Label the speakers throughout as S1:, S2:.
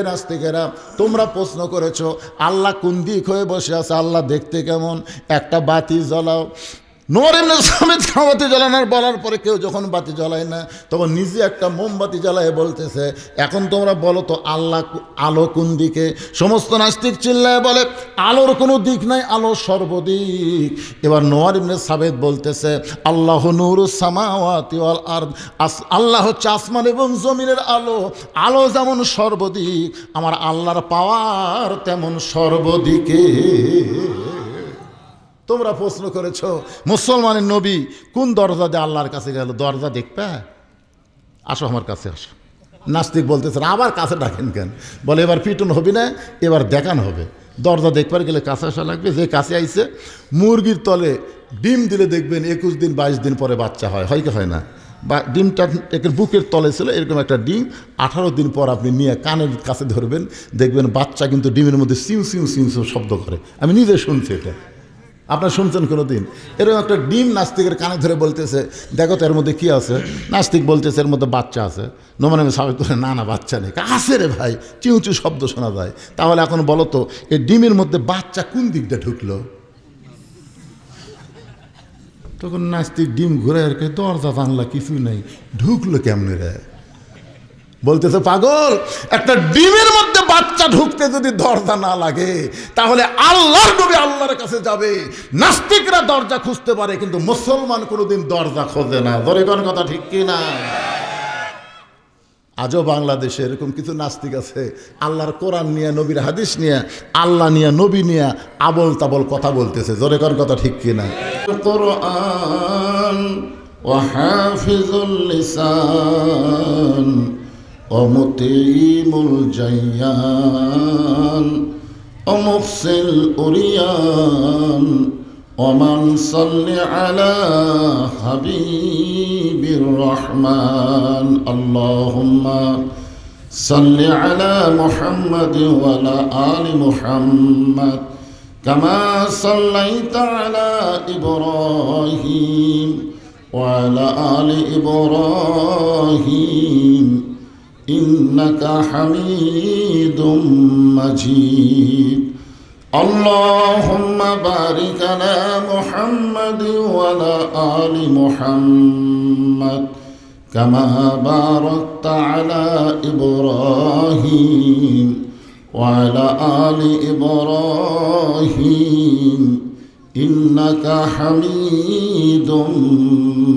S1: নাস্তিকেরা তোমরা প্রশ্ন করেছো আল্লাহ কোন দিক হয়ে বসে আছে, আল্লাহ দেখতে কেমন? একটা বাতি জ্বলাও। নূর ইবনে সামিদ বাতি জ্বালানোর বলার পরে কেউ যখন বাতি জ্বলায় না তখন নিজে একটা মোমবাতি জ্বালায় বলতেছে এখন তোমরা বলো তো আল্লাহ আলো কোন দিকে? সমস্ত নাস্তিক চিল্লায় বলে আলোর কোনো দিক নাই, আলো সর্বদিক। এবার নূর ইবনে সামিদ বলতেছে আল্লাহু নূরুস সামাওয়াতি ওয়াল আরদ, আল্লাহ হচ্ছে আসমান এবং জমিনের আলো। আলো যেমন সর্বদিক, আমার আল্লাহর পাওয়ার তেমন সর্বদিকে। তোমরা প্রশ্ন করেছো মুসলমানের নবী কোন দরজা দিয়ে আল্লাহর কাছে গেল, দরজা দেখবে? আসো আমার কাছে আসো। নাস্তিক বলতেছেন আবার কাছে ডাকেন কেন? বলে এবার পিটন হবে না, এবার দেখানো হবে। দরজা দেখবার গেলে কাছে আসা লাগবে। যে কাছে আইছে মুরগির তলে ডিম দিলে দেখবেন 21 দিন 22 দিন পরে বাচ্চা হয়, হয় কি হয় না? বা ডিমটা একের বুকের তলে ছিল এরকম একটা ডিম, 18 দিন পর আপনি নিয়ে কানের কাছে ধরবেন, দেখবেন বাচ্চা কিন্তু ডিমের মধ্যে সিউ সিউ সিউ সিউ শব্দ করে। আমি নিজে শুনছি এটা, আপনার শুনছেন কোনো দিন? এরকম একটা ডিম নাস্তিকের কানে ধরে বলতেছে দেখো তো এর মধ্যে কী আছে। নাস্তিক বলতেছে এর মধ্যে বাচ্চা আছে। নোমান আমি সাবেক করে না না বাচ্চা নেই। আছে রে ভাই, চিউ চিউ শব্দ শোনা যায়। তাহলে এখন বলো তো এই ডিমের মধ্যে বাচ্চা কোন দিকটা ঢুকলো? তখন নাস্তিক ডিম ঘুরে আর কি দরজা জানলা কিছুই নেই, ঢুকলো কেমনে রে? বলতেছে পাগল, একটা ডিমের মধ্যে বাচ্চা ঢুকতে যদি দরজা না লাগে তাহলে আল্লাহর নবী আল্লাহর কাছে যাবে। নাস্তিকরা দরজা খুঁজতে পারে কিন্তু মুসলমান কোনোদিন দরজা খোঁজে না। ধরে কোন কথা ঠিক কি না? আজও বাংলাদেশে এরকম কিছু নাস্তিক আছে আল্লাহর কোরআন নিয়ে, নবীর হাদিস নিয়ে, আল্লাহ নিয়ে, নবী নিয়ে আবল তাবল কথা বলতেছে। জোরে কোন কথা ঠিক কি না? কোরআন ওয়া হাফিজুল লিসান অমতিমুল জায়ান অমুফসিল উরিয়ান ওমান সাল্লি আলা হাবিবির রহমান আল্লাহুম্মা সাল্লি আলা মুহাম্মাদ ওয়া আলা আলি মুহাম্মাদ কামা সাল্লাইতা আলা ইব্রাহিম ওয়া আলা আলি ইব্রাহিম ইন্নাকা হামিদুম মাজিদ আল্লাহুম্মা বারিক আলা মুহাম্মাদ ওয়া আলা আলি মুহাম্মাদ কামা বারাকতা আলা ইব্রাহিম ওয়া আলা আলি ইব্রাহিম ইন্নাকা হামিদুম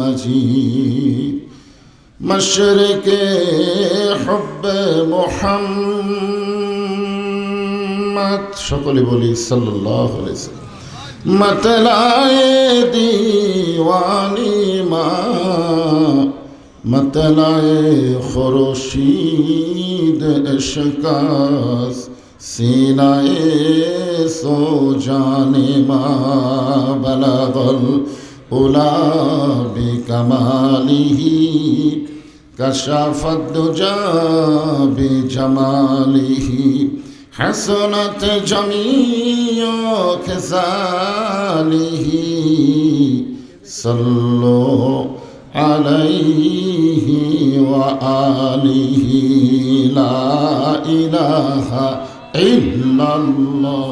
S1: মাজিদ মশরিকে হুব্বে মুহাম্মদ সকলে বলি সাল্লাল্লাহু আলাইহি ওয়াসাল্লাম মতলায়ে দীওয়ানি মা মতলায়ে খুরশীদ ইশকাস সিনায়ে সো জানে মা বালাগল উলা বিকামালিহি কাশাফাত দুজা বিজামালিহি হাসনাত জামিউ খিসালিহি সাল্লু আলাইহি ওয়া আলিহি লা ইলাহা ইল্লাল্লাহ।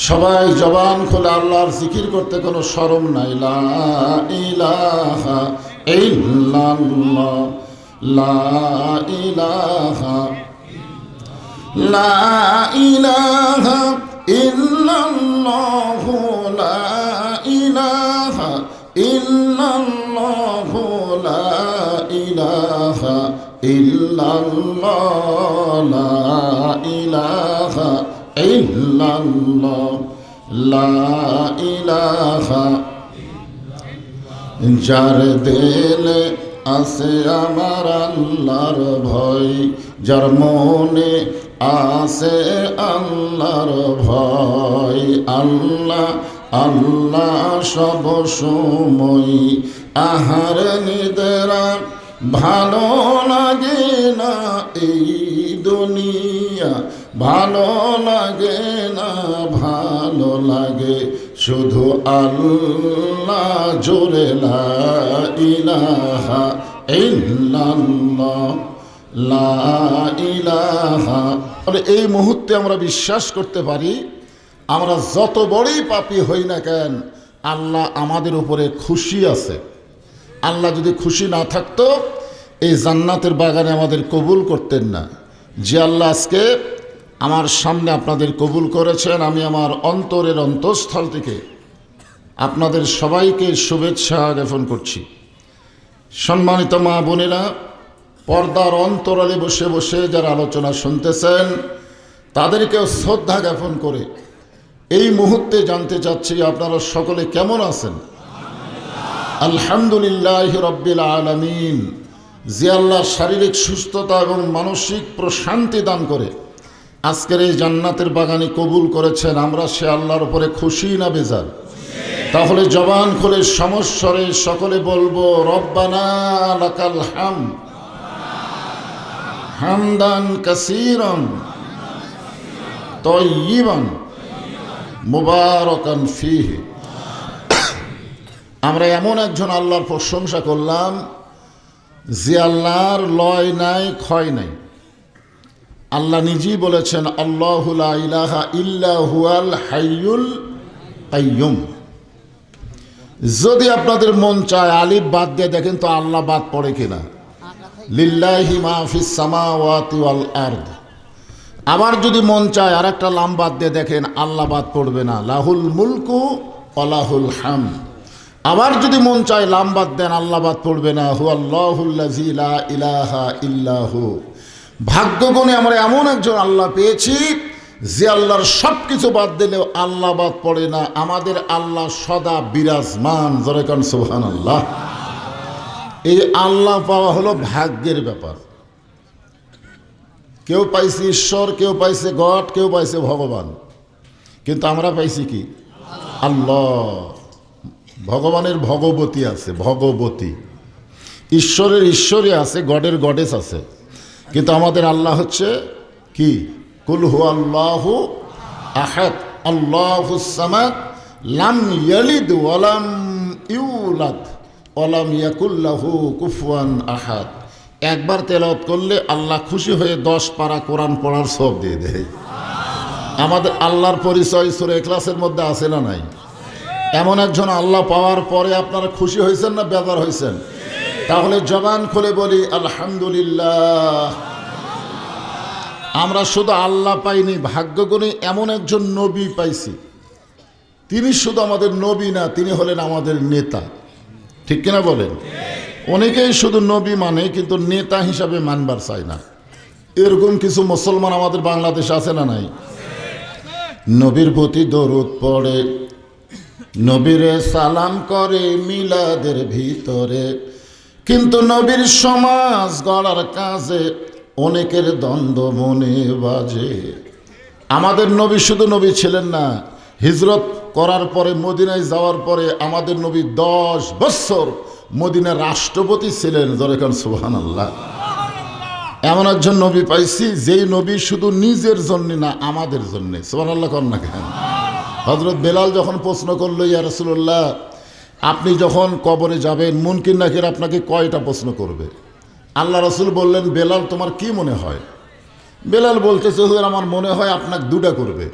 S1: সবাই জবান খুলে আল্লাহর জিকির করতে কোনো শরম নাই। লা ইলাহা ইল্লাল্লাহ লা ইলাহা লা ইলাহা ইল্লাল্লাহ লা ইলাহা ইল্লাল্লাহ লা ইলাহা ইল্লাল্লাহ লা ইলাহা ইল্লাল্লাহ লা ইলাহা। যার দিলে আছে আমার আল্লাহর ভয়, যার মনে আছে আল্লাহর ভয়, আল্লাহ আল্লাহ সব সময় আহার নিদ্রা ভালো লাগে না এই দুনিয়া, ভালো লাগে না, ভালো লাগে শুধু আল্লাহ জোরে লা ইলাহা ইল্লাল্লাহ লা ইলাহা। এই মুহূর্তে আমরা বিশ্বাস করতে পারি আমরা যত বড়ই পাপী হই না কেন আল্লাহ আমাদের উপরে খুশি আছে। আল্লাহ যদি খুশি না থাকতো এই জান্নাতের বাগানে আমাদের কবুল করতেন না। যে আল্লাহ আজকে আমার সামনে আপনাদের কবুল করেছেন, আমি আমার অন্তরের অন্তঃস্থল থেকে আপনাদের সবাইকে শুভেচ্ছা জ্ঞাপন করছি। সম্মানিত মা বোনেরা, পর্দার অন্তরালে বসে বসে যারা আলোচনা শুনতেছেন তাদেরকেও শ্রদ্ধা জ্ঞাপন করে এই মুহূর্তে জানতে চাচ্ছি আপনারা সকলে কেমন আছেন? আলহামদুলিল্লাহ রব্বিল আলামিন। যে আল্লাহ শারীরিক সুস্থতা এবং মানসিক প্রশান্তি দান করে আজকের এই জান্নাতের বাগানে কবুল করেছেন, আমরা সে আল্লাহর উপরে খুশি না বেজার? তাহলে জবান খুলে সমস্বরে সকলে বলবো রব্বানা লাকাল হামদ হামদান কাসীরান তাইয়িবান মুবারাকান ফীহি। আমরা এমন একজন আল্লাহর প্রশংসা করলাম যে আল্লাহর লয় নাই, ক্ষয় নাই। আল্লাহ নিজেই বলেছেন আল্লাহু লা ইলাহা ইল্লা হুয়াল হাইয়ুল কাইয়ুম। যদি আপনাদের মন চায় আলিফ বাদ দিয়ে দেখেন তো আল্লাহ বাদ পড়ে কিনা। লিল্লাহি মা ফিস সামাওয়াতি ওয়াল আরদ। আবার যদি মন চায় আর একটা লাম বাদ দিয়ে দেখেন আল্লাহ বাদ পড়বে না, লাহুল মুলকু ওয়া লাহুল হামদ। আবার যদি মন চায় লাম বাদ দেন আল্লাহ বাদ পড়বে না, হুয়াল্লাহুল্লাযী লা ইলাহা ইল্লাহু। ভাগ্যগুণে আমরা এমন একজন আল্লাহ পেয়েছি যে আল্লাহর সব কিছু বাদ দিলেও আল্লাহ বাদ পড়ে না। আমাদের আল্লাহ সদা বিরাজমান। জোরে কান সুবহানাল্লাহ। এই আল্লাহ পাওয়া হলো ভাগ্যের ব্যাপার। কেউ পাইছে ঈশ্বর, কেউ পাইছে গড, কেউ পাইছে ভগবান, কিন্তু আমরা পাইছি কি? আল্লাহ। ভগবানের ভগবতী আছে, ভগবতী। ঈশ্বরের ঈশ্বরী আছে, গডের গডেস আছে, কিন্তু আমাদের আল্লাহ হচ্ছে কি? কুল হুয়াল্লাহু আহাদ আল্লাহুস সামাদ লাম ইয়ালিদ ওয়া লাম ইউলাদ ওয়া লাম ইয়াকুল লাহু কুফুয়ান আহাদ। একবার তেলাওয়াত করলে আল্লাহ খুশি হয়ে 10 পারা কোরআন পড়ার সব দিয়ে দেয়। আমাদের আল্লাহর পরিচয় সূরা ইখলাসের মধ্যে আছে না নাই? এমন একজন আল্লাহ পাওয়ার পরে আপনারা খুশি হয়েছেন না বেজার হয়েছেন? তাহলে জবান খুলে বলি আলহামদুলিল্লাহ। আমরা শুধু আল্লাহ পাইনি, ভাগ্যগুণে এমন একজন নবী পাইছি। তিনি শুধু আমাদের নবী না, তিনি হলেন আমাদের নেতা। ঠিক কিনা বলেন? অনেকেই শুধু নবী মানে কিন্তু নেতা হিসাবে মানবার চায় না। এরকম কিছু মুসলমান আমাদের বাংলাদেশে আছে না নাই? নবীর প্রতি দরুদ পড়ে, নবীরে সালাম করে মিলাদের ভিতরে, কিন্তু নবীর সমাজ গড়ার কাজে অনেকের দ্বন্দ্ব মনে বাজে। আমাদের নবী শুধু নবী ছিলেন না, হিজরত করার পরে মদিনায় যাওয়ার পরে আমাদের নবী 10 বছর মদিনার রাষ্ট্রপতি ছিলেন। জোরে কান সুবহানাল্লাহ। এমন একজন নবী পাইছি যেই নবী শুধু নিজের জন্য না, আমাদের জন্যে। সুবহানাল্লাহ কর না কেন? হযরত বেলাল যখন প্রশ্ন করলো, ইয়া রাসূলুল্লাহ, আপনি যখন কবরে যাবেন মুনকির নাকির আপনাকে কয়টা প্রশ্ন করবে? আল্লাহ রাসূল বললেন, বেলাল তোমার কি মনে হয়? বেলাল বলতেছে, হুজুর আমার মনে হয় আপনাকে 2টা করবে।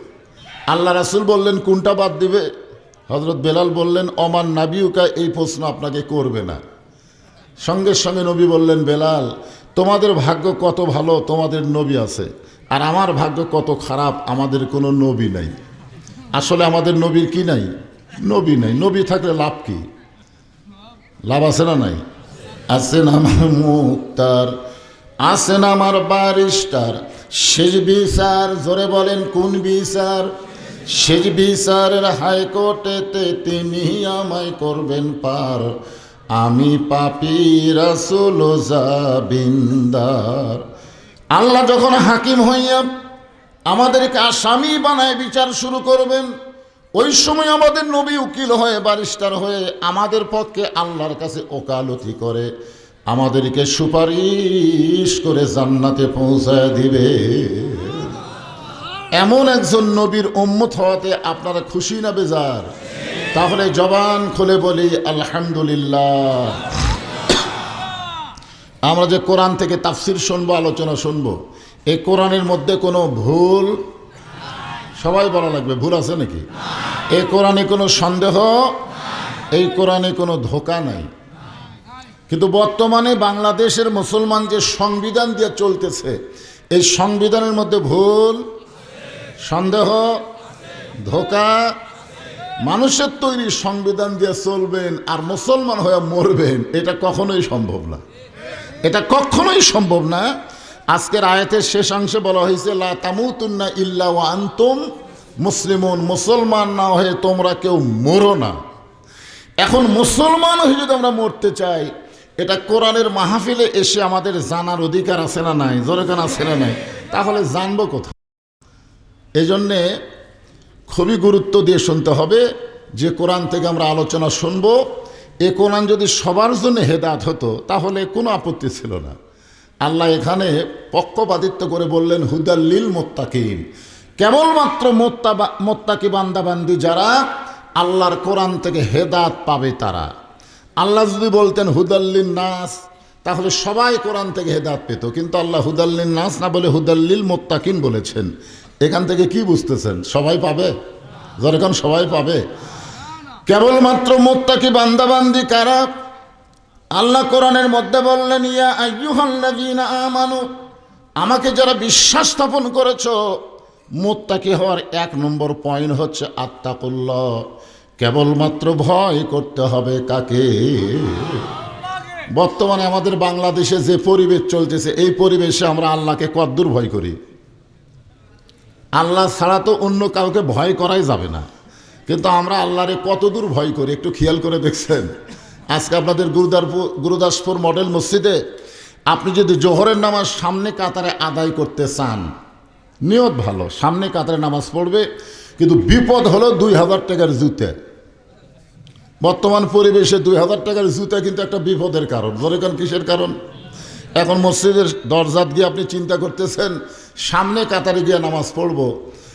S1: আল্লাহ রাসূল বললেন, কোনটা বাদ দিবে? হযরত বেলাল বললেন, অমান নাবিউকা, এই প্রশ্ন আপনাকে করবে না। সঙ্গে সঙ্গে নবী বললেন, বেলাল তোমাদের ভাগ্য কত ভালো, তোমাদের নবী আছে, আর আমার ভাগ্য কত খারাপ, আমাদের কোনো নবী নাই। আসলে আমাদের নবীর কি নাই? নবী নাই। নবী থাকলে লাভ কি? লাভ আছে না নাই? আছেন আমার মুক্তার, আছেন আমার বারিস্টার, শেষ বিচার। জোরে বলেন কোন বিচার? শেষ বিচারের হাইকোর্টেতে তিনি আমায় করবেন পার। আমি পাপী রাসূল জাবিন্দার। আল্লাহ যখন হাকিম হইয়া আমাদেরকে আসামি বানায় বিচার শুরু করবেন, ওই সময় আমাদের নবী উকিল হয়ে, বারিস্টার হয়ে আমাদের পক্ষে আল্লাহর কাছে ওকালতি করে আমাদেরকে সুপারিশ করে জান্নাতে পৌঁছায় দিবে। এমন একজন নবীর উম্মত হওয়াতে আপনারা খুশি না বেজার? তাহলে জবান খুলে বলি আলহামদুলিল্লাহ। আমরা যে কোরআন থেকে তাফসির শুনবো, আলোচনা শুনবো, এই কোরআনের মধ্যে কোনো ভুল, সবাই বলা লাগবে ভুল আছে নাকি? এই কোরআনে কোনো সন্দেহ, এই কোরআনে কোনো ধোঁকা নাই। কিন্তু বর্তমানে বাংলাদেশের মুসলমান যে সংবিধান দিয়ে চলতেছে, এই সংবিধানের মধ্যে ভুল, সন্দেহ, ধোঁকা। মানুষের তৈরি সংবিধান দিয়ে চলবেন আর মুসলমান হয়ে মরবেন, এটা কখনোই সম্ভব না, এটা কখনোই সম্ভব না। আজকের আয়াতের শেষাংশে বলা হয়েছে লা তামুতুন্না ইল্লা ওয়া আনতুম মুসলিমুন, মুসলমান না হয়ে তোমরা কেউ মরো না। এখন মুসলমান হয়ে যদি আমরা মরতে চাই, এটা কোরআনের মাহফিলে এসে আমাদের জানার অধিকার আছে না নাই? জোরে কান আছে না নাই? তাহলে জানবো কোথায়? এই জন্যে খুবই গুরুত্ব দিয়ে শুনতে হবে যে কোরআন থেকে আমরা আলোচনা শুনবো। এ কোরআন যদি সবার জন্য হেদায়েত হতো তাহলে কোনো আপত্তি ছিল না। আল্লাহ এখানে পক্ষপাতিত্ব করে বললেন হুদাল্লিল মুত্তাকিন, কেবলমাত্র মুত্তাকি বান্দাবান্দি যারা আল্লাহর কোরআন থেকে হেদায়েত পাবে তারা। আল্লাহ যদি বলতেন হুদাল্লিন নাস, তাহলে সবাই কোরআন থেকে হেদায়েত পেত, কিন্তু আল্লাহ হুদাল্লিন নাস না বলে হুদাল্লিল মুত্তাকিন বলেছেন। এখান থেকে কি বুঝতেছেন? সবাই পাবে? যখন সবাই পাবে, কেবলমাত্র মুত্তাকি বান্দাবান্দি কারা? আল্লাহ কোরআনের মধ্যে বললেন ইয়া আইয়ুহাল্লাযীনা আমানু, আমাকে যারা বিশ্বাস স্থাপন করেছো, মুত্তাকি হওয়ার 1 নম্বর পয়েন্ট হচ্ছে আত্তাকুল্লাহ, কেবলমাত্র ভয় করতে হবে কাকে? বর্তমানে আমাদের বাংলাদেশে যে পরিবেশ চলতেছে, এই পরিবেশে আমরা আল্লাহকে কতদূর ভয় করি? আল্লাহ ছাড়া তো অন্য কাউকে ভয় করাই যাবে না, কিন্তু আমরা আল্লাহরে কতদূর ভয় করি একটু খেয়াল করে দেখছেন? আজকে আপনাদের গুরুদাসপুর মডেল মসজিদে আপনি যদি জোহরের নামাজ সামনে কাতারে আদায় করতে চান, নিয়ত ভালো, সামনে কাতারে নামাজ পড়বে, কিন্তু বিপদ হলো 2000 টাকার জুতে। বর্তমান পরিবেশে 2000 টাকার জুতা কিন্তু একটা বিপদের কারণ। যেরকম কিসের কারণ? এখন মসজিদের দরজাত গিয়ে আপনি চিন্তা করতেছেন সামনে কাতারে গিয়ে নামাজ পড়বো,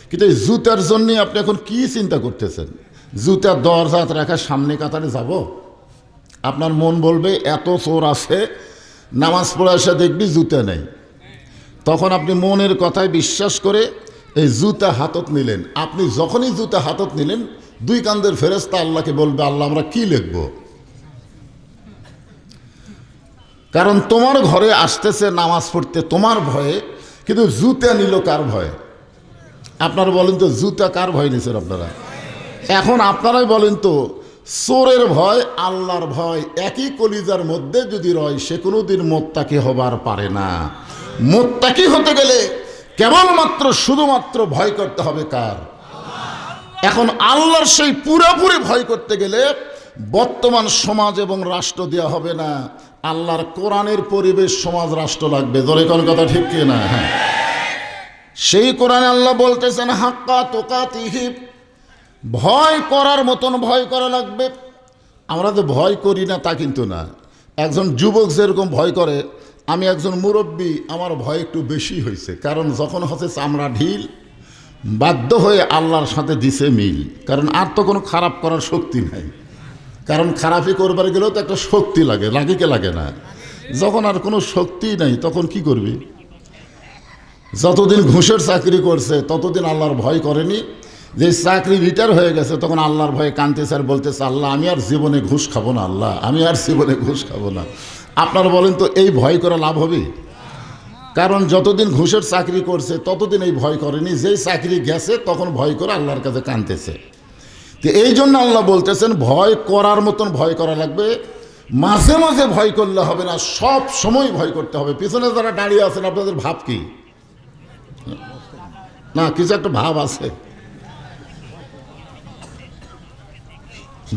S1: কিন্তু এই জুতার জন্যে আপনি এখন কি চিন্তা করতেছেন? জুতার দরজাত রাখা সামনে কাতারে যাব? আপনার মন বলবে এত চোর আছে, নামাজ পড়ে এসে দেখবি জুতা নেই। তখন আপনি মনের কথায় বিশ্বাস করে এই জুতা হাতত নিলেন। আপনি যখনই জুতা হাতত নিলেন, 2 কান্দের ফেরেশতা আল্লাহকে বলবে আল্লাহ আমরা কি লিখব? কারণ তোমার ঘরে আসতেছে নামাজ পড়তে তোমার ভয়ে, কিন্তু জুতা নিল কার ভয়ে? আপনারা বলেন তো, জুতা কার ভয় নিয়েছেন আপনারা? এখন আপনারাই বলেন তো, চোরের ভয় আল্লাহর ভয় একই কলিজার মধ্যে যদি রয়, সে কোনোদিন মুত্তাকি হবার পারে না। মুত্তাকি হতে গেলে কেবলমাত্র শুধুমাত্র ভয় করতে হবে কার? এখন আল্লাহর সেই পুরোপুরি ভয় করতে গেলে বর্তমান সমাজ এবং রাষ্ট্র দেওয়া হবে না, আল্লাহর কোরআনের পরিবেশ সমাজ রাষ্ট্র লাগবে। ধরে কোন কথা ঠিক কি না? হ্যাঁ, সেই কোরআনে আল্লাহ বলতেছেন হাক্কা তুকাতিহি, ভয় করার মতন ভয় করা লাগবে। আমরা তো ভয় করি না তা কিন্তু না। একজন যুবক যেরকম ভয় করে, আমি একজন মুরব্বী, আমার ভয় একটু বেশি হয়েছে। কারণ যখন হচ্ছে চামড়া ঢিল, বাধ্য হয়ে আল্লাহর সাথে দিছে মিল। কারণ আর তো কোনো খারাপ করার শক্তি নাই। কারণ খারাপই করবার গেলেও তো একটা শক্তি লাগে, লাগে কে লাগে না? যখন আর কোনো শক্তি নাই তখন কি করবি? যতদিন ঘুষের চাকরি করছে ততদিন আল্লাহর ভয় করেনি। যে চাকরি রিটায়ার হয়ে গেছে তখন আল্লাহর ভয়ে কাঁদতেছে আর বলতেছে আল্লাহ আমি আর জীবনে ঘুষ খাবো না, আল্লাহ আমি আর জীবনে ঘুষ খাবো না। আপনারা বলেন তো এই ভয় করা লাভ হবে? কারণ যতদিন ঘুষের চাকরি করছে ততদিন এই ভয় করেনি, যেই চাকরি গেছে তখন ভয় করে আল্লাহর কাছে কাঁদতেছে। তো এই জন্য আল্লাহ বলতেছেন ভয় করার মতন ভয় করা লাগবে। মাঝে মাঝে ভয় করলে হবে না, সব সময় ভয় করতে হবে। পিছনে যারা দাঁড়িয়ে আছেন আপনাদের ভাব কি? না কিছু একটা ভাব আছে।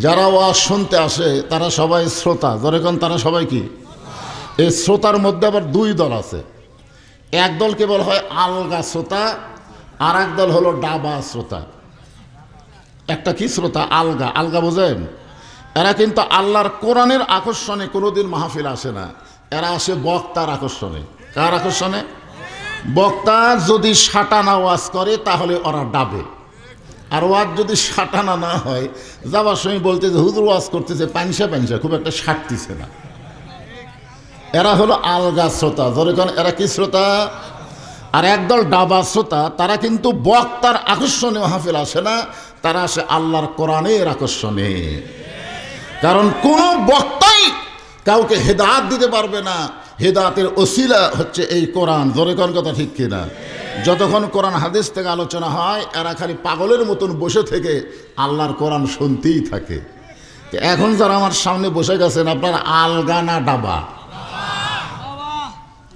S1: যারা ওয়াজ শুনতে আসে তারা সবাই শ্রোতা, যখন তারা সবাই কি? এই শ্রোতার মধ্যে আবার 2 দল আছে। এক দলকে বলা হয় আলগা শ্রোতা, আর এক দল হলো ডাবা শ্রোতা। একটা কি শ্রোতা? আলগা। আলগা বোঝেন? এরা কিন্তু আল্লাহর কোরআনের আকর্ষণে কোনোদিন মাহফিল আসে না, এরা আসে বক্তার আকর্ষণে। কার আকর্ষণে? বক্তা যদি সাটানা ওয়াজ করে তাহলে ওরা ডাবে, আর ওয়াজ যদি সাটানা না হয় যাবার সময় বলতে যে হুজুর ওয়াজ করতেছে পাঞ্চা পাঞ্চা, খুব একটা সাটতিছে না। এরা হলো আলগা শ্রোতা, ধরে কোন এরা কি শ্রোতা? আর একদল ডাবা শ্রোতা, তারা কিন্তু বক্তার আকর্ষণে মাহফিল আসে না, তারা আসে আল্লাহর কোরআনের আকর্ষণে। কারণ কোন বক্তাই কাউকে হেদায়েত দিতে পারবে না, হেদায়েতের ওসিলা হচ্ছে এই কোরআন। জোরে কোন কথা ঠিক কিনা? যতক্ষণ কোরআন হাদিস থেকে আলোচনা হয়, এরা খালি পাগলের মতন বসে থেকে আল্লাহর কোরআন শুনতেই থাকে। এখন যারা আমার সামনে বসে গেছেন, আপনার আলগা না ডাবা?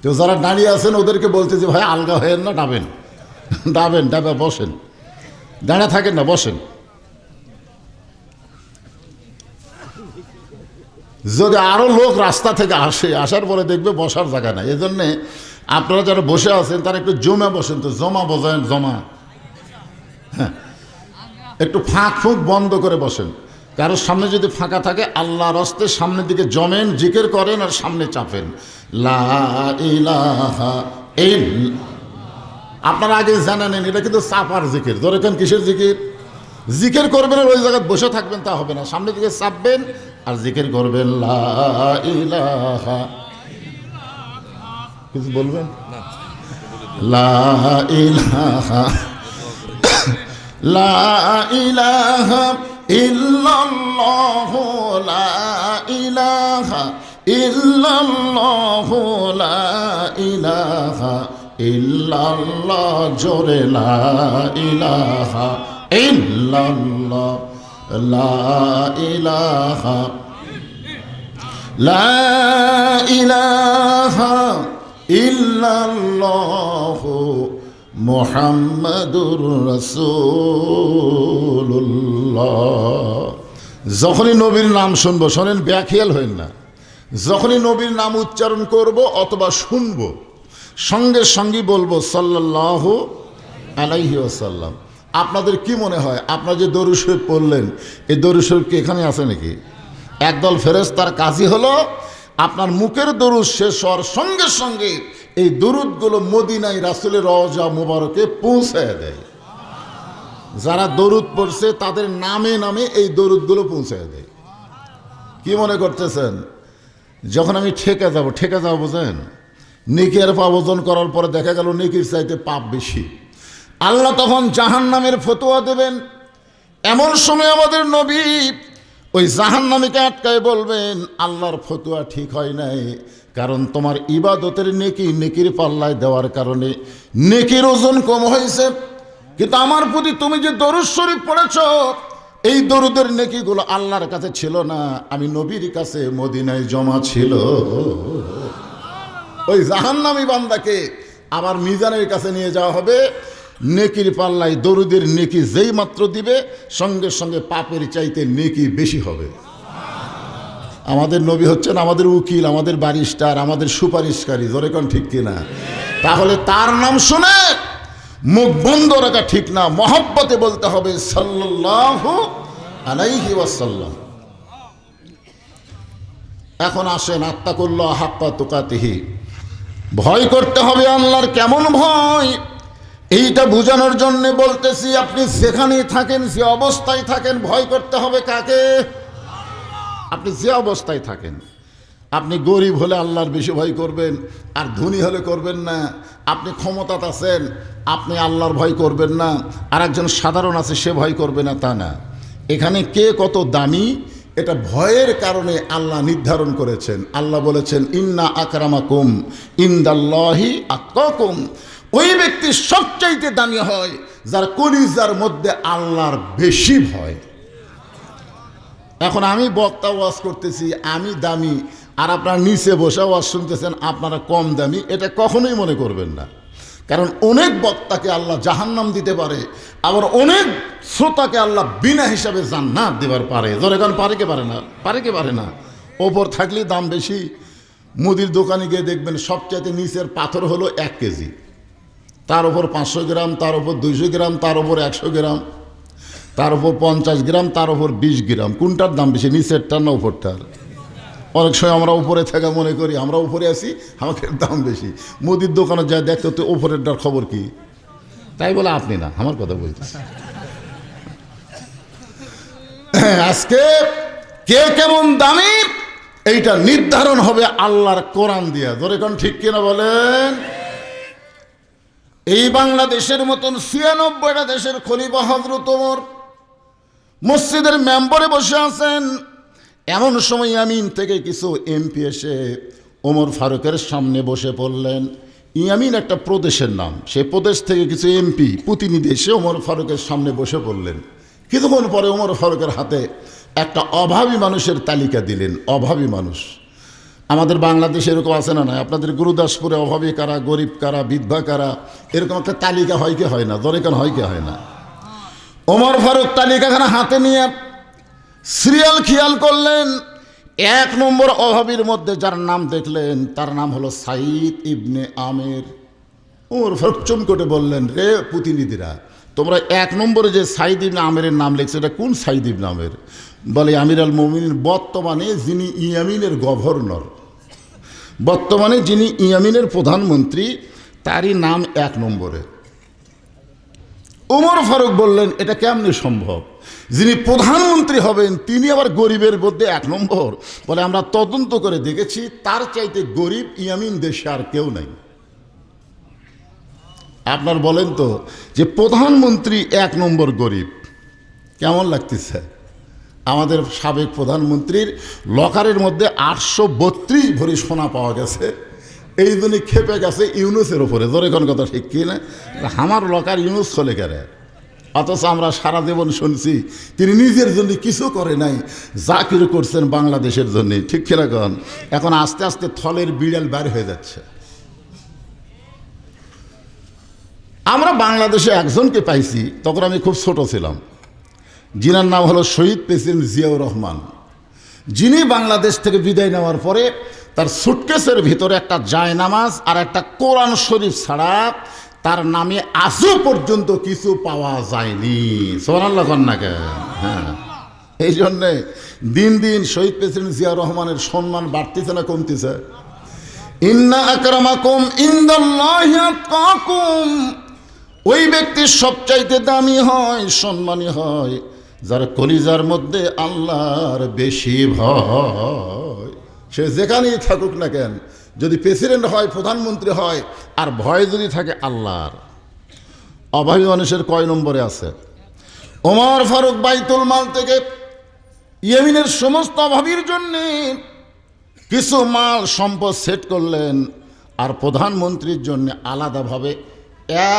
S1: তো যারা দাঁড়িয়ে আছেন ওদেরকে বলতে যে ভাই আলগা হয়েন না, ডাবেন, ডাবেন, ডাবে বসেন, দাঁড়া থাকেন না, বসেন। যদি আরো লোক রাস্তা থেকে আসে, আসার পরে দেখবে বসার জায়গা নাই, এই জন্যে আপনারা যারা বসে আছেন তারা একটু জমা বসেন। তো জমা বোঝেন? জমা, হ্যাঁ, একটু ফাঁক ফুঁক বন্ধ করে বসেন। কারোর সামনে যদি ফাঁকা থাকে, আল্লাহর হস্তে সামনের দিকে জমেন, জিকির করেন আর সামনে চাপেন লা ইলাহা ইল্লাল্লাহ। আপনারা আগে জানা নেন, এটা কিন্তু চাপার জিকির। ধরে কেন কিসের জিকির? জিকির করবেন আর ওই জায়গায় বসে থাকবেন তা হবে না, সামনের দিকে চাপবেন আর জিকির করবেন লা ইলাহা। কিছু বলবেন? লা ইলাহা লা ইলাহা ইল্লাল্লাহু লা ইলাহা ইল্লাল্লাহু লা ইলাহা ইল্লাল্লাহ। জোরে লা ইলাহা ইল্লাল্লাহ লা ইলাহা লা ইলাহা ইল্লাল্লাহু মুহাম্মাদুর রাসূলুল্লাহ। যখনই নবীর নাম শুনবো, শোনেন, ব্যাখিয়াল হইন না, যখনই নবীর নাম উচ্চারণ করব অথবা শুনব, সঙ্গে সঙ্গে বলবো সাল্লাল্লাহু আলাইহি ওয়াসাল্লাম। আপনাদের কি মনে হয়, আপনারা যে দরুদ শরীফ পড়লেন, এই দরুদ শরীফ কি এখানে আছে নাকি? একদল ফেরেশতার কাজই হলো আপনার মুখের দরুদ শেষ হওয়ার সঙ্গে সঙ্গে এই দরুদগুলো মদিনায় রাসূলের রওজা মুবারকে পৌঁছায় দেয়। যারা দরুদ পড়ছে তাদের নামে নামে এই দরুদগুলো পৌঁছায় দেয়। কি মনে করতেছেন? যখন আমি ঠেকে যাব বোঝেন, নেকির পাপ ওজন করার পরে দেখা গেল নেকির চাইতে পাপ বেশি, আল্লাহ তখন জাহান্নামের ফতোয়া দেবেন। এমন সময় আমাদের নবী ওই জাহান্নামীকে আটকায় বলবেন, আল্লাহর ফতোয়া ঠিক হয় নাই, কারণ তোমার ইবাদতের নেকির পাল্লায় দেওয়ার কারণে নেকির ওজন কম হয়েছে, কিন্তু আমার প্রতি তুমি যে দরুদ শরীফ পড়েছ, এই দরুদের নেকিগুলো আল্লাহর কাছে ছিল না, আমি নবীর কাছে মদিনায় জমা ছিল। ওই জাহান্নামী বান্দাকে আবার মিজানের কাছে নিয়ে যাওয়া হবে, নেকির পাল্লায় দরুদের নেকি যেই মাত্র দিবে, সঙ্গে সঙ্গে পাপের চাইতে নেকি বেশি হবে। আমাদের নবী হচ্ছেন আমাদের উকিল, আমাদের ব্যারিস্টার, আমাদের সুপারিশকারী। জোরে কোন ঠিক কিনা? তাহলে তার নাম শুনে মুখ বন্ধ রাখা ঠিক না, মহব্বতে বলতে হবে সাল্লাল্লাহু আলাইহি ওয়াসাল্লাম। এখন আসেন, আত্তাকুল্লাহ হাক্কা তুকাতিহি, ভয় করতে হবে আল্লাহর। কেমন ভয়, এইটা বোঝানোর জন্য বলতেছি, আপনি যেখানেই থাকেন, যে অবস্থায় থাকেন, ভয় করতে হবে কাকে? আপনি যে অবস্থায় থাকেন, আপনি গরিব হলে আল্লাহর বেশি ভয় করবেন, আর ধনী হলে করবেন না। আপনি ক্ষমতাতে আছেন, আপনি আল্লাহর ভয় করবেন না, আর একজন সাধারণ আছে সে ভয় করবে না, তা না। এখানে কে কত দামি, এটা ভয়ের কারণে আল্লাহ নির্ধারণ করেছেন। আল্লাহ বলেছেন, ইন্না আকরামাকুম ইনদাল্লাহি আতকাকুম। ওই ব্যক্তি সবচাইতে দামি হয় যার কলিজার মধ্যে আল্লাহর বেশি ভয়। এখন আমি বক্তা ওয়াজ করতেছি, আমি দামি, আর আপনারা নিচে বসে ওয়াজ শুনতেছেন, আপনারা কম দামি, এটা কখনোই মনে করবেন না। কারণ অনেক বক্তাকে আল্লাহ জাহান্নাম দিতে পারে, আবার অনেক শ্রোতাকে আল্লাহ বিনা হিসাবে জান্নাত দেবার পারে। ধরে কারণ পারে কে পারে না? পারে কে পারে না? ওপর থাকলেই দাম বেশি। মুদির দোকানে গিয়ে দেখবেন সবচাইতে নিচের পাথর হলো 1 কেজি, তার উপর 500 গ্রাম, তার উপর 200 গ্রাম, তার উপর 100 গ্রাম, তার উপর 50 গ্রাম, তার উপর 20 গ্রাম। কোনটার দাম বেশি, নিচেরটার না উপরটার? অনেক সময় আমরা উপরে থাকা মনে করি আমরা উপরে আছি, আমাকে দাম বেশি। মুদির দোকানে যায় দেখতে তো উপরেরটার খবর কি, তাই বলে আপনি না, আমার কথা বলতেছি। আজকে কে কেমন দামি এইটা নির্ধারণ হবে আল্লাহর কোরআন দিয়া। ধরে কোন ঠিক কিনা বলেন? এই বাংলাদেশের মতন ৯৬টা দেশের খলিফা হযরত ওমর মসজিদের মেম্বরে বসে আছেন। এমন সময় ইয়ামিন থেকে কিছু এমপি এসে ওমর ফারুকের সামনে বসে পড়লেন। ইয়ামিন একটা প্রদেশের নাম। সেই প্রদেশ থেকে কিছু এমপি প্রতিনিধি এসে ওমর ফারুকের সামনে বসে পড়লেন। কিছুক্ষণ পরে ওমর ফারুকের হাতে একটা অভাবী মানুষের তালিকা দিলেন। অভাবী মানুষ আমাদের বাংলাদেশে এরকম আছে না? আপনাদের গুরুদাসপুরে অভাবী কারা, গরিব কারা, বিধবা কারা, এরকম একটা তালিকা হয় কি হয় না? দরেকান হয় কি হয় না? ওমর ফারুক তালিকাখানা হাতে নিয়ে সিরিয়াল খেয়াল করলেন। ১ নম্বর অভাবীর মধ্যে যার নাম দেখলেন তার নাম হলো সাইদ ইবনে আমের। ওমর ফারুক চমকে বললেন, রে প্রতিনিধিরা, তোমরা ১ নম্বরে যে সাইদ ইবনে আমেরের নাম লিখছো এটা কোন সাইদ ইবনে আমের? বলে আমির আল মুমিনিন, বর্তমানে যিনি ইয়ামিনের গভর্নর, বর্তমানে যিনি ইয়ামিনের প্রধানমন্ত্রী, তারই নাম ১ নম্বরে। ওমর ফারুক বললেন, এটা কেমনে সম্ভব? যিনি প্রধানমন্ত্রী হবেন তিনি আবার গরিবের মধ্যে ১ নম্বর? বলে আমরা তদন্ত করে দেখেছি তার চাইতে গরিব ইয়ামিন দেশে আর কেউ নাই। আপনার বলেন তো যে প্রধানমন্ত্রী ১ নম্বর গরিব, কেমন লাগতেছে? আমাদের সাবেক প্রধানমন্ত্রীর লকারের মধ্যে ৮৩২ ভরি সোনা পাওয়া গেছে। এই জন্য খেপে গেছে ইউনুসের ওপরে। জোরে কোন কথা ঠিক কি না? আমার লকার ইউনুস চলে গেলে, অথচ আমরা সারা জীবন শুনছি তিনি নিজের জন্য কিছু করে নাই, যা কিছু করছেন বাংলাদেশের জন্য। ঠিক কিনা কন? এখন আস্তে আস্তে থলের বিড়াল বের হয়ে যাচ্ছে। আমরা বাংলাদেশে একজনকে পাইছি, তখন আমি খুব ছোট ছিলাম, যিনার নাম হলো শহীদ প্রেসিডেন্ট জিয়াউর রহমান, যিনি বাংলাদেশ থেকে বিদায় নেওয়ার পরে তার সুটকেসের ভিতরে একটা জায়নামাজ আর একটা কোরআন শরীফ ছাড়া তার নামে আজও পর্যন্ত কিছু পাওয়া যায়নি। সুবহানাল্লাহ কন্যাকে। হ্যাঁ, এই জন্যে দিন দিন শহীদ প্রেসিডেন্ট জিয়াউর রহমানের সম্মান বাড়তেছে না কমতেছে? ইন্না আকরামাকুম ইনদাল্লাহি আতকাকুম, ওই ব্যক্তির সবচাইতে দামি হয়, সম্মানী হয় যার কলিজার মধ্যে আল্লাহর বেশি ভয়। সে যেখানেই থাকুক না কেন, যদি প্রেসিডেন্ট হয়, প্রধানমন্ত্রী হয়, আর ভয় যদি থাকে আল্লাহর। অভাবী মানুষের কয় নম্বরে আছে? ওমর ফারুক বাইতুল মাল থেকে ইয়ামিনের সমস্ত অভাবীর জন্যে কিছু মাল সম্পদ সেট করলেন, আর প্রধানমন্ত্রীর জন্য আলাদাভাবে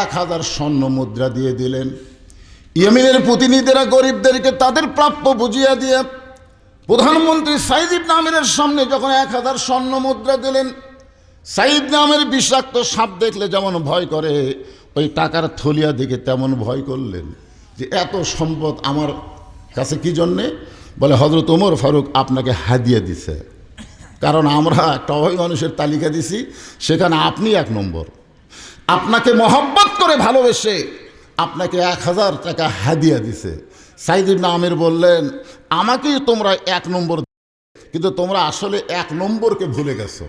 S1: ১,০০০ স্বর্ণ মুদ্রা দিয়ে দিলেন। ইয়ামিনের প্রতিনিধিরা গরিবদেরকে তাদের প্রাপ্য বুঝিয়ে দিয়ে প্রধানমন্ত্রী সাইদ ইবনে আমেরের সামনে যখন ১,০০০ স্বর্ণ মুদ্রা দিলেন, সাইদ ইবনে আমের বিষাক্ত সাপ দেখলে যেমন ভয় করে, ওই টাকার থলিয়া দেখে তেমন ভয় করলেন যে এত সম্পদ আমার কাছে কি জন্যে? বলে হযরত ওমর ফারুক আপনাকে হাদিয়া দিছে, কারণ আমরা একটা অভাবী মানুষের তালিকা দিছি, সেখানে আপনি ১ নম্বর। আপনাকে মহব্বত করে ভালোবেসে আপনাকে ১,০০০ টাকা হাদিয়া দিছে। সাইদ ইবনে আমের বললেন, আমাকেই তোমরা ১ নম্বর, কিন্তু তোমরা আসলে ১ নম্বরকে ভুলে গেছো।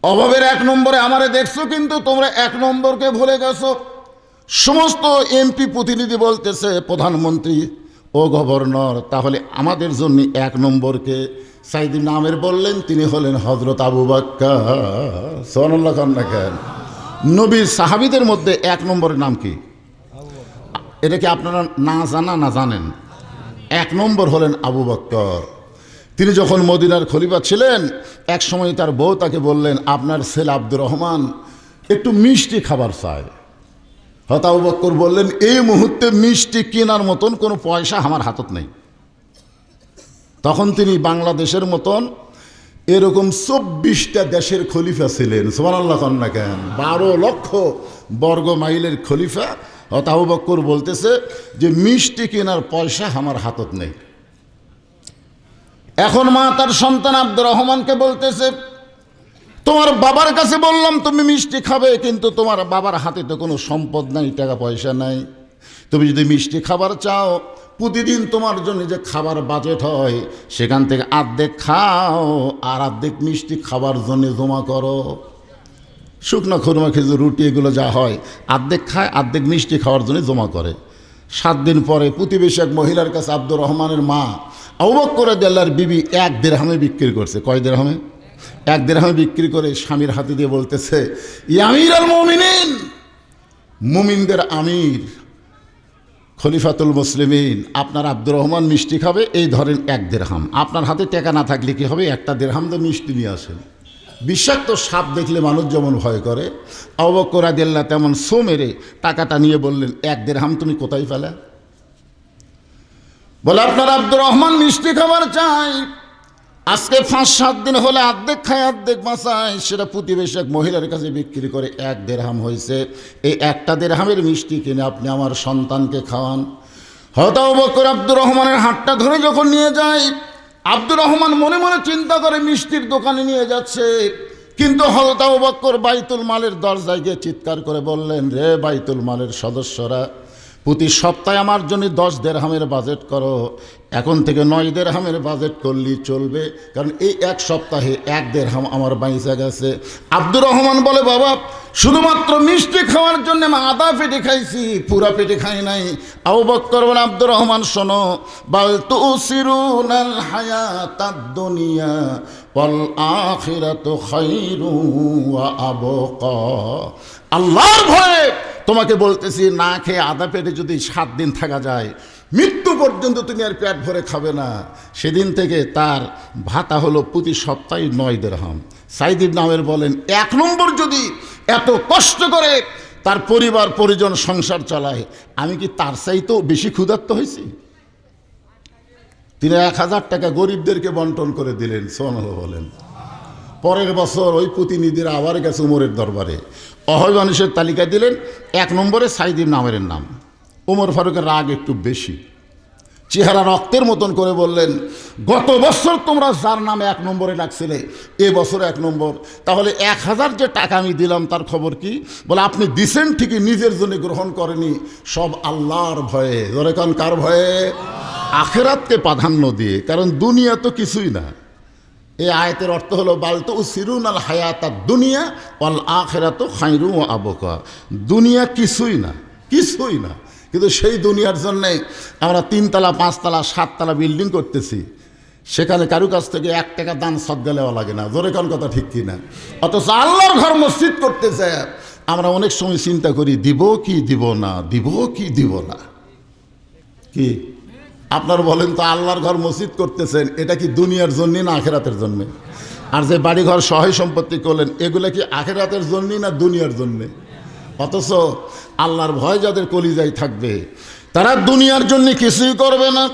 S1: অভাবের ১ নম্বরে আমারে দেখছো, কিন্তু তোমরা ১ নম্বরকে ভুলে গেছো। সমস্ত এমপি প্রতিনিধি বলতেছে, প্রধানমন্ত্রী ও গভর্নর, তাহলে আমাদের জন্য ১ নম্বরকে? সাইদ ইবনে আমের বললেন, তিনি হলেন হযরত আবু বকর। সুবহানাল্লাহ কন্যা কেন? নবীর সাহাবীদের মধ্যে ১ নম্বরের নাম কি? এটা কি আপনারা না জানা না জানেন? ১ নম্বর হলেন আবু বকর। তিনি যখন মদিনার খলিফা ছিলেন, এক সময় তার বউ তাকে বললেন, আপনার ছেলে আব্দুর রহমান একটু মিষ্টি খাবার চায়। হয়তো আবু বকর বললেন, এই মুহূর্তে মিষ্টি কেনার মতন কোনো পয়সা আমার হাতত নেই। তখন তিনি বাংলাদেশের মতন এরকম ২৪টা দেশের খলিফা ছিলেন। সুবহানাল্লাহ কন্যা কেন? ১২ লক্ষ বর্গ মাইলের খলিফা। হয়তো আবু বকর বলতেছে যে মিষ্টি কেনার পয়সা আমার হাতত নেই। এখন মা তার সন্তান আব্দুর রহমানকে বলতেছে, তোমার বাবার কাছে বললাম তুমি মিষ্টি খাবে, কিন্তু তোমার বাবার হাতে তো কোনো সম্পদ নাই, টাকা পয়সা নাই। তুমি যদি মিষ্টি খাবার চাও, প্রতিদিন তোমার জন্য যে খাবার বাজেট হয় সেখান থেকে অর্ধেক খাও, আর অর্ধেক মিষ্টি খাবার জন্য জমা করো। শুকনো খুরমা, খেজুর, রুটি, এগুলো যা হয় অর্ধেক খায়, অর্ধেক মিষ্টি খাওয়ার জন্য জমা করে। 7 দিন পরে প্রতিবেশী এক মহিলার কাছে আব্দুর রহমানের মা আবু বকর রাদিয়াল্লাহর বিবি 1 দিরহামে বিক্রি করছে। কয় দিরহামে? 1 দিরহামে বিক্রি করে স্বামীর হাতে দিয়ে বলতেছে, ইয়া আমিরুল মুমিনিন, মুমিনদের আমির, খলিফাতুল মুসলিমিন, আপনার আব্দুর রহমান মিষ্টি খাবে, এই ধরেন 1 দিরহাম। আপনার হাতে টাকা না থাকলে কি হবে? 1টা দিরহাম দিয়ে মিষ্টি নিয়ে আসেন। বিষাক্ত সাপ দেখলে মানুষ যেমন ভয় করে, আবু বকর রাদিয়াল্লাহু তেমন সো মেরে টাকাটা নিয়ে বললেন, 1 দিরহাম তুমি কোথায় পেলে? বলে, আপনার আব্দুর রহমান মিষ্টি খাবার চাই, আজকে 5-7 দিন হলে অর্ধেক খায় অর্ধেক বাঁচায়, সেটা প্রতিবেশী এক মহিলার কাছে বিক্রি করে 1 দিরহাম হয়েছে। এই 1টা দিরহামের মিষ্টি কিনে আপনি আমার সন্তানকে খাওয়ান। হয়তো আবু বকর আব্দুর রহমানের হাতটা ধরে যখন নিয়ে যায়, আব্দুর রহমান মনে মনে চিন্তা করে মিষ্টির দোকানে নিয়ে যাচ্ছে, কিন্তু হযরত আবু বকর বাইতুল মালের দরজায় গিয়ে চিৎকার করে বললেন, রে বাইতুল মালের সদস্যরা, প্রতি সপ্তাহে আমার জন্য 10 দিরহামের বাজেট করো, এখন থেকে 9 দিরহামের বাজেট করলেই চলবে, কারণ এই 1 সপ্তাহে 1 দিরহাম আমার বাইসা গেছে। আব্দুর রহমান বলে, বাবা, শুধুমাত্র মিষ্টি খাওয়ার জন্য আমি আধা পেটে খাইছি, পুরা পেটে খাই নাই। আবু বকর বলে, আব্দুর রহমান শোনো, বাল তুসিরুনাল হায়াতাদ দুনিয়া ওয়াল আখিরাতু খায়রুন ওয়া আবকা। আল্লাহর ভয়ে তোমাকে বলতেছি, না খেয়ে আধা পেটে যদি 7 দিন থাকা যায়, মৃত্যু পর্যন্ত তুমি আর পেট ভরে খাবে না। সেদিন থেকে তার ভাতা হলো প্রতি সপ্তাহে 9 দিরহাম। সাইদ ইবনে আমের বলেন, 1 নম্বর যদি এত কষ্ট করে তার পরিবার পরিজন সংসার চালায়, আমি কি তার চাইতেও বেশি ক্ষুধার্ত হয়েছি? তিনি 1000 টাকা গরিবদেরকে বন্টন করে দিলেন। সুবহানাল্লাহ বলেন। পরের বছর ওই প্রতিনিধিরা আবার গেছে উমরের দরবারে, অহয় মানুষের তালিকা দিলেন, 1 নম্বরে সাইদ ইবনে আমেরের নাম। ওমর ফারুকের রাগ একটু বেশি, চেহারা রক্তের মতন করে বললেন, গত বছর তোমরা যার নামে 1 নম্বরে ডাকছিলে, এ বছর 1 নম্বর, তাহলে 1000 যে টাকা আমি দিলাম তার খবর কি? বলে, আপনি দিছেন ঠিকই, নিজের জন্য গ্রহণ করেনি, সব আল্লাহর ভয়ে। ধরে কান কার ভয়ে? আখিরাতকে প্রাধান্য দিয়ে, কারণ দুনিয়া তো কিছুই না। এই আয়াতের অর্থ হলো, বাল তুসিরুনাল হায়াতাদ দুনিয়া ওয়াল আখিরাতু খায়রুন ওয়া আবকা। দুনিয়া কিছুই না, কিছুই না, কিন্তু সেই দুনিয়ার জন্যে আমরা 3 তলা 5 তলা 7 তলা বিল্ডিং করতেছি, সেখানে কারু কাছ থেকে 1 টাকা দান সদকা নেওয়া লাগে না। জোরে কোন কথা ঠিক কিনা? অথচ আল্লাহর ঘর মসজিদ করতেছে, আমরা অনেক সময় চিন্তা করি, দিব কি দিব না, দিব কি দিব না। কি আপনার বলেন তো, আল্লাহর ঘর মসজিদ করতেছেন, এটা কি দুনিয়ার জন্য না আখিরাতের জন্য? আর যে বাড়িঘর সহায় সম্পত্তি করলেন, এগুলো কি আখিরাতের জন্য না দুনিয়ার জন্য? অথচ আল্লাহর ভয় যাদের কলিজায় থাকবে, তারা দুনিয়ার জন্য কিছুই করবে না।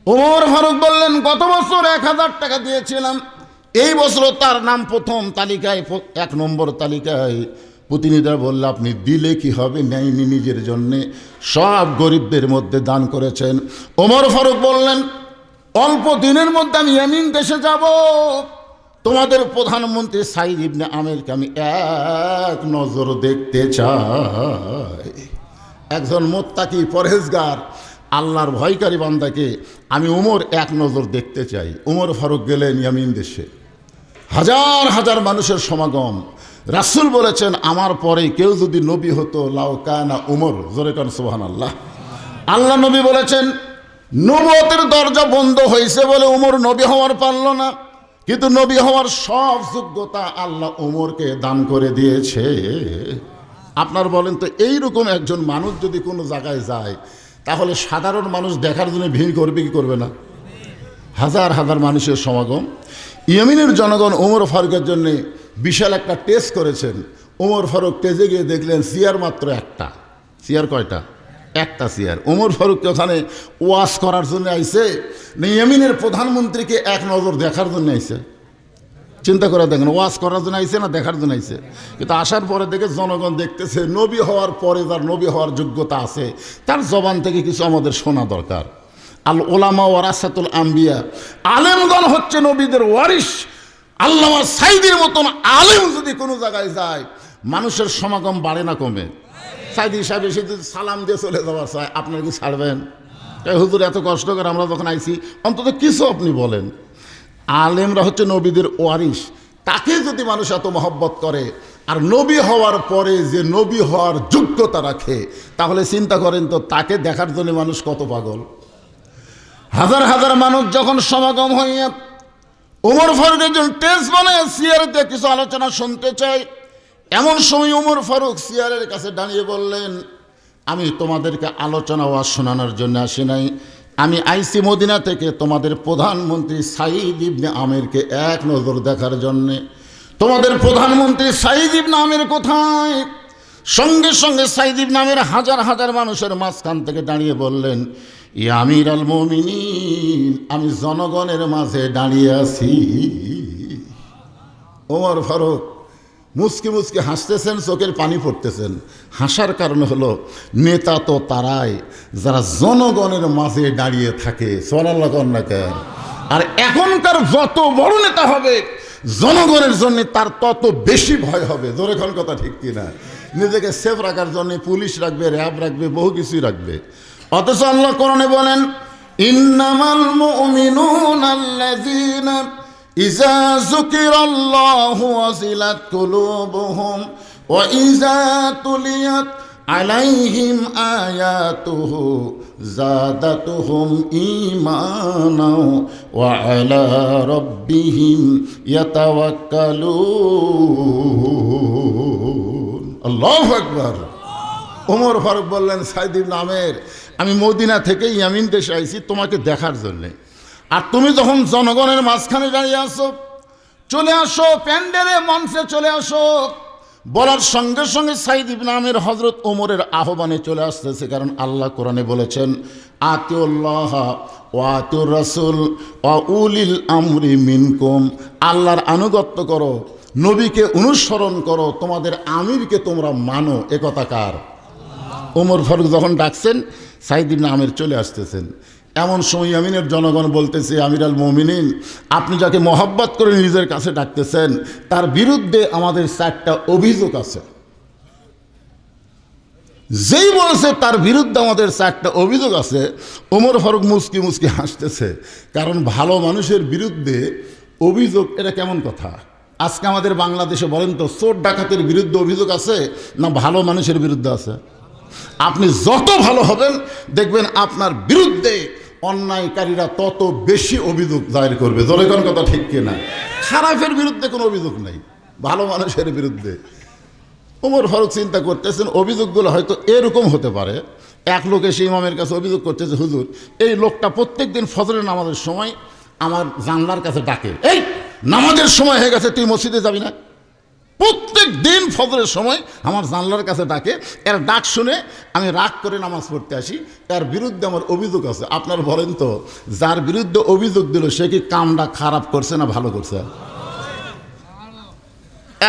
S1: ওমর ফারুক বললেন, গত বছর 1000 টাকা দিয়েছিলাম, এই বছর তার নাম প্রথম তালিকায়, 1 নম্বর তালিকায়। প্রতিনিধিরা বলল, আপনি দিলে কি হবে, নেয়নি নিজের জন্যে, সব গরিবদের মধ্যে দান করেছেন। ওমর ফারুক বললেন, অল্প দিনের মধ্যে আমি ইয়ামিন দেশে যাব, তোমাদের প্রধানমন্ত্রী সাইদ ইবনে আমেরকে আমি 1 নজর দেখতে চাই। একজন মুত্তাকি পরহেজগার আল্লাহর ভয়কারী বান্দাকে আমি উমর 1 নজর দেখতে চাই। উমর ফারুক গেলেন ইয়ামিন দেশে, হাজার হাজার মানুষের সমাগম। রাসূল বলেছেন, আমার পরে কেউ যদি নবী হতো, লাউ কানা উমর। জোরে কান সুবহানাল্লাহ। আল্লাহ নবী বলেছেন, নবুয়তের দরজা বন্ধ হয়েছে বলে উমর নবী হওয়ার পারল না, কিন্তু নবী হওয়ার সব যোগ্যতা আল্লাহ উমরকে দান করে দিয়েছে। আপনার বলেন তো, এইরকম একজন মানুষ যদি কোনো জায়গায় যায়, তাহলে সাধারণ মানুষ দেখার জন্য ভিড় করবে কি করবে না? হাজার হাজার মানুষের সমাগম। ইয়েমেনের জনগণ ওমর ফারুকের জন্য বিশাল একটা টেস্ট করেছেন। ওমর ফারুক টেজে গিয়ে দেখলেন চেয়ার মাত্র 1টা। চেয়ার কয়টা? 1টা চেয়ার। ওমর ফারুককে ওখানে ওয়াজ করার জন্য আইছে না ইয়েমেনের প্রধানমন্ত্রীকে 1 নজর দেখার জন্য আইছে? চিন্তা করে দেখেন, ওয়াজ করার জন্য আইছে না দেখার জন্য আইছে? কিন্তু আসার পরে দেখে জনগণ দেখতেছে, নবী হওয়ার পরে যার নবী হওয়ার যোগ্যতা আছে, তার জবান থেকে কিছু আমাদের শোনা দরকার। আল ওলামা ওয়ারাসাতুল আম্বিয়া, আলেমগণ হচ্ছে নবীদের ওয়ারিস। আল্লামা সাইদির মতন আলেম যদি কোনো জায়গায় যায়, মানুষের সমাগম বাড়ে না কমে? সাইদি সাহেব এসে যদি সালাম দিয়ে চলে যাওয়ার চায়, আপনার কি ছাড়বেন? হুজুর এত কষ্ট করে আমরা যখন আইছি, অন্তত কিছু আপনি বলেন। আলেমরা হচ্ছে নবীদের ওয়ারিস, তাকে যদি মানুষ এত মহব্বত করে, আর নবী হওয়ার পরে যে নবী হওয়ার যোগ্যতা রাখে, তাহলে চিন্তা করেন তো, তাকে দেখার জন্য মানুষ কত পাগল। হাজার হাজার মানুষ যখন সমাগম হইয়া ওমর ফারুক একজন টেস্ট বানায় চেয়ারে কিছু আলোচনা শুনতে চাই, এমন সময় ওমর ফারুক চেয়ারের কাছে দাঁড়িয়ে বললেন, আমি তোমাদেরকে আলোচনা ওয়াজ শোনানোর জন্য আসি নাই, আমি আইসি মদিনা থেকে তোমাদের প্রধানমন্ত্রী সাঈদ ইবনে আমিরকে এক নজর দেখার জন্যে। তোমাদের প্রধানমন্ত্রী সাঈদ ইবনে আমির কোথায়? সঙ্গে সঙ্গে সাঈদ ইবনে আমির হাজার হাজার মানুষের মাঝখান থেকে দাঁড়িয়ে বললেন, ইয়া আমির আল মুমিনিন, আমি জনগণের মাঝে দাঁড়িয়ে আছি। ওমর ফারুক মুচকি মুচকি হাসতেছেন, চোখের পানি পড়তেছেন। হাসার কারণ হলো নেতা তো তারাই যারা জনগণের মাঝে দাঁড়িয়ে থাকে। সুবহানাল্লাহ কন্যাকার। আর এখনকার যত বড় নেতা হবে জনগণের জন্য তার তত বেশি ভয় হবে। জোরে কোন কথা ঠিক কিনা? নিজেকে সেফ রাখার জন্য পুলিশ রাখবে, র্যাব রাখবে, বহু কিছুই রাখবে। অথচ আল্লাহ কোরআনে বলেন, ইন্নামাল মুমিনুনা আল্লাযীনা ইযা যুকিরাল্লাহু ওয়াজিলাত কুলুবুহুম ওয়া ইযা তুলিয়াত আলাইহিম আয়াতুহু যাদাতুহুম ঈমানাও ওয়া আলা রাব্বিহিম ইয়াতাওয়াক্কালুন। আল্লাহু আকবার। ওমর ফারুক বললেন, সাঈদ ইবনে আমির, আমি মদিনা থেকে ইয়ামিন দেশে আইছি তোমাকে দেখার জন্যে। আর তুমি যখন জনগণের মাঝখানে দাঁড়িয়ে আসো, চলে আসো প্যান্ডেলে, মঞ্চে চলে আসো। বলার সঙ্গে সঙ্গে সাঈদ ইবনে আমির হযরত ওমরের আহ্বানে চলে আসতেছে। কারণ আল্লাহ কোরআনে বলেছেন, আতিউল্লাহ ওয়া আতিউর রাসূল ওয়া উলিল আমরি মিনকুম, আল্লাহর আনুগত্য করো, নবীকে অনুসরণ করো, তোমাদের আমিরকে তোমরা মানো। এ কথা কার? ওমর ফারুক যখন ডাকছেন, সাঈদ ইবনে আমির চলে আসতেছেন। এমন সময় ইয়ামিনের জনগণ বলতেছে, আমির আল মুমিনিন, আপনি যাকে মহব্বত করে নিজের কাছে ডাকতেছেন তার বিরুদ্ধে আমাদের 4টা অভিযোগ আছে। যেই বলছে তার বিরুদ্ধে আমাদের 4টা অভিযোগ আছে, ওমর ফারুক মুচকি মুচকি হাসতেছে। কারণ ভালো মানুষের বিরুদ্ধে অভিযোগ, এটা কেমন কথা? আজকে আমাদের বাংলাদেশে বলেন তো, চোর ডাকাতের বিরুদ্ধে অভিযোগ আছে না ভালো মানুষের বিরুদ্ধে আছে? আপনি যত ভালো হবেন দেখবেন আপনার বিরুদ্ধে অন্যায়কারীরা তত বেশি অভিযোগ দায়ের করবে। জোরে কোন কথা ঠিক কিনা? খারাপের বিরুদ্ধে কোনো অভিযোগ নাই, ভালো মানুষের বিরুদ্ধে। ওমর ফারুক চিন্তা করতেছেন, অভিযোগগুলো হয়তো এরকম হতে পারে। এক লোক এসে ইমামের কাছে অভিযোগ করতেছে, হুজুর, এই লোকটা প্রত্যেক দিন ফজরের নামাজের সময় আমার জানলার কাছে ডাকে, এই নামাজের সময় হয়ে গেছে, তুই মসজিদে যাবি না? প্রত্যেক দিন ফজরের সময় আমার জানলার কাছে ডাকে, এর ডাক শুনে আমি রাগ করে নামাজ পড়তে আসি, এর বিরুদ্ধে আমার অভিযোগ আছে। আপনার বলেন তো, যার বিরুদ্ধে অভিযোগ দিল সে কি কামটা খারাপ করছে না ভালো করছে?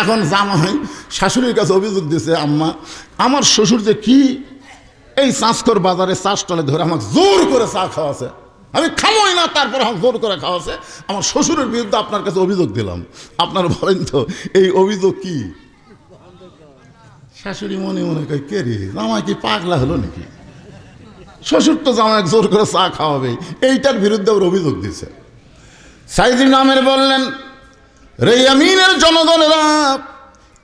S1: এখন জামাই শাশুড়ির কাছে অভিযোগ দিয়েছে, আম্মা, আমার শ্বশুর যে কি এই চাঁচকর বাজারে চাষ টলে ধরে আমাকে জোর করে চা খাওয়াছে, আমি খামোই না, তারপর আমার জোর করে খাওয়াছে, আমার শ্বশুরের বিরুদ্ধে আপনার কাছে অভিযোগ দিলাম। আপনার বলেন তো এই অভিযোগ কি? শাশুড়ি মনে মনে কয়, কে রে, জামাই কি পাগলা হলো নাকি? শ্বশুর তো জামাই জোর করে চা খাওয়াবে, এইটার বিরুদ্ধে ওর অভিযোগ দিছে। সাঈদ ইবনে আমির বললেন, রে ইয়ামিনের জনগণেরা,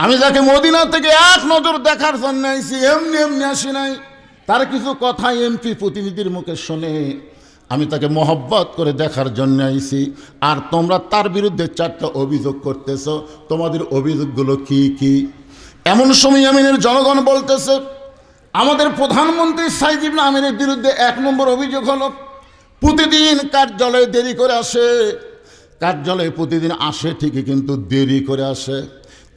S1: আমি যাকে মদিনা থেকে এক নজর দেখার জন্য আইছি, এমনি এমনি আসি নাই। তার কিছু কথা এমপি প্রতিনিধির মুখে শুনে আমি তাকে মহব্বত করে দেখার জন্য আইছি। আর তোমরা তার বিরুদ্ধে 4টা অভিযোগ করতেছ, তোমাদের অভিযোগগুলো কি কি? এমন সময় ইয়ামিনের জনগণ বলতেছে, আমাদের প্রধানমন্ত্রী সাঈদ ইবনে আমিরের বিরুদ্ধে 1 নম্বর অভিযোগ হলো প্রতিদিন কার্যালয়ে দেরি করে আসে। কার্যালয়ে প্রতিদিন আসে ঠিকই, কিন্তু দেরি করে আসে।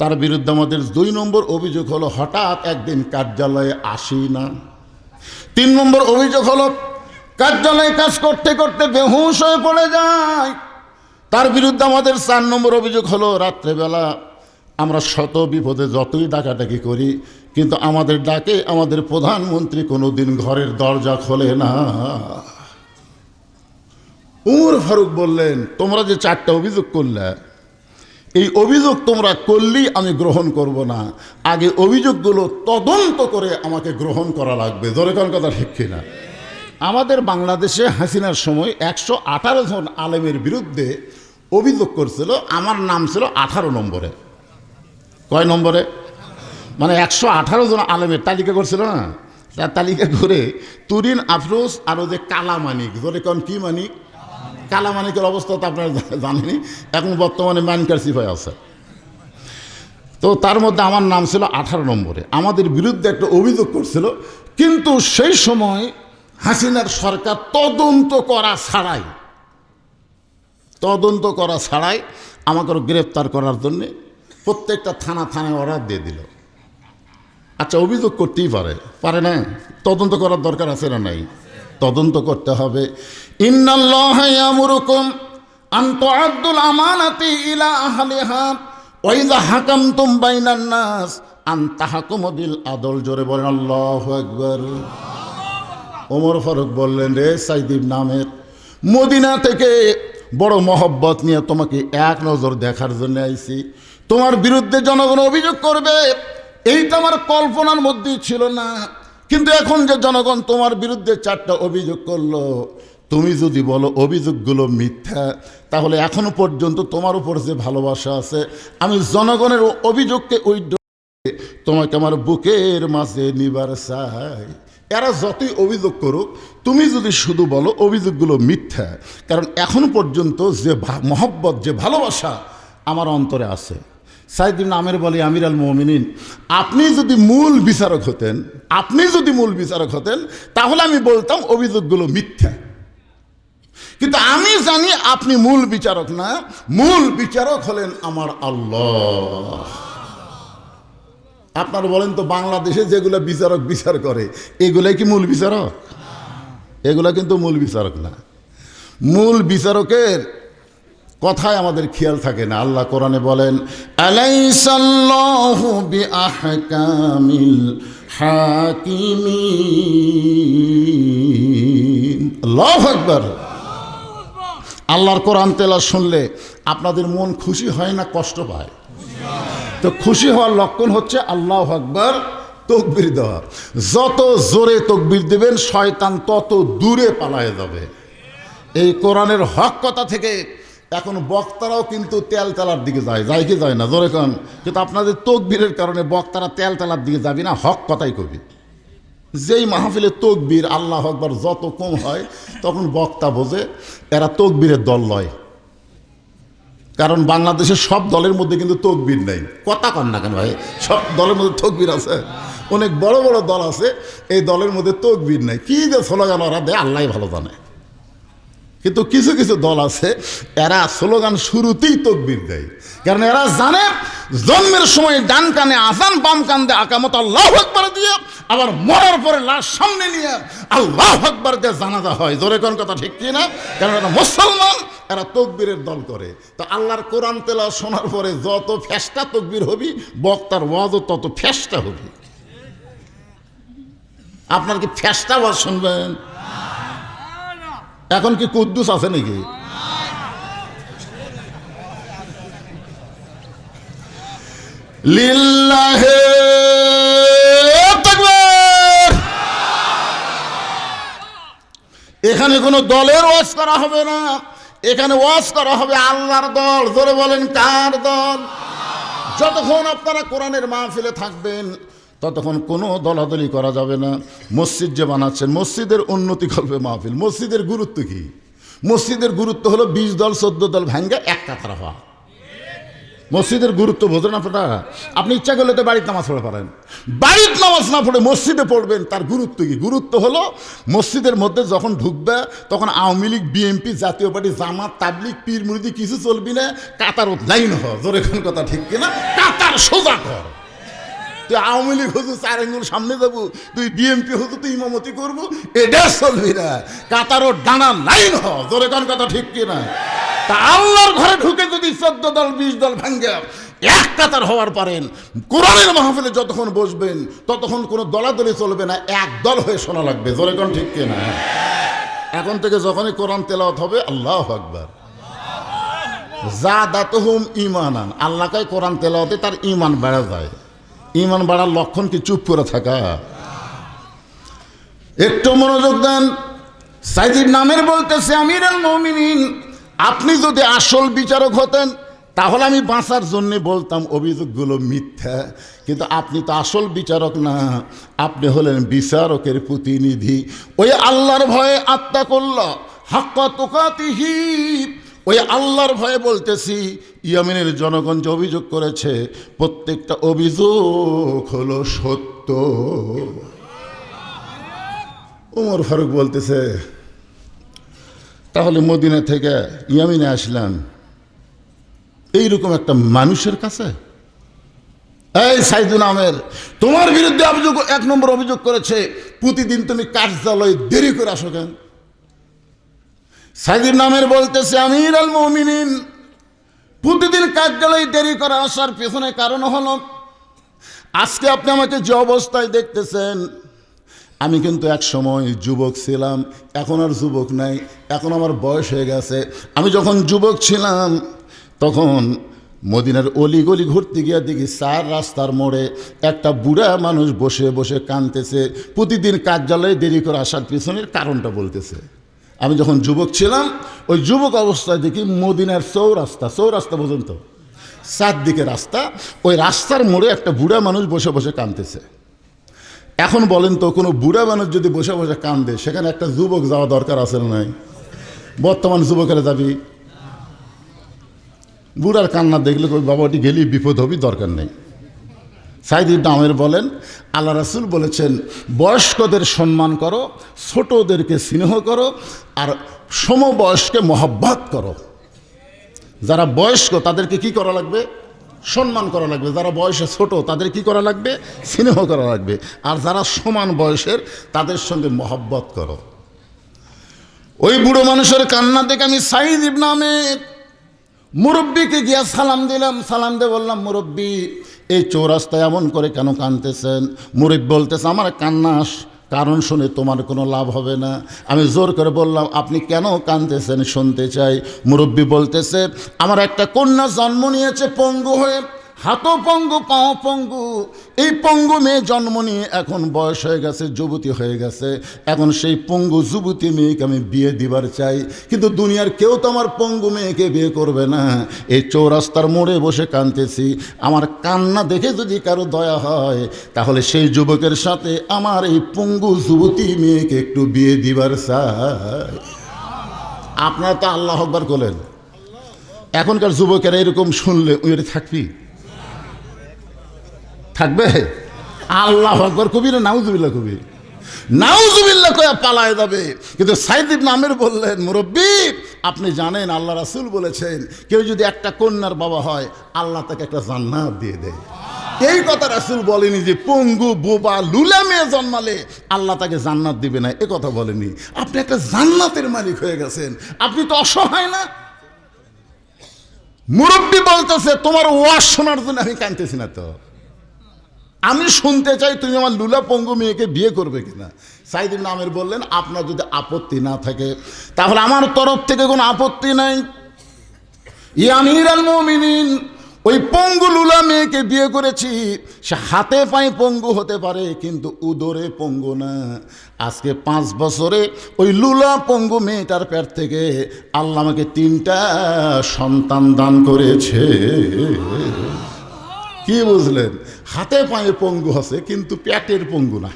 S1: তার বিরুদ্ধে আমাদের 2 নম্বর অভিযোগ হলো হঠাৎ একদিন কার্যালয়ে আসি না। 3 নম্বর অভিযোগ হলো কার্যালয়ে কাজ করতে করতে বেহুশ হয়ে পড়ে যায়। তার বিরুদ্ধে আমাদের 4 নম্বর অভিযোগ হলো রাত্রেবেলা আমরা শত বিপদে যতই ডাকাডাকি করি, কিন্তু আমাদের ডাকে আমাদের প্রধানমন্ত্রী কোনোদিন ঘরের দরজা খোলে না। ওমর ফারুক বললেন, তোমরা যে 4টা অভিযোগ করলে, এই অভিযোগ তোমরা করলেই আমি গ্রহণ করব না, আগে অভিযোগগুলো তদন্ত করে আমাকে গ্রহণ করা লাগবে। জোরে কোন কথা ঠিক কিনা? আমাদের বাংলাদেশে হাসিনার সময় 118 জন আলেমের বিরুদ্ধে অভিযোগ করছিল, আমার নাম ছিল 18 নম্বরে। কয় নম্বরে? মানে 118 জন আলেমের তালিকা করছিল না, তালিকা করে তুরিন, আফরোজ আর ওদের কালামানিক, ধরে কোন কি মানিক, কালামানিকের অবস্থা তো আপনারা জানেনই, এখন বর্তমানে মানিকার সিফায় আছে। তো তার মধ্যে আমার নাম ছিল 18 নম্বরে। আমাদের বিরুদ্ধে একটা অভিযোগ করছিল, কিন্তু সেই সময় হাসিনার সরকার তদন্ত করা ছাড়াই আমাকে গ্রেফতার করার জন্যে প্রত্যেকটা থানায় অর্ডার দিয়ে দিল। আচ্ছা, অভিযোগ করতেই পারে না? তদন্ত করার দরকার আছে না নাই? তদন্ত করতে হবে। ইন্নাল্লাহা ইয়ামুরুকুম আন তুআদ্দুল আমানাতি ইলা আহলিহা ওয়া ইযা হাকামতুম বাইনান নাস আন তাহকুমু বিল আদল। জোরে বলেন আল্লাহু আকবার। ওমর ফারুক বললেন, রে সাইদ ইবনে আমের, মদিনা থেকে বড় মহব্বত নিয়ে তোমাকে এক নজর দেখার জন্য আইছি। তোমার বিরুদ্ধে জনগণ অভিযোগ করবে, এইটা আমার কল্পনার মধ্যেই ছিল না। কিন্তু এখন যে জনগণ তোমার বিরুদ্ধে 4টা অভিযোগ করলো, তুমি যদি বলো অভিযোগগুলো মিথ্যা, তাহলে এখনো পর্যন্ত তোমার উপর যে ভালোবাসা আছে, আমি জনগণের অভিযোগকে ওই তোমাকে আমার বুকের মাঝে নিবার চাই। এরা যতই অভিযোগ করুক, তুমি যদি শুধু বলো অভিযোগগুলো মিথ্যা, কারণ এখনো পর্যন্ত যে মহব্বত, যে ভালোবাসা আমার অন্তরে আছে। সাইদ ইবনে আমের বলে, আমির আল মুমিনিন, আপনি যদি মূল বিচারক হতেন তাহলে আমি বলতাম অভিযোগগুলো মিথ্যা। কিন্তু আমি জানি আপনি মূল বিচারক না, মূল বিচারক হলেন আমার আল্লাহ। আপনারা বলেন তো, বাংলাদেশে যেগুলো বিচার করে এগুলাই কি মূল বিচারক? এগুলা কিন্তু মূল বিচারক না। মূল বিচারকের কথায় আমাদের খেয়াল থাকে না। আল্লাহ কোরআনে বলেন, আলাইসাল্লাহু বিআহকামিল হাকিমিন। আল্লাহু আকবার। আল্লাহর কোরআন তেলাওয়াত শুনলে আপনাদের মন খুশি হয় না কষ্ট পায়? তো খুশি হওয়ার লক্ষণ হচ্ছে আল্লাহু আকবার, তাকবীর দেওয়া। যত জোরে তাকবীর দিবেন শয়তান তত দূরে পালায়ে যাবে। এই কোরআনের হক কথা থেকে এখন বক্তারাও কিন্তু তেলতেলার দিকে যায় কি যায় না? জোরে কন। কিন্তু আপনাদের তাকবীরের কারণে বক্তারা তেলতেলার দিকে যাবি না, হক কথাই কবি। যেই মাহফিলে তাকবীর আল্লাহু আকবার যত কম হয়, তখন বক্তা বোঝে এরা তাকবীরের দল লয়। কারণ বাংলাদেশের সব দলের মধ্যে কিন্তু তাকবীর নেই। কথা কন না কেন ভাই? সব দলের মধ্যে তাকবীর আছে, অনেক বড় বড় দল আছে, এই দলের মধ্যে তাকবীর নেই। কি যে স্লোগান ওরা দেয় আল্লাহই ভালো জানে। কিন্তু কিছু কিছু দল আছে, এরা স্লোগান শুরুতেই তাকবীর দেয়, কারণ এরা জানে জন্মের সময় ডান কানে আযান, বাম কান দিয়ে আকামত আল্লাহু আকবার দিয়ে, আবার মরার পরে লাশ সামনে নিয়ে আল্লাহু আকবার দিয়ে জানাজা হয়। জোরে কোন কথা ঠিক কি না? কারণ এরা মুসলমান, এরা তাকবীরের দল করে। তো আল্লাহর কোরআন তেলাওয়াত শোনার পরে যত ফেস্টা তাকবীর হবি, বক্তার ওয়াজও তত ফেস্টা হবি। আপনার কি ফেস্টা ওয়াজ শুনবেন? এখন কি কুদ্দুস আছে নাকি? লিল্লাহে তাকবীর। এখানে কোনো দলের ওয়াজ করা হবে না, এখানে ওয়াজ করা হবে আল্লাহর দল। জোরে বলেন, কার দল? যতক্ষণ আপনারা কোরআনের মাহফিলে থাকবেন ততক্ষণ কোনো দলাদলি করা যাবে না। মসজিদ যে বানাচ্ছেন, মসজিদের উন্নতি করবে মাহফিল। মসজিদের গুরুত্ব কি? মসজিদের গুরুত্ব হলো 20 দল 14 দল ভাঙ্গে এক কাতার হওয়া। মসজিদের গুরুত্ব বোঝেন আপনারা? আপনি ইচ্ছা করলে তো বাড়িতে নামাজ পড়তে পারেন, বাড়িতে নামাজ না পড়ে মসজিদে পড়বেন। তার গুরুত্ব কি? গুরুত্ব হলো মসজিদের মধ্যে যখন ঢুকবে তখন আওয়ামী লীগ, বিএনপি, জাতীয় পার্টি, জামাত, তাবলিগ, পীর মুরিদি কিছু চলবি না, কাতার লাইন হ। জোরে কোন কথা ঠিক কিনা? কাতার সোজা কর। তুই আওয়ামী লীগ হতো 4 আঙ্গুল সামনে যাবো, তুই বিএনপি হতো তুই ইমামতি করবো, এটা চলবি না। কাতারও ডানা লাইন হ। জোরে কোন কথা ঠিক কিনা? তা আল্লাহর ঘরে ঢুকে যদি 14 দল 20 দল ভাঙ্গে এক কাতার হওয়ার পারেন, কোরআনের মাহফিলে যতক্ষণ বসবেন ততক্ষণ কোনো দলাদলি চলবে না, এক দল হয়ে শোনা লাগবে। জোরে কোন ঠিক কিনা? এখন থেকে যখনই কোরআন তেলাওয়াত হবে আল্লাহু আকবার, যাদাতুহুম ঈমানান। আল্লাহকে কোরআন তেলাওয়াতে তার ঈমান বেড়ে যায়। ঈমান বাড়ার লক্ষণ কি চুপ করে থাকা? একটু মনোযোগ দেন। সাইদ ইবনে আমের বলতেছে, আমিরুল মুমিনিন, আপনি যদি আসল বিচারক হতেন তাহলে আমি বাঁচার জন্য বলতাম অভিযোগগুলো মিথ্যা, কিন্তু আপনি তো আসল বিচারক না, আপনি হলেন বিচারকের প্রতিনিধি। ওই আল্লাহর ভয়ে আত্তাকুল্লাহ হাক্কা তুকাতিহি, ওই আল্লাহর ভয়ে বলতেছি ইয়েমেনের জনগণ যে অভিযোগ করেছে প্রত্যেকটা অভিযোগ হলো সত্য। ওমর ফারুক বলতেছে তাহলে মদিনা থেকে ইয়েমেনে আসলাম এইরকম একটা মানুষের কাছে। এই সাইদুল আমের, তোমার বিরুদ্ধে অভিযোগ, 1 নম্বর অভিযোগ করেছে প্রতিদিন তুমি কার্যালয়ে দেরি করে আসো কেন? সাইদুল আমের বলতেছে আমির আল মুমিনিন, প্রতিদিন কার্যালয়ে দেরি করে আসার পেছনে কারণ হলো আজকে আপনি আমাকে যে অবস্থায় দেখতেছেন, আমি কিন্তু এক সময় যুবক ছিলাম, এখন আর যুবক নাই, এখন আমার বয়স হয়ে গেছে। আমি যখন যুবক ছিলাম তখন মদিনার অলিগলি ঘুরতে গিয়ে দেখি 4 রাস্তার মোড়ে একটা বুড়া মানুষ বসে বসে কাঁদতেছে, প্রতিদিন কার্যালয়ে দেরি করে আসার পিছনের কারণটা বলতেছে। আমি যখন যুবক ছিলাম ওই যুবক অবস্থায় দেখি মদিনার চৌরাস্তা পর্যন্ত 4 দিকে রাস্তা, ওই রাস্তার মোড়ে একটা বুড়া মানুষ বসে বসে কাঁদতেছে। এখন বলেন তো, কোনো বুড়া মানুষ যদি বসে বসে কান্দে সেখানে একটা যুবক যাওয়া দরকার আছে না নাই? বর্তমান যুবকেরা যাবি? বুড়ার কান্না দেখলে ওই বাবাটি গেলি বিপদ হবি, দরকার নেই। সাইদ ইবনে আমের বলেন আল্লাহ রাসূল বলেছেন বয়স্কদের সম্মান করো, ছোটদেরকে স্নেহ করো, আর সমবয়স্কে মহব্বত করো। যারা বয়স্ক তাদেরকে কি করা লাগবে? সম্মান করা লাগবে। যারা বয়সে ছোট তাদের কি করা লাগবে? স্নেহ করা লাগবে। আর যারা সমান বয়সের তাদের সঙ্গে মহব্বত করো। ওই বুড়ো মানুষের কান্না দেখে আমি সাইদ ইবনে আমের মুরব্বীকে গিয়া সালাম দিলাম। সালাম দিয়ে বললাম, মুরব্বী এই চৌরাস্তায় এমন করে কেন কাঁদতেছেন? মুরব্বী বলতেছে আমার কান্নাস কারণ শুনে তোমার কোনো লাভ হবে না। আমি জোর করে বললাম আপনি কেন কাঁদতেছেন শুনতে চাই। মুরব্বী বলতেছে আমার একটা কন্যা জন্ম নিয়েছে পঙ্গু হয়ে, হাতও পঙ্গু পাও পঙ্গু। এই পঙ্গু মেয়ে জন্ম নিয়ে এখন বয়স হয়ে গেছে, যুবতী হয়ে গেছে। এখন সেই পঙ্গু যুবতী মেয়েকে আমি বিয়ে দিবার চাই, কিন্তু দুনিয়ার কেউ তো আমার পঙ্গু মেয়েকে বিয়ে করবে না। এই চৌরাস্তার মোড়ে বসে কাঁদতেছি, আমার কান্না দেখে যদি কারো দয়া হয় তাহলে সেই যুবকের সাথে আমার এই পঙ্গু যুবতী মেয়েকে একটু বিয়ে দিবার চাই। আপনারা তো আল্লাহ আকবার বলেন। এখনকার যুবকেরা এরকম শুনলে ওই থাকবি? থাকবে? আল্লাহু আকবার কবি না নাউজুবিল্লাহ কবি? নাউজুবিল্লাহ কয়া পালায় যাবে। কিন্তু সাইদ ইবনে আমের বললেন মুরব্বী আপনি জানেন আল্লাহ রাসূল বলেছেন কেউ যদি একটা কন্যার বাবা হয় আল্লাহ তাকে একটা জান্নাত দিয়ে দেয়। এই কথা রাসূল বলেনি যে পঙ্গু বোবা লুলা মেয়ে জন্মালে আল্লাহ তাকে জান্নাত দিবে না, এ কথা বলেনি। আপনি একটা জান্নাতের মালিক হয়ে গেছেন, আপনি তো অসহায় না? মুরব্বী বলতেছে তোমার ওয়াজ শোনার জন্য আমি কাঁদতেছি না, তো আমি শুনতে চাই তুমি আমার লুলা পঙ্গু মেয়েকে বিয়ে করবে কিনা। সাইদ ইবনে আমের বললেন আপনার যদি আপত্তি না থাকে তাহলে আমার তরফ থেকে কোনো আপত্তি নাই। ইয়া আমির আল মুমিনিন, ওই পঙ্গু লুলা মেয়েকে বিয়ে করেছি, সে হাতে পায়ে পঙ্গু হতে পারে কিন্তু উদরে পঙ্গু না। আজকে 5 বছরে ওই লুলা পঙ্গু মেয়েটার পেট থেকে আল্লাহ আমাকে 3টা সন্তান দান করেছে। কি বুঝলেন? হাতে পায়ে পঙ্গু আছে কিন্তু পেটের পঙ্গু না।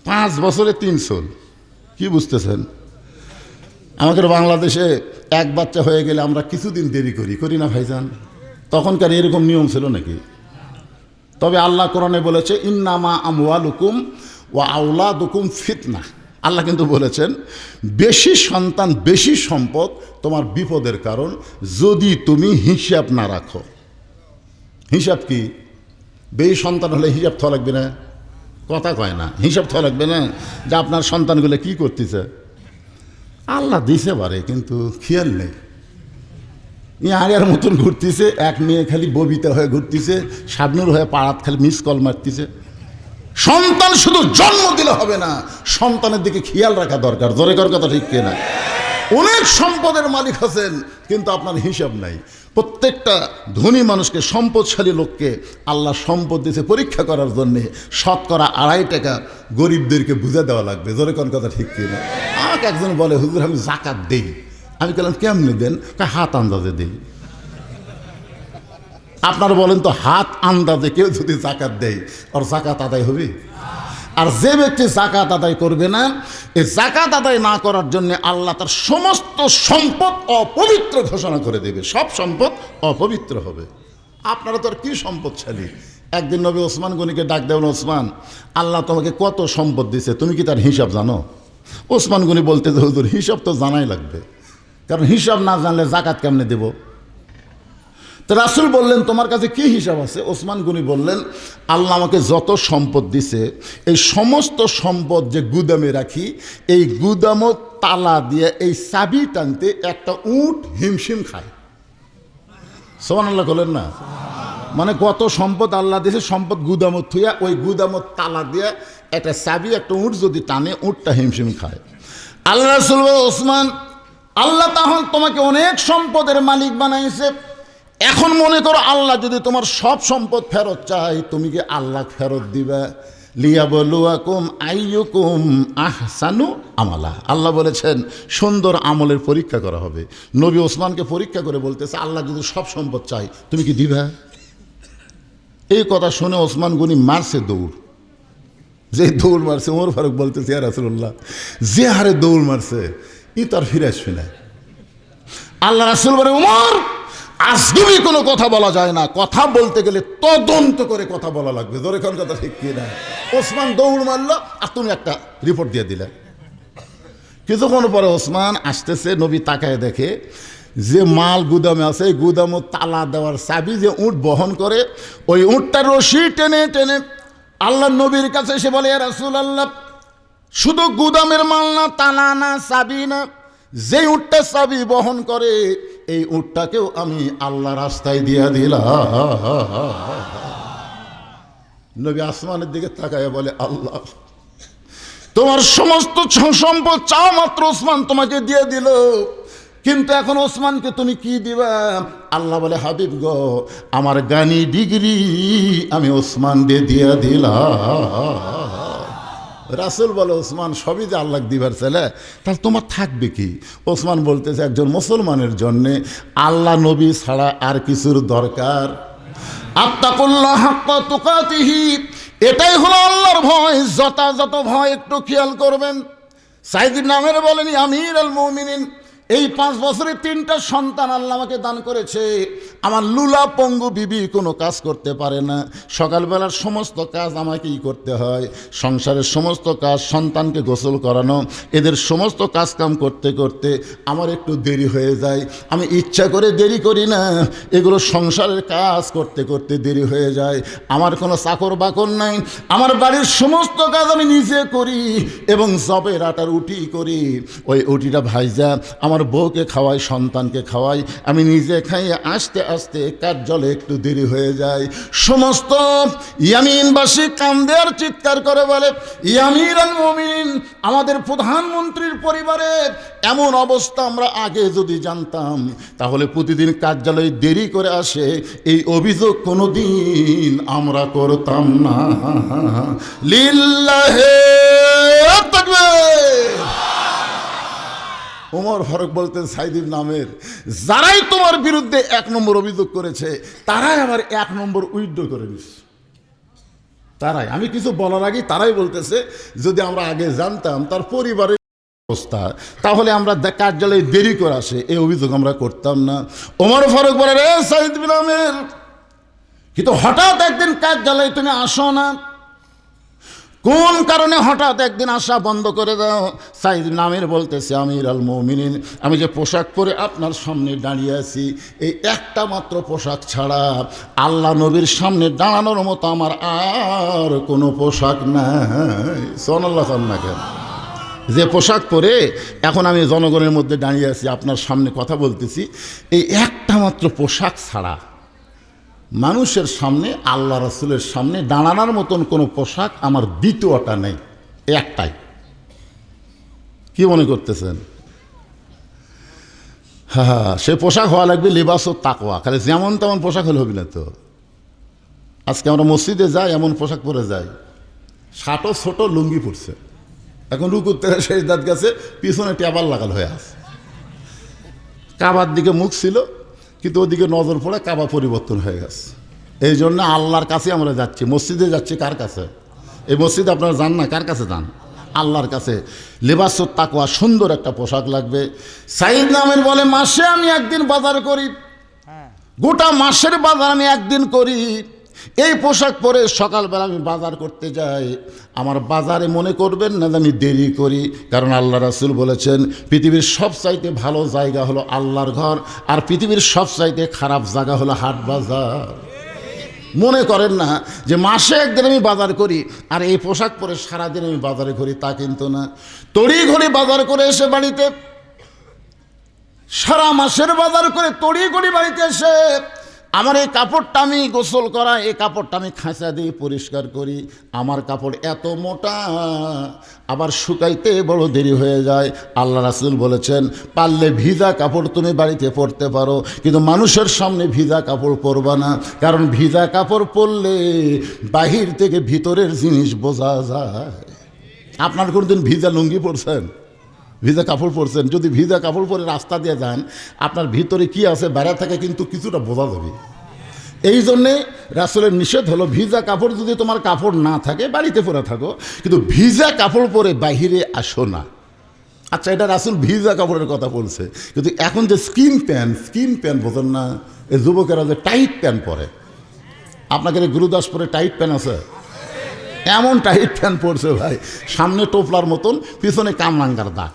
S1: 5 বছরে 3 জন। কি বুঝতেছেন? আমাদের বাংলাদেশে এক বাচ্চা হয়ে গেলে আমরা কিছুদিন দেরি করি না ভাইজান? তখনকার এরকম নিয়ম ছিল নাকি? তবে আল্লাহ কোরআনে বলেছে ইন্নামা আমওয়ালুকুম ওয়া আওলাদুকুম ফিতনা। আল্লাহ কিন্তু বলেছেন বেশি সন্তান বেশি সম্পদ তোমার বিপদের কারণ যদি তুমি হিসাব না রাখো। হিসাব কি? বেশি সন্তান হলে হিসাব থা লাগবে না? কথা কয় না, হিসাব থা লাগবে না যে আপনার সন্তানগুলো কি করতেছে। আল্লাহ দিছে পারে কিন্তু খেয়াল নেই। আগের মতন ঘুরতেছে, এক মেয়ে খালি ববিতা হয়ে ঘুরতেছে, শাবনুর হয়ে পাড়াত খালি মিস কল মারতেছে। সন্তান শুধু জন্ম দিলে হবে না, সন্তানের দিকে খেয়াল রাখা দরকার। জোরে কর কথা ঠিক কিনা? অনেক সম্পদের মালিক আছেন কিন্তু আপনার হিসাব নাই। প্রত্যেকটা ধনী মানুষকে, সম্পদশালী লোককে আল্লাহ সম্পদ দিয়েছে পরীক্ষা করার জন্যে। 2.5 টাকা গরিবদেরকে বুঝে দেওয়া লাগবে। জোরে কোন কথা ঠিক কিনা? আমাকে একজন বলে হুজুর আমি জাকাত দেই। আমি বললাম কেমনি দেন? হাত আন্দাজে দেই। আপনারা বলেন তো, হাত আন্দাজে কেউ যদি জাকাত দেয় ওর জাকাত আদায় হবে? আর যে ব্যক্তি জাকাত আদায় করবে না, এই জাকাত আদায় না করার জন্য আল্লাহ তার সমস্ত সম্পদ অপবিত্র ঘোষণা করে দেবে, সব সম্পদ অপবিত্র হবে। আপনারা তো আর কি সম্পদশালী। একদিন নবী ওসমান গনিকে ডাক দেবেন, ওসমান, আল্লাহ তোমাকে কত সম্পদ দিছে, তুমি কি তার হিসাব জানো? ওসমান গনি বলতে, হুজুর হিসাব তো জানাই লাগবে, কারণ হিসাব না জানলে জাকাত কেমনে দেব? তো রাসূল বললেন, তোমার কাছে কি হিসাব আছে? ওসমান গনি বললেন, আল্লাহ আমাকে যত সম্পদ দিছে এই সমস্ত সম্পদ যে গুদামে রাখি, এই গুদামও তালা দিয়ে এই চাবি টানতে একটা উট হিমশিম খায়। সুবহানাল্লাহ বলেন না? মানে কত সম্পদ আল্লাহ দিয়েছে, সম্পদ গুদামত থুইয়া ওই গুদামত তালা দিয়ে একটা চাবি একটা উট যদি টানে, উটটা হিমশিম খায়। আল্লাহ রাসূল বলে, ওসমান, আল্লাহ তাহলে তোমাকে অনেক সম্পদের মালিক বানাইছে, এখন মনে করো আল্লাহ যদি তোমার সব সম্পদ ফেরত চাই, তুমি কি আল্লাহ ফেরত দিবা? লিয়াবলুয়াকুম আইয়ুকুম আহসানু আমালা। আল্লাহ বলেছেন সুন্দর আমলের পরীক্ষা করা হবে। নবী ওসমানকে পরীক্ষা করে বলতেছে, আল্লাহ যদি সব সম্পদ চাই তুমি কি দিবা? এই কথা শুনে ওসমান গনি মারছে দৌড়। যে দৌড় মারছে, ওমর ফারুক বলতেছে, ইয়া রাসূলুল্লাহ, যে হারে দৌড় মারছে ই তো আর ফিরে আসবে না। আল্লাহ রাসূল বলে, ওমর, আজগুবি কোনো কথা বলা যায় না, কথা বলতে গেলে তদন্ত করে কথা বলা লাগবে। ধরে কোন কথা ঠিক কি না? ওসমান দৌড় মারলো আর তুমি একটা রিপোর্ট দিয়ে দিলে। কিছুক্ষণ পরে ওসমান আসতেছে, নবী তাকায় দেখে যে মাল গুদামে আছে, এই গুদামও তালা দেওয়ার চাবি যে উট বহন করে, ওই উটটার রশি টেনে টেনে আল্লাহ নবীর কাছে এসে বলে, ইয়া রাসূলুল্লাহ, শুধু গুদামের মাল না, তালা না, চাবি না, যে উটটা চাবি বহন করে এই উটটাকেও আমি আল্লাহ রাস্তায় দিয়া দিলাম। নবী আসমানের দিকে তাকায় বলে, আল্লাহ তোমার সমস্ত সম্পদ চাও মাত্র ওসমান তোমাকে দিয়ে দিল, কিন্তু এখন ওসমানকে তুমি কি দিবা? আল্লাহ বলে, হাবিব গো, আমার গানি ডিগ্রি আমি ওসমান দিয়ে দিলাম। রাসূল বলে, ওসমান সবই যে আল্লাহ দিবার ছেলে, তাহলে তোমার থাকবে কি? ওসমান বলতেছে, একজন মুসলমানের জন্যে আল্লাহ নবী ছাড়া আর কিছুর দরকার? আত্তাকুল্লাহ হাক্কা তুকাতিহি, এটাই হলো আল্লাহর ভয়, যথাযথ ভয় একটু খেয়াল করবেন। সাইদ ইবনে আমের বলেন, আমিরুল মুমিনিন, এই 5 বছরে 3টা সন্তান আল্লাহ আমাকে দান করেছে। আমার লুলা পঙ্গু বিবি কোনো কাজ করতে পারে না, সকালবেলার সমস্ত কাজ আমাকেই করতে হয়, সংসারের সমস্ত কাজ, সন্তানকে গোসল করানো, এদের সমস্ত কাজকাম করতে করতে আমার একটু দেরি হয়ে যায়। আমি ইচ্ছা করে দেরি করি না, এগুলো সংসারের কাজ করতে করতে দেরি হয়ে যায়। আমার কোনো চাকর বাকর নাই, আমার বাড়ির সমস্ত কাজ আমি নিজে করি এবং জবের আটার উটি করি, ওই উটিটা ভাইজা আমার বউকে খাওয়াই, সন্তানকে খাওয়াই, আমি নিজে খাইয়ে আসতে আসতে কার্যালয়ে একটু দেরি হয়ে যায়। সমস্ত ইয়ামিনবাসী কান্দে আর চিৎকার করে বলে, আমিরুল মুমিনিন, আমাদের প্রধানমন্ত্রীর পরিবারে এমন অবস্থা আমরা আগে যদি জানতাম তাহলে প্রতিদিন কার্যালয়ে দেরি করে আসে, এই অভিযোগ কোনোদিন আমরা করতাম না। লিল্লাহে তাকবীর। ওমর ফারুক বলতেন, সাইদ ইবনে আমের, যারাই তোমার বিরুদ্ধে 1 নম্বর অভিযোগ করেছে তারাই আবার 1 নম্বর উইথড্র করে নিচ্ছে। তারাই, আমি কিছু বলার আগে তারাই বলতেছে, যদি আমরা আগে জানতাম তার পরিবারের অবস্থা, তাহলে আমরা কার্যালয়ে দেরি করে আসে এই অভিযোগ আমরা করতাম না। ওমর ফারুক বলে, রে সাইদ ইবনে আমের, কিন্তু হঠাৎ একদিন কার্যালয়ে তুমি আসো না, কোন কারণে হঠাৎ একদিন আসা বন্ধ করে দাও? সাইদ ইবনে আমের বলতেছে, আমিরুল মুমিনিন, আমি যে পোশাক পরে আপনার সামনে দাঁড়িয়ে আছি, এই একটা মাত্র পোশাক ছাড়া আল্লাহ নবীর সামনে দাঁড়ানোর মতো আমার আর কোনো পোশাক নাই। সুবহানাল্লাহ। কেন যে পোশাক পরে এখন আমি জনগণের মধ্যে দাঁড়িয়ে আছি, আপনার সামনে কথা বলতেছি, এই একটা মাত্র পোশাক ছাড়া মানুষের সামনে, আল্লাহ রাসূলের সামনে দাঁড়ানোর মতন কোনো পোশাক আমার দ্বিতীয়টা নেই, একটাই। কি মনে করতেছেন? হ্যাঁ, সে পোশাক হওয়া লাগবে লিবাস ও তাকওয়া। খালি যেমন তেমন পোশাক হলে হবে না তো। আজকে আমরা মসজিদে যাই, এমন পোশাক পরে যাই, শার্টও ছোট, লুঙ্গি পরছে, এখন রুকুর থেকে সেজদাত গেছে, পিছনে টেবাল লাগাল হয়ে আছে, কাবার দিকে মুখ ছিল, কিন্তু ওদিকে নজর পড়ে কাবা পরিবর্তন হয়ে গেছে। এই জন্য আল্লাহর কাছে আমরা যাচ্ছি, মসজিদে যাচ্ছি কার কাছে? এই মসজিদে আপনারা যান না, কার কাছে যান? আল্লাহর কাছে। লিবাসুত তাকওয়া, সুন্দর একটা পোশাক লাগবে। সাইদ নামের বলে মাসে আমি একদিন বাজার করি, গোটা মাসের বাজার আমি একদিন করি। এই পোশাক পরে সকালবেলা আমি বাজার করতে যাই, আমার বাজারে মনে করবেন না যে আমি দেরি করি, কারণ আল্লাহ রাসূল বলেছেন পৃথিবীর সবচাইতে ভালো জায়গা হলো আল্লাহর ঘর, আর পৃথিবীর সবচাইতে খারাপ জায়গা হলো হাট বাজার। মনে করেন না যে মাসে একদিন আমি বাজার করি আর এই পোশাক পরে সারাদিন আমি বাজারে করি, তা কিন্তু না। তড়িঘড়ি বাজার করে এসে বাড়িতে, সারা মাসের বাজার করে তড়িঘড়ি বাড়িতে এসে আমার এই কাপড়টা আমি গোসল করা, এই কাপড়টা আমি খাঁচা দিয়ে পরিষ্কার করি। আমার কাপড় এত মোটা, আবার শুকাইতে বড় দেরি হয়ে যায়। আল্লাহ রাসূল বলেছেন পারলে ভিজা কাপড় তুমি বাড়িতে পরতে পারো, কিন্তু মানুষের সামনে ভিজা কাপড় পরবা না, কারণ ভিজা কাপড় পরলে বাহির থেকে ভিতরের জিনিস বোঝা যায়। আপনার কোনদিন ভিজা লুঙ্গি পরছেন? ভিজা কাপড় পরছেন? যদি ভিজা কাপড় পরে রাস্তা দিয়ে যান, আপনার ভিতরে কি আছে বাইরে থেকে কিন্তু কিছুটা বোঝা যাবে। এই জন্যে রাসূলের নিষেধ হলো ভিজা কাপড় যদি তোমার কাপড় না থাকে বাড়িতে পরে থাকো, কিন্তু ভিজা কাপড় পরে বাহিরে আসো না। আচ্ছা, এটা রাসূল ভিজা কাপড়ের কথা বলছে, কিন্তু এখন যে স্কিন প্যান্ট বোঝেন না, এই যুবকেরা যে টাইট প্যান্ট পরে, আপনাকে গুরুদাসপুরে টাইট প্যান্ট আছে? এমন টাইট প্যান্ট পরছে ভাই, সামনে টোপলার মতন, পিছনে কামরাঙ্গার দাগ।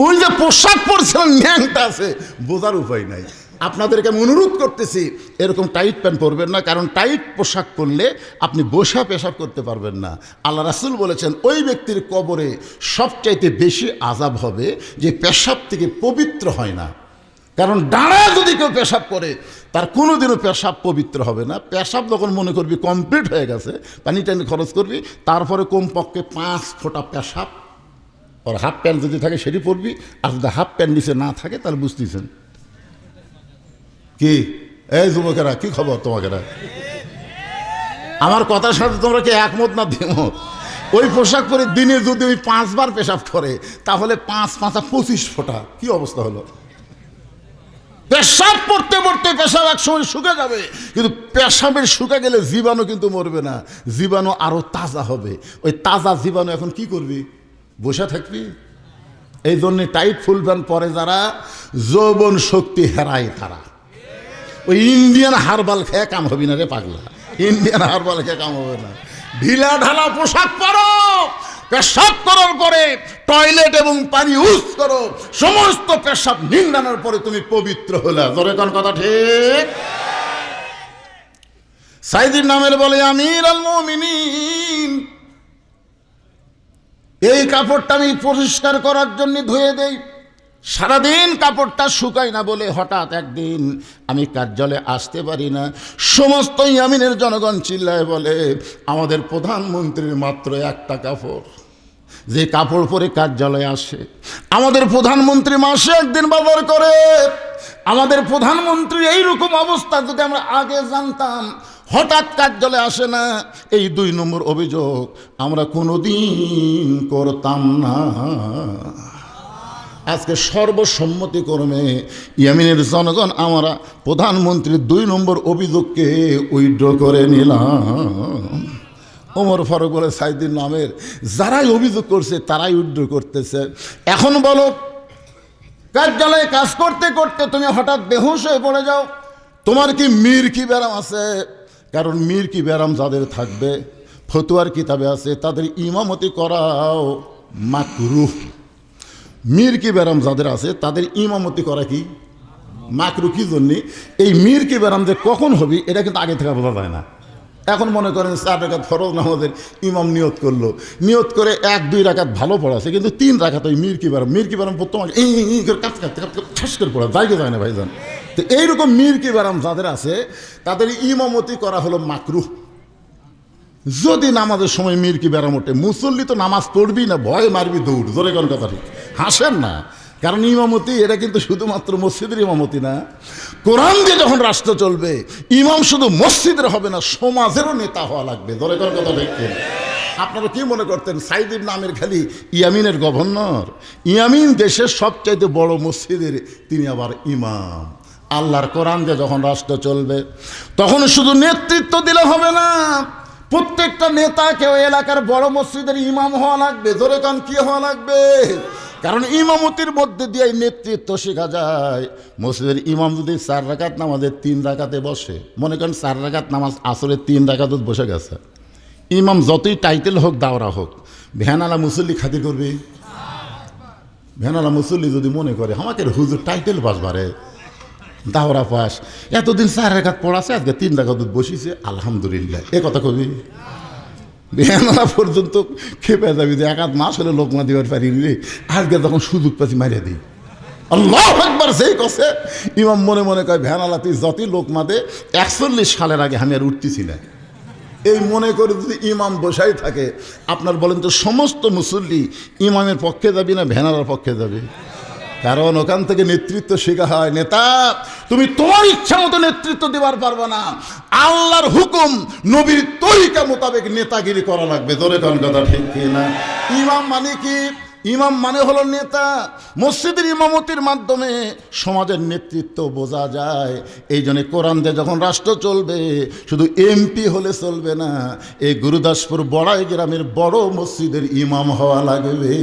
S1: ওই যে পোশাক পরছিলেন ন্যাংটা আছে, বোঝার উপায় নাই। আপনাদেরকে আমি অনুরোধ করতেছি এরকম টাইট প্যান্ট পরবেন না, কারণ টাইট পোশাক পরলে আপনি বসা পেশাব করতে পারবেন না। আল্লাহ রাসূল বলেছেন ওই ব্যক্তির কবরে সবচাইতে বেশি আযাব হবে যে পেশাব থেকে পবিত্র হয় না, কারণ দাঁড়ায় যদি কেউ পেশাব করে তার কোনোদিনও পেশাব পবিত্র হবে না। পেশাব যখন মনে করবি কমপ্লিট হয়ে গেছে, পানি টানি খরচ করবি, তারপরে কমপক্ষে 5 ফোঁটা পেশাব, আর হাফ প্যান্ট যদি থাকে সেটি পরবি, আর যদি হাফ প্যান্ট নিচে না থাকে তাহলে বুঝতেছেন কি? এই যুবকেরা, কি খবর তোমাকেরা? আমার কথার সাথে তোমরা কি একমত না দ্বিমত? ওই পোশাক পরে দিনে যদি ওই 5 বার পেশাব করে, তাহলে 5 5 25 ফোঁটা, কি অবস্থা হলো? পেশাব পড়তে পড়তে পেশাব এক সময় শুকে যাবে, কিন্তু পেশাবের শুকে গেলে জীবাণু কিন্তু মরবে না, জীবাণু আরো তাজা হবে। ওই তাজা জীবাণু এখন কি করবি? বসে থাকবি। এই জন্যে টাইট ফুল প্যান্ট পরে যারা যৌবন শক্তি হেরায় তারা। ওই ইন্ডিয়ান হারবাল খেয়ে কাম হবি না রে পাগলা, ইন্ডিয়ান হারবাল খেয়ে কাম হবে না। ঢিলা ঢালা পোশাক পরো, পেশাব করার পরে টয়লেট এবং পানি ইউজ করো, সমস্ত পেশাব নিংড়ানোর পরে তুমি পবিত্র হলে। ধরে কোন কথা ঠিক? সাইদির নামের বলে আমির আল মুমিনিন, এই কাপড়টা আমি পরিষ্কার করার জন্য ধুয়ে দেই, সারাদিন কাপড়টা শুকায় না বলে হঠাৎ একদিন আমি কার্যালয়ে আসতে পারি না। সমস্ত ইয়ামিনের জনগণ চিল্লায় বলে আমাদের প্রধানমন্ত্রীর মাত্র একটা কাপড়, যে কাপড় পরে কার্যালয়ে আসে। আমাদের প্রধানমন্ত্রী মাসে একদিন বাজার করে। আমাদের প্রধানমন্ত্রী এইরকম অবস্থা যদি আমরা আগে জানতাম, হঠাৎ কার্যালয়ে আসে না, এই 2 নম্বর অভিযোগ আমরা কোনোদিন করতাম না। আজকে সর্বসম্মতিক্রমে ইয়ামিনের জনগণ আমরা প্রধানমন্ত্রীর 2 নম্বর অভিযোগকে উইথড্র করে নিলাম। ওমর ফারুক বলে সাইদির নামের যারাই অভিযোগ করছে তারাই উইথড্র করতেছে। এখন বলো, কার্যালয়ে কাজ করতে করতে তুমি হঠাৎ বেহুশ হয়ে পড়ে যাও, তোমার কি মির্কি ব্যারাম আছে? কারণ মির্কি ব্যারাম যাদের থাকবে, ফতুয়ার কিতাবে আছে, তাদের ইমামতি করাও মাকরুহ। মির্কি ব্যারাম যাদের আছে তাদের ইমামতি করা কি মাকরুহ। কি জন্যে? এই মির্কি ব্যারাম যে কখন হবে এটা কিন্তু আগে থেকে বোঝা যায় না। এখন মনে করেন 4 রাকাত ফরজ নামাজের ইমাম নিয়ত করলো, নিয়ত করে 1-2 রাকাত ভালো পড়াছে, কিন্তু 3 রাকাত ওই মির্কি ব্যারাম প্রথম ঠাস করে পড়া যায় না ভাইজান। তো এইরকম মির্কি ব্যারাম যাদের আছে তাদের ইমামতি করা হলো মাকরুহ। যদি নামাজের সময় মির্কি ব্যারাম ওঠে, মুসল্লি তো নামাজ পড়বি না, ভয় মারবি দৌড়। ধরে কোন কথা ঠিক? হাসেন না, কারণ ইমামতি এটা কিন্তু শুধুমাত্র মসজিদের ইমামতি না। কোরআন দিয়ে যখন রাষ্ট্র চলবে, ইমাম শুধু মসজিদের হবে না, সমাজেরও নেতা হওয়া লাগবে। ধরে কোন কথা ঠিক? আপনারা কি মনে করতেন সাইদ ইবনে আমির খালি ইয়ামিনের গভর্নর? ইয়ামিন দেশের সবচাইতে বড় মসজিদের তিনি আবার ইমাম। আল্লাহর কোরআন দিয়ে যখন রাষ্ট্র চলবে তখন শুধু নেতৃত্ব দিলে হবে না, প্রত্যেকটা নেতাকে ওই এলাকার বড় মসজিদের ইমাম হওয়া লাগবে। জোরে কান কি হওয়া লাগবে? কারণ ইমামতির মধ্যে দিয়ে নেতৃত্ব শেখা যায়। মসজিদের ইমাম যদি 4 রাকাত নামাজের 3 রাকাতে বসে, মনে করেন 4 রাকাত নামাজ আসরের 3 রাকাত বসে গেছে, ইমাম যতই টাইটেল হোক দাওরা হোক, ভ্যানালা মুসল্লি খাতির করবে? ভ্যানালা মুসল্লি যদি মনে করে আমাকে হুজুর টাইটেল পাস বারে দাওরা পাস, এতদিন 4 রাকাত পড়াছে, আজকে 3 রাকাত বসিছে, আলহামদুলিল্লাহ, এ কথা কবি? ভ্যানালা পর্যন্ত খেপে যাবি যে 1 মাস হলে লোকমা দিবার পারিনি রে, আজকে তখন সুযোগ পাচ্ছি মারিয়া দিই। আল্লাহু আকবার। সেই কষে ইমাম মনে মনে কয় ভ্যানালা তুই যতই লোকমা দে, 41 সালের আগে আমি আর উঠতেছি না। এই মনে করে যদি ইমাম বসাই থাকে, আপনার বলেন তো সমস্ত মুসল্লি ইমামের পক্ষে যাবি না ভ্যানালার পক্ষে যাবে? কারণ ওখান থেকে নেতৃত্ব শেখা হয়। নেতা তুমি তোমার ইচ্ছা মতো নেতৃত্ব দেবার পারবে না, আল্লাহর হুকুম নবীর তরিকা মোতাবেক নেতাগিরি করা লাগবে। জোরে কোন কথা ঠিক কিনা? ইমাম মানে কি? ইমাম মানে হলো নেতা। মসজিদের ইমামতির মাধ্যমে সমাজের নেতৃত্ব বোঝা যায়। এই জন্য কোরআন দিয়ে যখন রাষ্ট্র চলবে শুধু এমপি হলে চলবে না, এই গুরুদাসপুর বড়াই গ্রামের বড় মসজিদের ইমাম হওয়া লাগবে।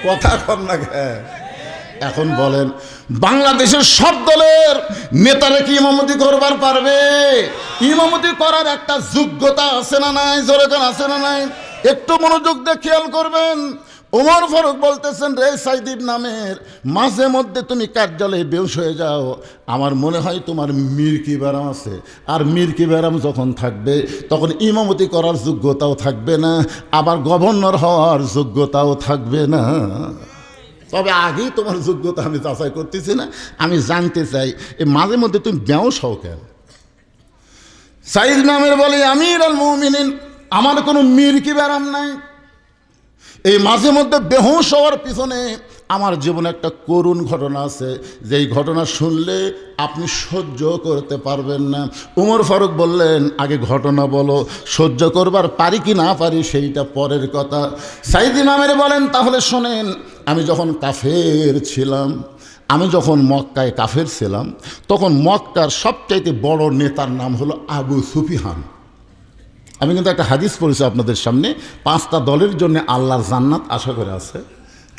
S1: কথা কর না। এখন বলেন বাংলাদেশের সব দলের নেতারা কি ইমামতি করবার পারবে? ইমামতি করার একটা যোগ্যতা আছে না নাই? জোরে কোন আছে না নাই? একটু মনোযোগ দিয়ে খেয়াল করবেন। ওমর ফারুক বলতেছেন, রে সাইদ ইবনে আমির, মাঝে মধ্যে তুমি কার্যালয়ে বেহুশ হয়ে যাও, আমার মনে হয় তোমার মির্কি ব্যারাম আছে। আর মির্কি ব্যারাম যখন থাকবে তখন ইমামতি করার যোগ্যতাও থাকবে না, আবার গভর্নর হওয়ার যোগ্যতাও থাকবে না। তবে আগেই তোমার যোগ্যতা আমি যাচাই করতেছি না, আমি জানতে চাই এই মাঝে মধ্যে তুমি বেহুশ হও কেন? সাইদ ইবনে আমির বলে, আমির আল মুমিনিন, আমার কোনো মির্কি ব্যারাম নাই। এই মাঝে মধ্যে বেহুশ হওয়ার পিছনে আমার জীবনে একটা করুণ ঘটনা আছে, যেই ঘটনা শুনলে আপনি সহ্য করতে পারবেন না। ওমর ফারুক বললেন, আগে ঘটনা বলো, সহ্য করবার পারি কি না পারি সেইটা পরের কথা। সাইদ ইবনে আমির বলেন, তাহলে শোনেন, আমি যখন কাফের ছিলাম, আমি যখন মক্কায় কাফের ছিলাম, তখন মক্কার সবচাইতে বড় নেতার নাম হলো আবু সুফিয়ান। আমি কিন্তু একটা হাদিস পড়েছি আপনাদের সামনে, 5টা দলের জন্য আল্লাহর জান্নাত আশা করে আছে।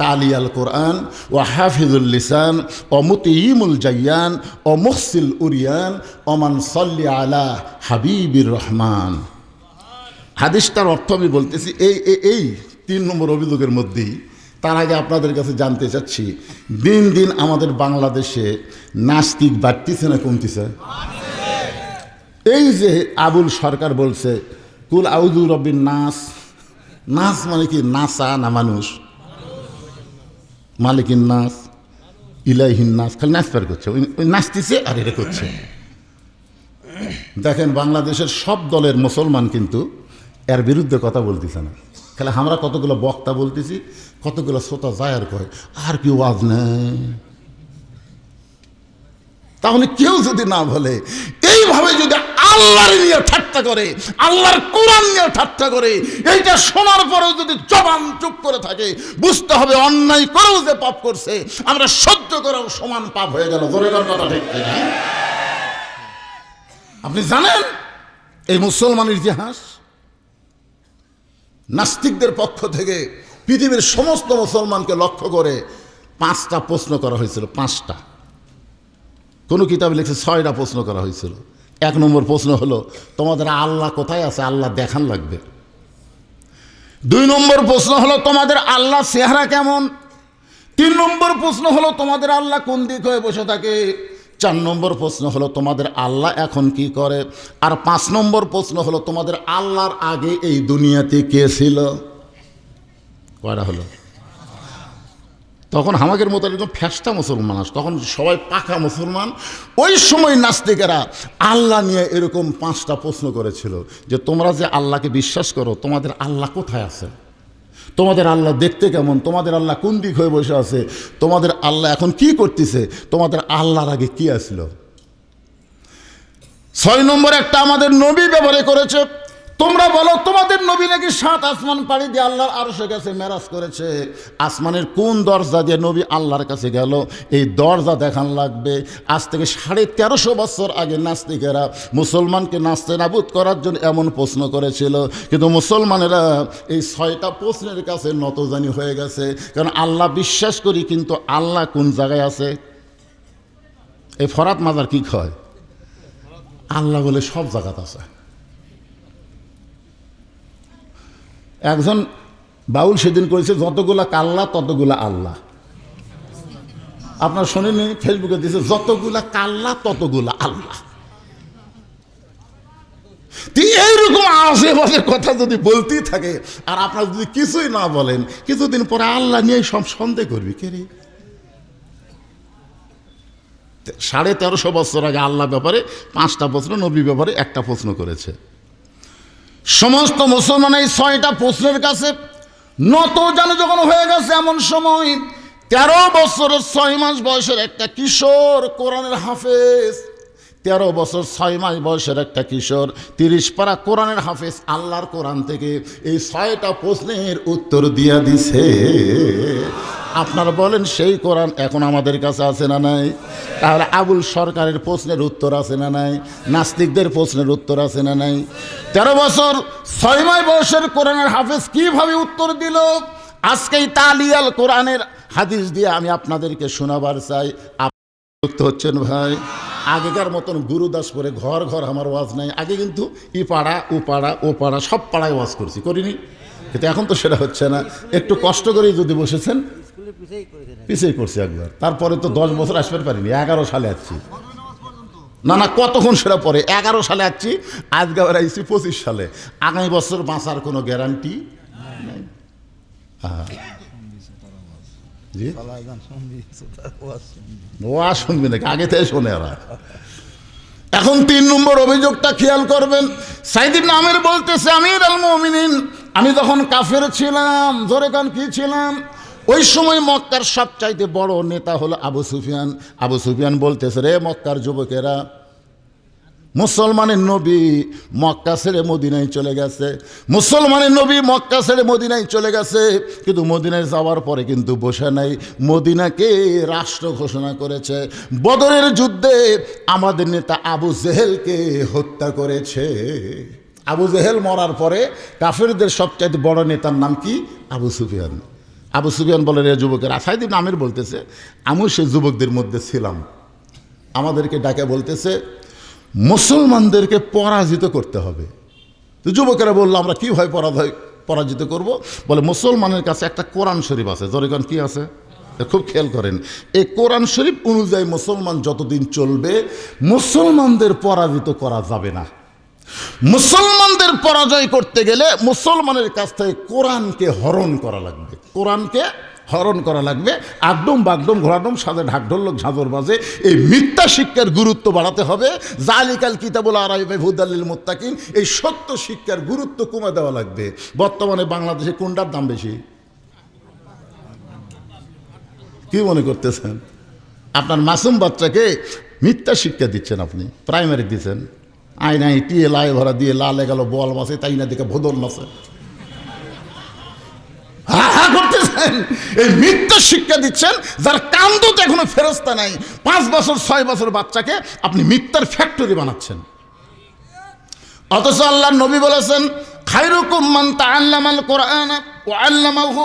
S1: তালি আল কোরআন ও হাফিজুল লিসান ও মুতিমুল জাইয়ান ও মুহসিল উরিয়ান ওমান সল্লি আলা হাবিবির রহমান। হাদিসটার অর্থ আমি বলতেছি এই 3 নম্বর অভিযোগের মধ্যেই। তার আগে আপনাদের কাছে জানতে চাচ্ছি, দিন দিন আমাদের বাংলাদেশে নাস্তিক বাড়তিছে না কমতিছে? এই যে আবুল সরকার বলছে কুল আউযু রব্বিন নাস, নাস মানে কি? নাসা না মানুষ? মালিকিন নাস ইলাইহিন নাস, খালি নাচ পার করছে, ওই নাচতেছে আর এটা করছে। দেখেন বাংলাদেশের সব দলের মুসলমান কিন্তু এর বিরুদ্ধে কথা বলতেছে না, খালি আমরা কতগুলো বক্তা বলতেছি, কতগুলো শ্রোতা যায় আর কয় আর কি ওয়াজ নেই। তাহলে কেউ যদি না বলে, এইভাবে যদি আল্লাহর নিয়ে ঠাট্টা করে, আল্লাহর কোরআন নিয়ে ঠাট্টা করে, এইটা শোনার পরেও যদি জবান চুপ করে থাকে, বুঝতে হবে অন্যায় করেও যে পাপ করছে, আমরা সহ্য করেও সমান পাপ হয়ে গেল। জোরে কথা ঠিক কিনা? আপনি জানেন এই মুসলমানের ইতিহাস, নাস্তিকদের পক্ষ থেকে পৃথিবীর সমস্ত মুসলমানকে লক্ষ্য করে 5টা প্রশ্ন করা হয়েছিল। 5টা, কোনো কিতাবে লিখছে 6টা প্রশ্ন করা হয়েছিল। 1 নম্বর প্রশ্ন হলো, তোমাদের আল্লাহ কোথায় আছে? আল্লাহ দেখান লাগবে। 2 নম্বর প্রশ্ন হলো, তোমাদের আল্লাহ চেহারা কেমন? 3 নম্বর প্রশ্ন হলো, তোমাদের আল্লাহ কোন দিক হয়ে বসে থাকে? 4 নম্বর প্রশ্ন হলো, তোমাদের আল্লাহ এখন কি করে? আর 5 নম্বর প্রশ্ন হলো, তোমাদের আল্লাহর আগে এই দুনিয়াতে কে ছিল? কয়টা হলো? তখন আমাদের মতো একদম ফ্যাসটা মুসলমান আছে, তখন সবাই পাকা মুসলমান। ওই সময় নাস্তিকেরা আল্লাহ নিয়ে এরকম 5টা প্রশ্ন করেছিল যে তোমরা যে আল্লাহকে বিশ্বাস করো, তোমাদের আল্লাহ কোথায় আছে? তোমাদের আল্লাহ দেখতে কেমন? তোমাদের আল্লাহ কোন দিক হয়ে বসে আছে? তোমাদের আল্লাহ এখন কি করতেছে? তোমাদের আল্লাহর আগে কি আসলো? 6 নম্বর একটা আমাদের নবী ব্যবহার করেছে, তোমরা বলো তোমাদের নবী নাকি 7 আসমান পাড়ি দিয়ে আল্লাহর আরশে গেছে, মেরাজ করেছে। আসমানের কোন দরজা দিয়ে নবী আল্লাহর কাছে গেল এই দরজা দেখান লাগবে। আজ থেকে 1350 বছর আগে নাস্তিকেরা মুসলমানকে নাস্তে নাবুদ করার জন্য এমন প্রশ্ন করেছিল, কিন্তু মুসলমানেরা এই 6টা প্রশ্নের কাছে নতজানি হয়ে গেছে। কারণ আল্লাহ বিশ্বাস করি, কিন্তু আল্লাহ কোন জায়গায় আছে? এই ফরাত মাজার কি কয়? আল্লাহ বলে সব জায়গাতে আছে। একজন বাউল সেদিন করেছে, যতগুলা কাল্লা ততগুলা আল্লাহ। আপনার শোনেনি? ফেসবুকে দিয়েছে, যতগুলা কাল্লা ততগুলা আল্লাহ। এইরকম আশেপাশের কথা যদি বলতেই থাকে আর আপনার যদি কিছুই না বলেন, কিছুদিন পরে আল্লাহ নিয়ে সব সন্দেহ করবি কে রে? 1350 বছর আগে আল্লাহ ব্যাপারে 5টা প্রশ্ন, নবী ব্যাপারে 1টা প্রশ্ন করেছে। সমস্ত মুসলমান এই 6টা প্রশ্নের কাছে নত জানে যখন হয়ে গেছে, এমন সময় 13 বছরের 6 মাস বয়সের একটা কিশোর কোরআনের হাফেজ, 13 বছর 6 মাস বয়সের একটা কিশোর 30 পারা কোরআনের হাফেজ আল্লাহর কোরআন থেকে এই 6টা প্রশ্নের উত্তর দিয়া দিছে। আপনারা বলেন সেই কোরআন এখন আমাদের কাছে আছে না নাই? তাহলে আবুল সরকারের প্রশ্নের উত্তর আছে না নাই? নাস্তিকদের প্রশ্নের উত্তর আছে না নাই? 13 বছর 6 মাস বয়সের কোরআনের হাফেজ কিভাবে উত্তর দিল, আজকেই তালিয়াল কোরআনের হাদিস দিয়ে আমি আপনাদেরকে শোনাবার চাই। আপনি হচ্ছেন ভাই, আগেকার মতন গুরুদাস করে ঘর ঘর আমার ওয়াজ নাই। আগে কিন্তু ই পাড়া ও পাড়া ও পাড়া সব পাড়ায় ওয়াজ করছি, করিনি? কিন্তু এখন তো সেটা হচ্ছে না। একটু কষ্ট করেই যদি বসেছেন, পিছিয়ে করছি একবার, তারপরে তো 10 বছর আসতে পারিনি। 11 সালে আসছি, না না কতক্ষণ সেটা পরে, 11 সালে আসছি, আজকে আবার আইসি 25 সালে। আগামী বছর বাঁচার কোনো গ্যারান্টি নেই। ওয়া শুনবি নাকি? আগে থেকে শোনে ওরা। এখন 3 নম্বর অভিযোগটা খেয়াল করবেন। সাইদ ইবনে আমির বলতেছে, আমির আল মুমিনিন, আমি যখন কাফের ছিলাম, জোরে কান কি ছিলাম, ওই সময় মক্কার সবচাইতে বড় নেতা হলো আবু সুফিয়ান। আবু সুফিয়ান বলতেছে, রে মক্কার যুবকেরা, মুসলমানের নবী মক্কা ছেড়ে মদিনায় চলে গেছে, মুসলমানের নবী মক্কা ছেড়ে মদিনায় চলে গেছে, কিন্তু মদিনায় যাওয়ার পরে কিন্তু বসে নাই, মদিনাকে রাষ্ট্র ঘোষণা করেছে। বদরের যুদ্ধে আমাদের নেতা আবু জেহেলকে হত্যা করেছে। আবু জেহেল মরার পরে কাফেরদের সবচাইতে বড় নেতার নাম কি? আবু সুফিয়ান। আবু সুফিয়ান বলে, রে যুবকের, সাইদ ইবনে আমির বলতেছে, আমিও সেই যুবকদের মধ্যে ছিলাম। আমাদেরকে ডাকে বলতেছে, মুসলমানদেরকে পরাজিত করতে হবে। তো যুবকেরা বললো, আমরা কীভাবে পরাজিত করব? বলে, মুসলমানের কাছে একটা কোরআন শরীফ আছে। জরিগান কি আছে? খুব খেয়াল করেন, এই কোরআন শরীফ অনুযায়ী মুসলমান যতদিন চলবে, মুসলমানদের পরাজিত করা যাবে না। মুসলমানদের পরাজয় করতে গেলে মুসলমানের কাছ থেকে কোরআনকে হরণ করা লাগবে। কোরআনকে হরণ করা লাগবে। আগডম বাগডম ঘোড়াডম সাথে ঢাকঢোলক ঝাঁঝর বাজে এই মিথ্যা শিক্ষার গুরুত্ব বাড়াতে হবে। জালিকাল কিতাবুল আরাইবে হুদাল্লিল মুত্তাকিন, এই সত্য শিক্ষার গুরুত্ব কমে দেওয়া লাগবে। বর্তমানে বাংলাদেশে কোনটার দাম বেশি? কি মনে করতেছেন? আপনার মাসুম বাচ্চাকে মিথ্যা শিক্ষা দিচ্ছেন, আপনি প্রাইমারি দিচ্ছেন, আয়নাই টিয়ে লাই ভরা দিয়ে লালে গেল বল মাসে, তাই না দেখে ভোদল মাসে করতেছেন। এই মিথ্যা শিক্ষা দিচ্ছেন, যার কান্দতে এখনো ফেরস্তা নাই। 5 বছর 6 বছর বাচ্চাকে আপনি মিথ্যার ফ্যাক্টরি বানাচ্ছেন। অথচ আল্লাহর নবী বলেছেন, খায়রুকুম মান তাআল্লামাল কোরআন ওয়া আল্লামাহু,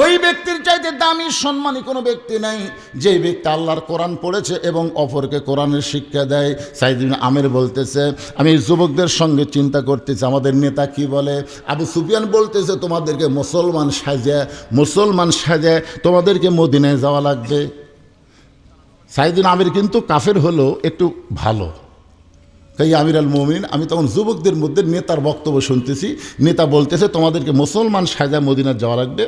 S1: ওই ব্যক্তির চাইতে দামি সম্মানী কোনো ব্যক্তি নাই যে ব্যক্তি আল্লাহর কোরআন পড়েছে এবং অপরকে কোরআনের শিক্ষা দেয়। সাইদ ইবনে আমির বলতেছে, আমি যুবকদের সঙ্গে চিন্তা করতেছি আমাদের নেতা কি বলে। আবু সুফিয়ান বলতেছে, তোমাদেরকে মুসলমান সাজায় তোমাদেরকে মদিনায় যাওয়া লাগবে। সাইদ ইবনে আমির কিন্তু কাফের হলো একটু ভালো। তাই আমির আল মুমিনিন, আমি তখন যুবকদের মধ্যে নেতার বক্তব্য শুনতেছি। নেতা বলতেছে, তোমাদেরকে মুসলমান সাজা মদিনার যাওয়া লাগবে,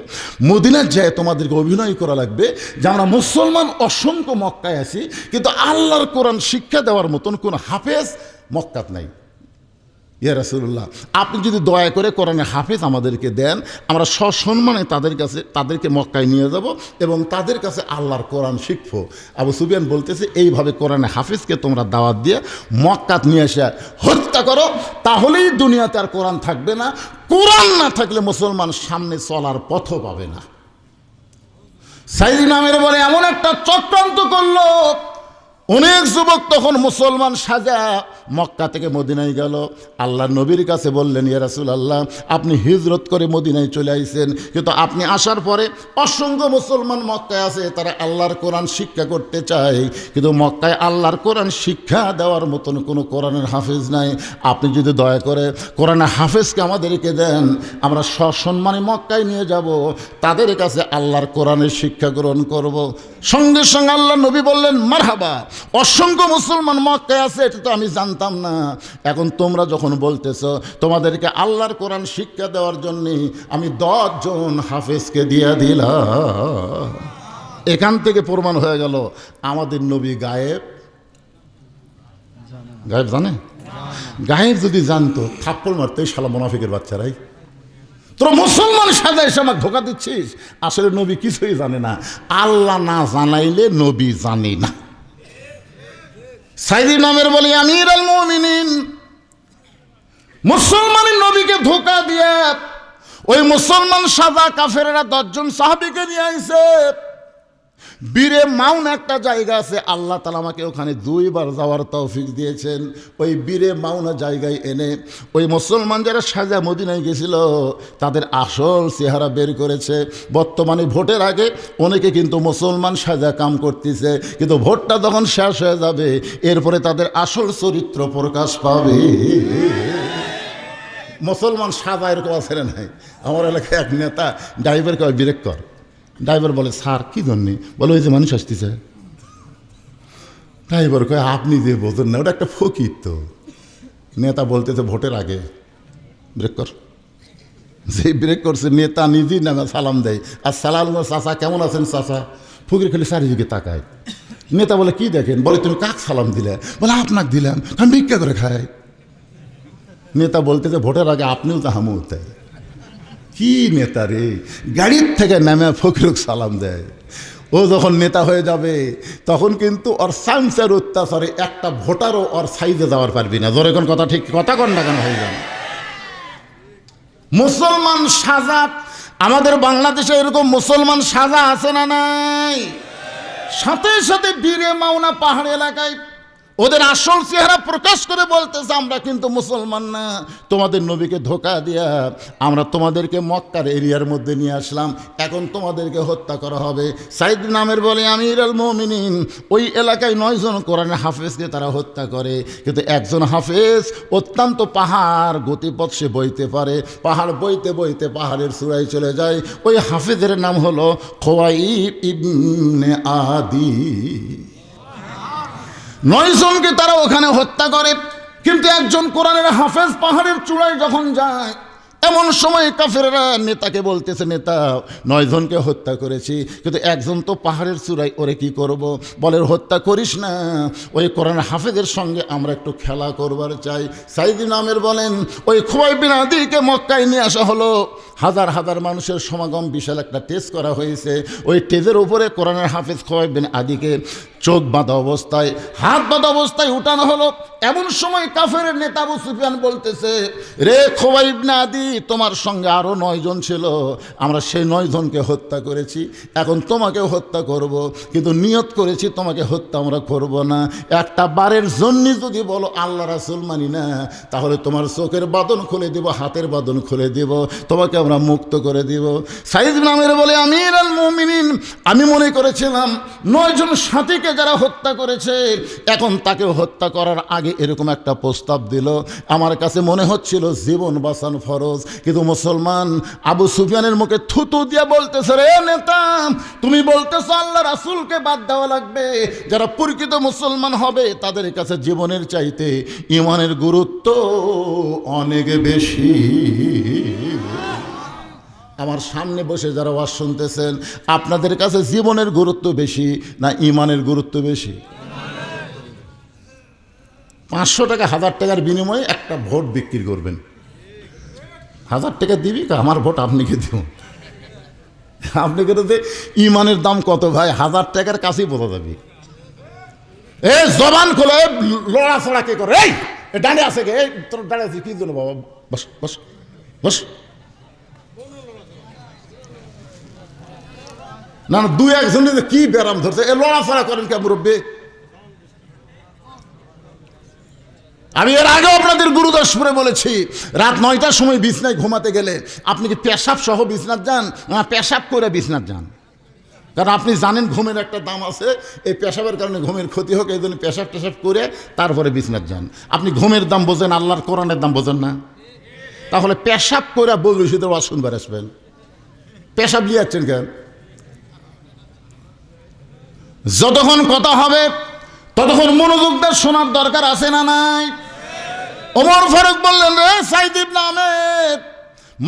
S1: মদিনার যায় তোমাদেরকে অভিনয় করা লাগবে যে আমরা মুসলমান অসংখ্য মক্কায় আছি, কিন্তু আল্লাহর কোরআন শিক্ষা দেওয়ার মতন কোনো হাফেজ মক্কাত নাই। ইয়া রাসূলুল্লাহ, আপনি যদি দয়া করে কোরআনে হাফেজ আমাদেরকে দেন, আমরা সসম্মানে তাদেরকে মক্কায় নিয়ে যাব এবং তাদের কাছে আল্লাহর কোরআন শিখব। আবু সুফিয়ান বলতেছে, এইভাবে কোরআনে হাফেজকে তোমরা দাওয়াত দিয়ে মক্কাত নিয়ে এসে হত্যা করো, তাহলেই দুনিয়াতে আর কোরআন থাকবে না। কোরআন না থাকলে মুসলমান সামনে চলার পথও পাবে না। সাইদিনা আমের বলে এমন একটা চক্রান্ত করলো, অনেক যুবক তখন মুসলমান সাজা মক্কা থেকে মদিনায় গেল। আল্লাহ নবীর কাছে বললেন, ইয়া রাসূলুল্লাহ, আপনি হিজরত করে মদিনায় চলে আইছেন, কিন্তু আপনি আসার পরে অসংখ্য মুসলমান মক্কায় আছে, তারা আল্লাহর কোরআন শিক্ষা করতে চায়, কিন্তু মক্কায় আল্লাহর কোরআন শিক্ষা দেওয়ার মতন কোনো কোরআনের হাফেজ নাই। আপনি যদি দয়া করে কোরআনের হাফেজকে আমাদেরকে দেন, আমরা সসম্মানে মক্কায় নিয়ে যাব, তাদের কাছে আল্লাহর কোরআনের শিক্ষা গ্রহণ করব। সঙ্গে সঙ্গে আল্লাহ নবী বললেন, মারহাবা, অসংখ্য মুসলমান মক্কায় আছে, এটা তো আমি জানতাম না। এখন তোমরা যখন বলতেছ তোমাদেরকে আল্লাহর কোরআন শিক্ষা দেওয়ার জন্য, আমি 10 জন হাফেজকে দিয়ে দিলাম। এখান থেকে প্রমাণ হয়ে গেল আমাদের নবী গায়েব। গায়েব জানে? গায়েব যদি জানতো থাপ্পড় মারতো এই শালা মুনাফিকের বাচ্চারাই। তোরা মুসলমান সাজা এসে আমাকে ধোকা দিচ্ছিস। আসলে নবী কিছুই জানে না, আল্লাহ না জানাইলে নবী জানে না। সাইদিন আমের বলি, আমিরুল মুমিনিন মুসলমানের নবীকে ধোকা দিয়ে ওই মুসলমান সাজা কাফেররা 10 জন সাহাবীকে নিয়ে আইছে। বীরে মাউন একটা জায়গা আছে, আল্লাহ তাআলা আমাকে ওখানে 2 বার যাওয়ার তৌফিক দিয়েছেন। ওই বীরে মাউনা জায়গায় এনে ওই মুসলমান যারা সাজা মদিনায় গেছিল তাদের আসল চেহারা বের করেছে। বর্তমানে ভোটের আগে অনেকে কিন্তু মুসলমান সাজা কাম করতেছে, কিন্তু ভোটটা যখন শেষ হয়ে যাবে এরপরে তাদের আসল চরিত্র প্রকাশ পাবে। মুসলমান সাজা এরকম আছে না নাই? আমার এলাকায় এক নেতা ড্রাইভারকে ব্রেক কর, ড্রাইভার বলে, স্যার কী জন্যে? বলে, ওই যে মানুষ আসতেছে। ড্রাইভার কয়, আপনি যে বোঝেন না, ওটা একটা ফকির তো। নেতা বলতেছে, ভোটের আগে ব্রেক কর। যে ব্রেক করছে নেতা নিজেই নামে সালাম দেয়, আর সালাম, চাচা কেমন আছেন চাচা? ফকির খালি চারিদিকে তাকায়। নেতা বলে, কি দেখেন? বলে, তুমি কাক সালাম দিলে? বলে, আপনাকে দিলাম, আমি ভিক্ষা করে খাই। নেতা বলতেছে, ভোটের আগে আপনিও তো হামু তাই। কি নেতা রে, গাড়ির থেকে নামে ফকিরক সালাম দেয়। ও যখন নেতা হয়ে যাবে তখন কিন্তু ওর সাইন্সের অত্যাচারে একটা ভোটারও ওর সাইজে যাওয়ার পারবি না। জোরে কোন কথা, ঠিক কথা কন না কেন হয়ে যাবে? মুসলমান সাজা আমাদের বাংলাদেশে এরকম মুসলমান সাজা আছে না নাই? সাথে সাথে বীরে মাওনা পাহাড় এলাকায় ওদের আসল চেহারা প্রকাশ করে বলতেছে, আমরা কিন্তু মুসলমান না, তোমাদের নবীকে ধোকা দিয়া আমরা তোমাদেরকে মক্কার এরিয়ার মধ্যে নিয়ে আসলাম, এখন তোমাদেরকে হত্যা করা হবে। সাইদ নামের বলে, আমিরুল মুমিনিন ওই এলাকায় 9 জন কোরআনের হাফেজকে তারা হত্যা করে, কিন্তু একজন হাফেজ অত্যন্ত পাহাড় গতিপথ সে বইতে পারে, পাহাড় বইতে বইতে পাহাড়ের চূড়ায় চলে যায়। ওই হাফেজের নাম হলো খুয়াইব ইবনে আদি। 9 জনকে তারা ওখানে হত্যা করে, কিন্তু একজন কোরআনের হাফেজ পাহাড়ের চূড়ায় যখন যায়, এমন সময় কাফেররা নেতাকে বলতেছে, নেতা 9 জনকে হত্যা করেছি, কিন্তু একজন তো পাহাড়ের চূড়ায়, ওরে কি করব? বলে, হত্যা করিস না, ওই কোরআন হাফেজের সঙ্গে আমরা একটু খেলা করবার চাই। সাইদিন আমের বলেন, ওই খুয়াইব বিন আদিকে মক্কায় নিয়ে আসা হলো। হাজার হাজার মানুষের সমাগম, বিশাল একটা টেস্ট করা হয়েছে। ওই টেজের উপরে কোরআনের হাফেজ খুয়াইব বিন আদিকে চোখ বাঁধা অবস্থায়, হাত বাঁধা অবস্থায় উঠানো হলো। এমন সময় কাফেরের নেতা আবু সুফিয়ান বলতেছে, রে খুয়াইব বিন আদি, তোমার সঙ্গে আরও 9 জন ছিল, আমরা সেই 9 জনকে হত্যা করেছি, এখন তোমাকেও হত্যা করব, কিন্তু নিয়ত করেছি তোমাকে হত্যা আমরা করব না। একটা বারের জন্য যদি বলো আল্লাহ রাসূল মানি না, তাহলে তোমার চোখের বাঁধন খুলে দিব, হাতের বাঁধন খুলে দিব, তোমাকে আমরা মুক্ত করে দিব। সাইদ নামের বলে, আমিরুল মুমিনিন আমি মনে করেছিলাম 9 জন সাথীকে যারা হত্যা করেছে, এখন তাকে হত্যা করার আগে এরকম একটা প্রস্তাব দিল, আমার কাছে মনে হচ্ছিল জীবন বাঁচানো ফরজ। কিন্তু মুসলমান আবু সুফিয়ানের মুখে থুতু দিয়ে বলতেছে, রে নেতা, তুমি বলতেছো আল্লাহ রাসূলকে বাদ দেওয়া লাগবে, যারা প্রকৃত মুসলমান হবে তাদের কাছে জীবনের চাইতে ঈমানের গুরুত্ব অনেক বেশি। আমার সামনে বসে যারা ওয়াজ শুনতেছেন, আপনাদের কাছে জীবনের গুরুত্ব বেশি না ঈমানের গুরুত্ব বেশি? 500 টাকা 1000 টাকার বিনিময়ে একটা ভোট বিক্রি করবেন। 1000 টাকা দিবি, আমার ভোট আপনাকে দিব। আপনাকে তো ইমানের দাম কত ভাই, 1000 টাকার কাছেই বোঝা যাবে। এ জবান খোলে, লড়াছড়া কে করে? এই ডানে আছে কে? এই তোর ডানে আছে কি জন্য বাবা? বস বস বস। না না, 2-1 জন কি ব্যারাম ধরছে, এ লড়াছড়া করেন কে মুরব্বী? আমি এর আগেও আপনাদের গুরুদাসপুরে বলেছি, রাত 9টার সময় বিছনায় ঘুমাতে গেলে আপনি কি পেশাব সহ বিছনাথ যান না পেশাব করে বিছনাথ যান? কারণ আপনি জানেন ঘুমের একটা দাম আছে, এই পেশাবের কারণে ঘুমের ক্ষতি হোক, এই জন্য পেশাব টেশাব করে তারপরে বিছনাথ যান। আপনি ঘুমের দাম বোঝেন, আল্লাহর কোরআনের দাম বোঝেন না? তাহলে পেশাব করে বলুশিদের ওয়াজ শুনবার আসবেন, পেশাব নিয়ে যাচ্ছেন কেন? যতক্ষণ কথা হবে ততক্ষণ মনোযোগ দিয়ে শোনার দরকার আছে না নাই? ওমর ফারুক বললেন, রে সাইদ ইবনে আমের,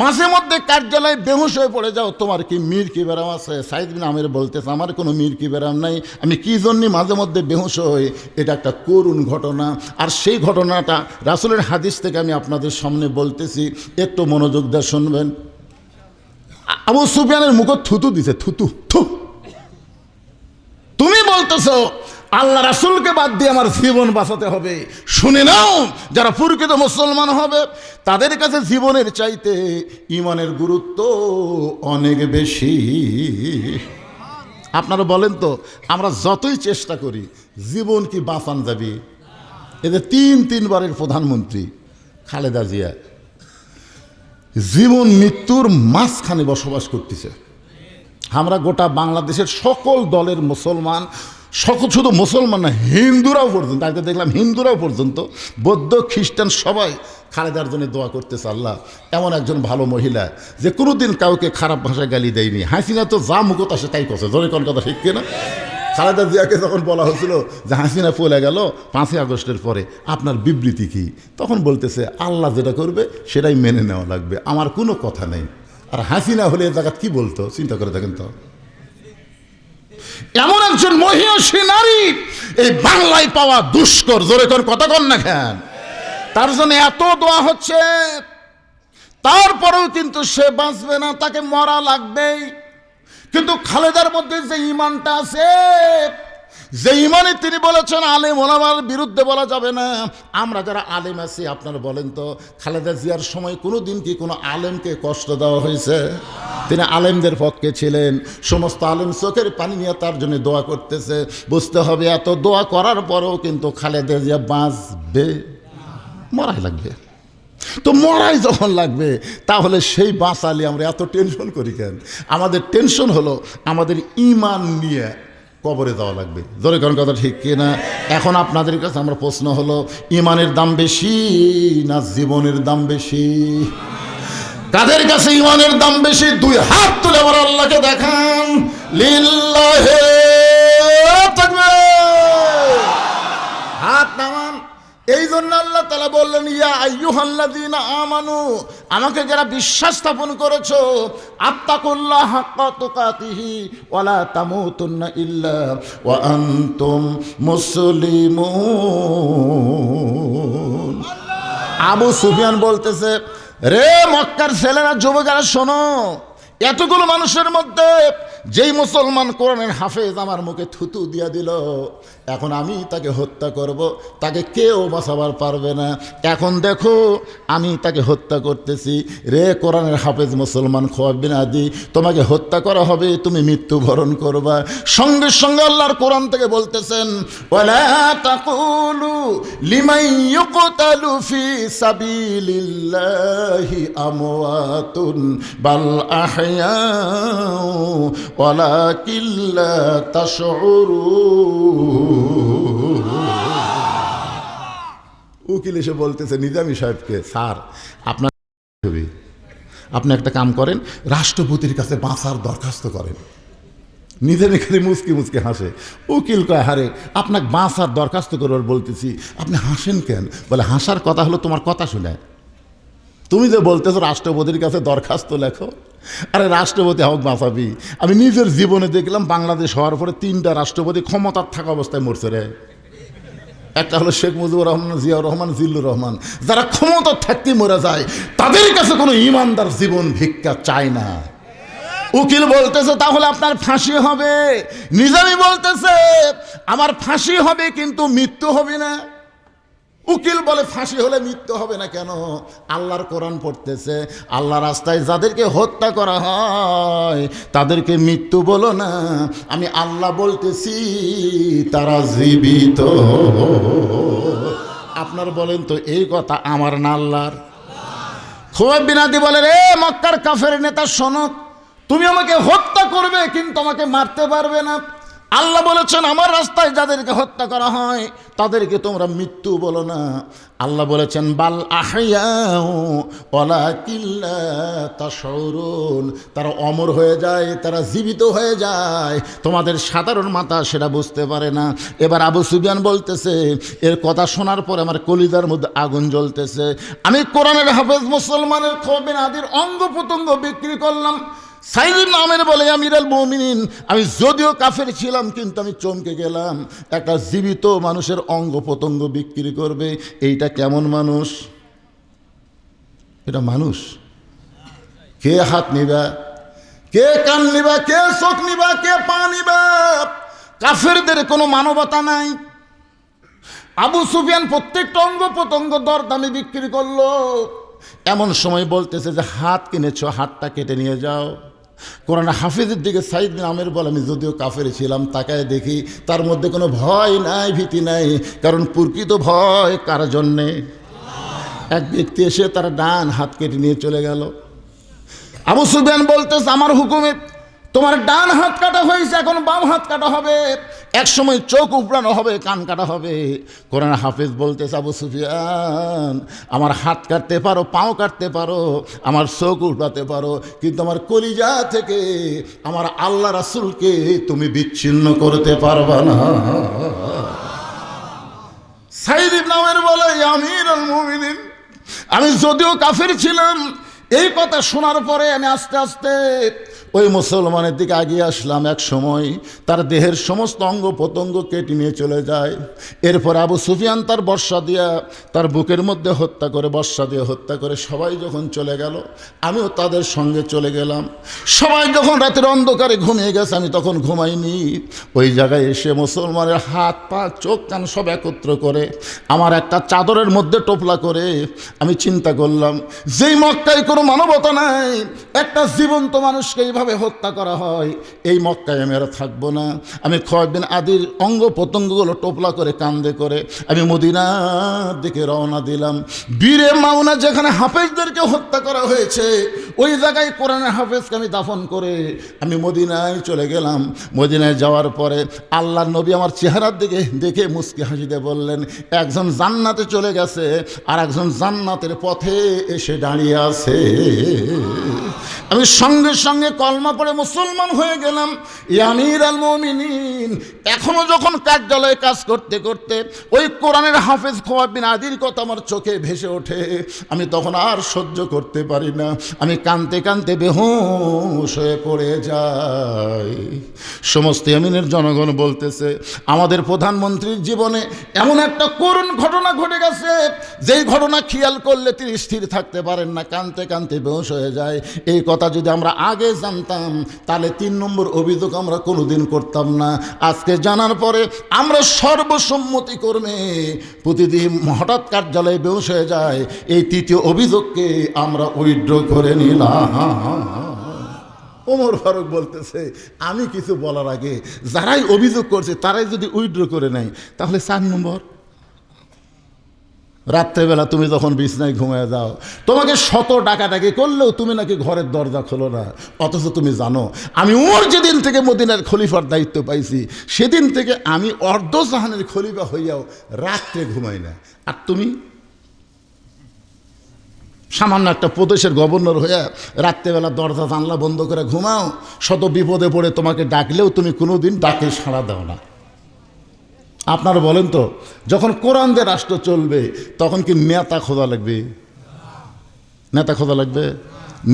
S1: মাঝে মধ্যে কার্যালয়ে বেহুশ হয়ে পড়ে যাও, তোমার কি মির কি ব্যারাম আছে? সাইদ ইবনে আমের বলতেছে, আমার কোনো মির কি ব্যারাম নাই, আমি কি জন্য মাঝে মধ্যে বেহুশ হই, এটা একটা করুণ ঘটনা। আর সেই ঘটনাটা রাসূলের হাদিস থেকে আমি আপনাদের সামনে বলতেছি, একটু মনোযোগ দিয়ে শুনবেন। আবু সুফিয়ানের মুখে থুতু দিছে, থুতু থু। তুমি বলতেছো আল্লাহ রাসূলকে বাদ দিয়ে আমার জীবন বাঁচাতে হবে। শুনে নাও, যারা প্রকৃত মুসলমান হবে তাদের কাছে জীবনের চাইতে ঈমানের গুরুত্ব অনেক বেশি। আপনারা বলেন তো, আমরা যতই চেষ্টা করি জীবন কি বাঁচান যাবে? এদের 3-3বারের প্রধানমন্ত্রী খালেদা জিয়া জীবন মৃত্যুর মাঝখানে বসবাস করতেছে। আমরা গোটা বাংলাদেশের সকল দলের মুসলমান, শুধু মুসলমান না, হিন্দুরাও পর্যন্ত, আজকে দেখলাম হিন্দুরাও পর্যন্ত, বৌদ্ধ খ্রিস্টান সবাই খালেদার জন্য দোয়া করতেছে। আল্লাহ এমন একজন ভালো মহিলা যে কোনোদিন কাউকে খারাপ ভাষায় গালি দেয়নি। হাসিনা তো যা মুখত আসে তাই করছে, জোরে কোন কথা ঠিক কিনা? খালেদা জিয়াকে যখন বলা হয়েছিল যে হাসিনা পলে গেল 5ই আগস্টের পরে, আপনার বিবৃতি কি? তখন বলতেছে, আল্লাহ যেটা করবে সেটাই মেনে নেওয়া লাগবে, আমার কোনো কথা নেই। আর হাসিনা হলে এ জায়গা কি বলতো, চিন্তা করে দেখেন তো। এমন একজন মহিষী নারী এই বাংলায় পাওয়া দুষ্কর, জোরে কোন কথা কন না কেন? তার জন্য এত দোয়া হচ্ছে, তারপরেও কিন্তু সে বাঁচবে না, তাকে মরা লাগবেই। কিন্তু খালেদার মধ্যে যে ঈমানটা আছে, যে ঈমানে তিনি বলেছেন আলেম ওলামার বিরুদ্ধে বলা যাবে না। আমরা যারা আলেম আছি, আপনারা বলেন তো, খালেদা জিয়ার সময় কোনো দিন কি কোনো আলেমকে কষ্ট দেওয়া হয়েছে? তিনি আলেমদের পক্ষে ছিলেন, সমস্ত আলেম চোখের পানি নিয়ে তার জন্য দোয়া করতেছে। বুঝতে হবে, এত দোয়া করার পরেও কিন্তু খালেদা জিয়া বাঁচবে, মরাই লাগবে। তো মরাই যখন লাগবে, তাহলে সেই বাঁচালে আমরা এত টেনশন করি কেন? আমাদের টেনশন হলো আমাদের ঈমান নিয়ে কবরে যাওয়া লাগবে, জোরে কোন কথা ঠিক কিনা? এখন আপনাদের কাছে আমার প্রশ্ন হলো, ঈমানের দাম বেশি না জীবনের দাম বেশি? কাদের কাছে ঈমানের দাম বেশি? 2 হাত তুলে আমার আল্লাহকে দেখান, লিল্লাহি তাকবীর, হাত নামান। এই জন্য আল্লাহ তাআলা বললেন, ইয়া আইয়ুহাল্লাযীনা আমানু, আমাকে যারা বিশ্বাস স্থাপন করেছো, আত্তাকুল্লাহ হাক্কা তুকাতিহি ওয়া লা তামুতুন্না ইল্লা ওয়া আনতুম মুসলিমুন। আবু সুফিয়ান বলতেছে, রে মক্কার ছেলেরা, যুবকেরা শোনো, এতগুলো মানুষের মধ্যে যেই মুসলমান কোরআনের হাফেজ আমার মুখে থুতু দিয়া দিল, এখন আমি তাকে হত্যা করব, তাকে কেউ বাঁচাবার পারবে না। এখন দেখো আমি তাকে হত্যা করতেছি। রে কোরআনের হাফেজ মুসলমান খোয়াবিন আদি, তোমাকে হত্যা করা হবে, তুমি মৃত্যুবরণ করবা। সঙ্গে সঙ্গে আল্লাহর কোরআন থেকে বলতেছেন, ওয়ালা তাকুলু লিমান ইউকতালু ফি সাবিলিল্লাহি আমওয়াতুন বাল আহইয়াউ ওয়ালাকিন লা তাশউরুন। উকিল এসে বলতেছে নিজামী সাহেবকে, স্যার আপনার ছবি, আপনি একটা কাম করেন, রাষ্ট্রপতির কাছে বাঁচার দরখাস্ত করেন। নিজামী খালি মুচকি মুচকি হাসে। উকিল কয়, হারে আপনাকে বাঁচার দরখাস্ত করবার বলতেছি, আপনি হাসেন কেন? বলে, হাসার কথা হলো তোমার কথা শুনে, তুমি যে বলতেছো রাষ্ট্রপতির কাছে দরখাস্ত লেখো, আরে রাষ্ট্রপতি হোক বাঁচাবি। আমি নিজের জীবনে দেখলাম বাংলাদেশ হওয়ার পরে 3টা রাষ্ট্রপতি ক্ষমতার থাকা অবস্থায় মরছে রে। একটা হলো শেখ মুজিবুর রহমান, জিয়াউর রহমান, জিল্লুর রহমান। যারা ক্ষমতা থাকতে মরে যায় তাদের কাছে কোনো ইমানদার জীবন ভিক্ষা চায় না। উকিল বলতেছে তাহলে আপনার ফাঁসি হবে, নিজামী বলতেছে আমার ফাঁসি হবে কিন্তু মৃত্যু হবে না। উকিল বলে ফাঁসি হলে মৃত্যু হবে না কেন? আল্লাহর কোরআন পড়তেছে, আল্লাহ রাস্তায় যাদেরকে হত্যা করা হয় তাদেরকে মৃত্যু বলো না, আমি আল্লাহ বলতেছি তারা জীবিত। আপনার বলেন তো এই কথা আমার না আল্লাহর? খুবাইব বিন আদি বলে, রে মক্কার কাফের নেতা শোনো, তুমি আমাকে হত্যা করবে কিন্তু আমাকে মারতে পারবে না। আল্লাহ বলেছেন আমার রাস্তায় যাদেরকে হত্যা করা হয় তাদেরকে তোমরা মৃত্যু বলো না। আল্লাহ বলেছেন বাল আহইয়াউ ওয়ালাকিন লা তাশউরুন, তারা অমর হয়ে যায়, তারা জীবিত হয়ে যায়, তোমাদের সাধারণ মাথা সেটা বুঝতে পারে না। এবার আবু সুফিয়ান বলতেছে, এর কথা শোনার পরে আমার কলিজার মধ্যে আগুন জ্বলতেছে। আমি কোরআনের হাফেজ মুসলমানের খুবাইব বিন আদির অঙ্গ প্রত্যঙ্গ বিক্রি করলাম। সাইদ ইবনে আমের বলে, আমিরুল মুমিনিন, আমি যদিও কাফের ছিলাম কিন্তু আমি চমকে গেলাম, একটা জীবিত মানুষের অঙ্গ প্রত্যঙ্গ বিক্রি করবে, এইটা কেমন মানুষ? এটা মানুষ? কে হাত নিবা, কে কান নিবা, কে চোখ নিবা, কে পা নিবা? কাফেরদের কোনো মানবতা নাই। আবু সুফিয়ান প্রত্যেকটা অঙ্গ প্রত্যঙ্গ দরদামে বিক্রি করলো। এমন সময় বলতেছে যে হাত কিনেছো, হাতটা কেটে নিয়ে যাও। কোরআন হাফিজের দিকে সাইদ বিন আমের বলে, আমি যদিও কাফের ছিলাম তাকায় দেখি তার মধ্যে কোনো ভয় নাই, ভীতি নাই, কারণ প্রকৃত ভয় কার জন্যে? এক ব্যক্তি এসে তার ডান হাত কেটে নিয়ে চলে গেল। আবু সুফিয়ান বলতেছে আমার হুকুমে তোমার ডান হাত কাটা হয়েছে, এখন বাম হাত কাটা হবে, এক সময় চোখ উপড়ানো হবে, কান কাটা হবে। কোরআন হাফেজ বলতেছে আবু সুফিয়ান আমার হাত কাটতে পারো, পাও কাটতে পারো, আমার চোখ উপড়াতে পারো, কিন্তু আমার কলিজা থেকে আমার আল্লাহ রাসূলকে তুমি বিচ্ছিন্ন করতে পারবা না। সাইদ ইবনে আমের বলে, আমিরুল মুমিনিন, আমি যদিও কাফের ছিলাম, এই কথা শোনার পরে আমি আস্তে আস্তে ওই মুসলমানের দিকে এগিয়ে আসলাম। এক সময় তার দেহের সমস্ত অঙ্গ প্রত্যঙ্গ কেটে নিয়ে চলে যায়। এরপর আবু সুফিয়ান তার বর্ষা দিয়া তার বুকের মধ্যে হত্যা করে, বর্ষা দিয়ে হত্যা করে সবাই যখন চলে গেল আমিও তাদের সঙ্গে চলে গেলাম। সবাই যখন রাতের অন্ধকারে ঘুমিয়ে গেছে আমি তখন ঘুমাইনি। ওই জায়গায় এসে মুসলমানের হাত পা চোখ কান সব একত্র করে আমার একটা চাদরের মধ্যে টোপলা করে আমি চিন্তা করলাম, যেই মক্কায় কোনো মানবতা নাই, একটা জীবন্ত মানুষকে এইভাবে হত্যা করা হয়, এই মক্কায় আমি আর থাকবো না। আমি খুবাইব বিন আদির অঙ্গ প্রত্যঙ্গগুলো টোপলা করে কান্দে করে আমি মদিনার দিকে রওনা দিলাম। বীরে মাওনা যেখানে হাফেজদেরকে হত্যা করা হয়েছে ওই জায়গায় কোরআনের হাফেজকে আমি দাফন করে আমি মদিনায় চলে গেলাম। মদিনায় যাওয়ার পরে আল্লাহর নবী আমার চেহারার দিকে দেখে মুস্কি হাসিতে বললেন, একজন জান্নাতে চলে গেছে আর একজন জান্নাতের পথে এসে দাঁড়িয়ে আছে। আমি সঙ্গে সঙ্গে কলমা পড়ে মুসলমান হয়ে গেলাম। আমিরুল মুমিনিন, এখনো যখন কার্যালয়ে কাজ করতে করতে ওই কোরআনের হাফেজ খুবাইব বিন আদির কথা আমার চোখে ভেসে ওঠে, আমি তখন আর সহ্য করতে পারি না, আমি কাঁদতে কাঁদতে বেহুশ হয়ে পড়ে যাই। সমস্ত ইয়ামিনের জনগণ বলতেছে আমাদের প্রধানমন্ত্রীর জীবনে এমন একটা করুণ ঘটনা ঘটে গেছে, যেই ঘটনা খেয়াল করলে তিনি স্থির থাকতে পারেন না, কাঁদতে কাঁদতে বেহুশ হয়ে যায়। এই কথা যদি আমরা আগে জানতাম তাহলে ৩ নম্বর অভিযোগ আমরা কোনোদিন করতাম না। আজকে জানার পরে আমরা সর্বসম্মতিক্রমে প্রতিদিন হঠাৎ কার্যালয়ে বেহুশ হয়ে যায়, এই ৩য় অভিযোগকে আমরা উইথড্র করে নিলাম। ওমর ফারুক বলতেছে আমি কিছু বলার আগে যারাই অভিযোগ করছে তারাই যদি উইথড্র করে নেয় তাহলে ৪ নম্বর। রাত্রেবেলা তুমি যখন বিছনায় ঘুমিয়ে যাও, তোমাকে শত ডাকাডাকি করলেও তুমি নাকি ঘরের দরজা খোলো না, অথচ তুমি জানো আমি ওর যেদিন থেকে মদিনার খলিফার দায়িত্ব পাইছি সেদিন থেকে আমি অর্ধজাহানের খলিফা হইয়াও রাত্রে ঘুমাই না। আর তুমি সামান্য একটা প্রদেশের গভর্নর হইয়া রাত্রেবেলা দরজা জানলা বন্ধ করে ঘুমাও, শত বিপদে পড়ে তোমাকে ডাকলেও তুমি কোনোদিন ডাকে সাড়া দাও না। আপনারা বলেন তো, যখন কোরআন দিয়ে রাষ্ট্র চলবে তখন কি নেতা খোঁজা লাগবে? নেতা খোঁজা লাগবে?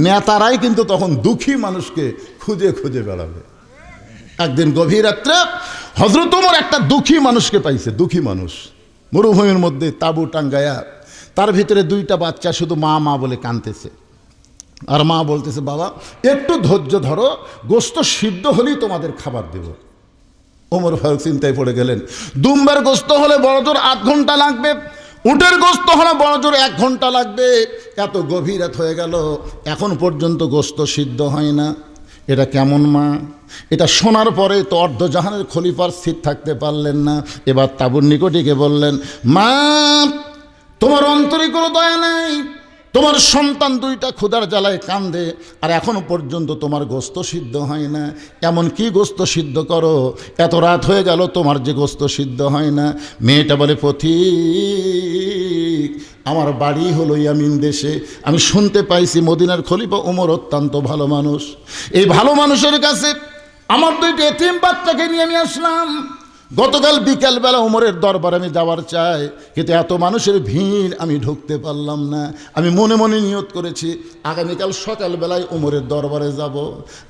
S1: নেতারাই কিন্তু তখন দুঃখী মানুষকে খুঁজে খুঁজে বেড়াবে। একদিন গভীর রাত্রে হযরত ওমর একটা দুঃখী মানুষকে পাইছে, দুঃখী মানুষ। মরুভূমির মধ্যে তাঁবু টাঙ্গায়া, তার ভিতরে দুইটা বাচ্চা শুধু মা মা বলে কাঁদতেছে। আর মা বলতেছে, বাবা একটু ধৈর্য ধরো, গোস্ত সিদ্ধ হলেই তোমাদের খাবার দেব। ওমর ফারুক চিন্তায় পড়ে গেলেন, দুম্বার গোস্ত হলে বড়জোর 8 ঘন্টা লাগবে, উটের গোস্ত হলে বড়জোর 1 ঘন্টা লাগবে। এত গভীর রাত হয়ে গেল, এখন পর্যন্ত গোস্ত সিদ্ধ হয় না। এটা কেমন মা? এটা শোনার পরে তো অর্ধজাহানের খলিফার স্থির থাকতে পারলেন না। এবার তাঁবুর নিকটিকে বললেন, মা তোমার অন্তরে কোনো দয়া নেই, তোমার সন্তান দুইটা ক্ষুধার জ্বালায় কান্দে, আর এখনো পর্যন্ত তোমার গোস্ত সিদ্ধ হয় না। এমন কি গোস্ত সিদ্ধ করো, এত রাত হয়ে গেল তোমার যে গোস্ত সিদ্ধ হয় না? মেয়েটা বলে, পথিক আমার বাড়ি হলো ইয়ামিন দেশে, আমি শুনতে পাইছি মদিনার খলিফা ওমর অত্যন্ত ভালো মানুষ। এই ভালো মানুষের কাছে আমার দুইটা এতিম বাচ্চাকে নিয়ে আমি আসলাম। গতকাল বিকালবেলা ওমরের দরবারে আমি যাওয়ার চাই, কিন্তু এত মানুষের ভিড় আমি ঢুকতে পারলাম না। আমি মনে মনে নিয়ত করেছি আগামীকাল সকালবেলায় ওমরের দরবারে যাব।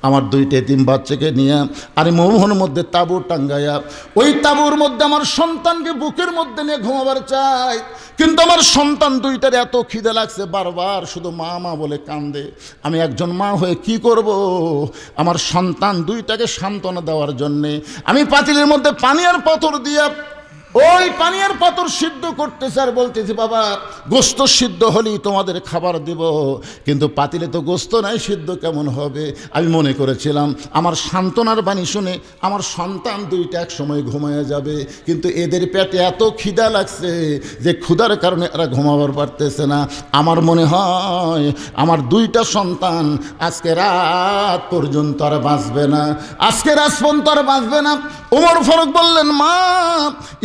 S1: আমার দুইটা এতিম বাচ্চাকে নিয়ে আর মরুভূমির মধ্যে তাঁবু টাঙ্গাইয়া ওই তাঁবুর মধ্যে আমার সন্তানকে বুকের মধ্যে নিয়ে ঘুমাবার চাই। কিন্তু আমার সন্তান দুইটার এত খিদে লাগছে, বারবার শুধু মা মা বলে কান্দে। আমি একজন মা হয়ে কি করব? আমার সন্তান দুইটাকে সান্ত্বনা দেওয়ার জন্যে আমি পাতিলের মধ্যে পানি আর পাথর দিয়া ওই পানি আর পাথর সিদ্ধ করতেছে, আর বলতেছি, বাবা গোস্ত সিদ্ধ হলেই তোমাদের খাবার দেব। কিন্তু পাতিলে তো গোস্ত নাই, সিদ্ধ কেমন হবে? আমি মনে করেছিলাম আমার সান্ত্বনার বাণী শুনে আমার সন্তান দুইটা এক সময় ঘুমায় যাবে, কিন্তু এদের পেটে এত খিদা লাগছে যে ক্ষুধার কারণে এরা ঘুমাবার পারতেছে না। আমার মনে হয় আমার দুইটা সন্তান আজকে রাত পর্যন্ত আর বাঁচবে না, আজকে রাত পর্যন্ত আর বাঁচবে না। ওমর ফারুক বললেন, মা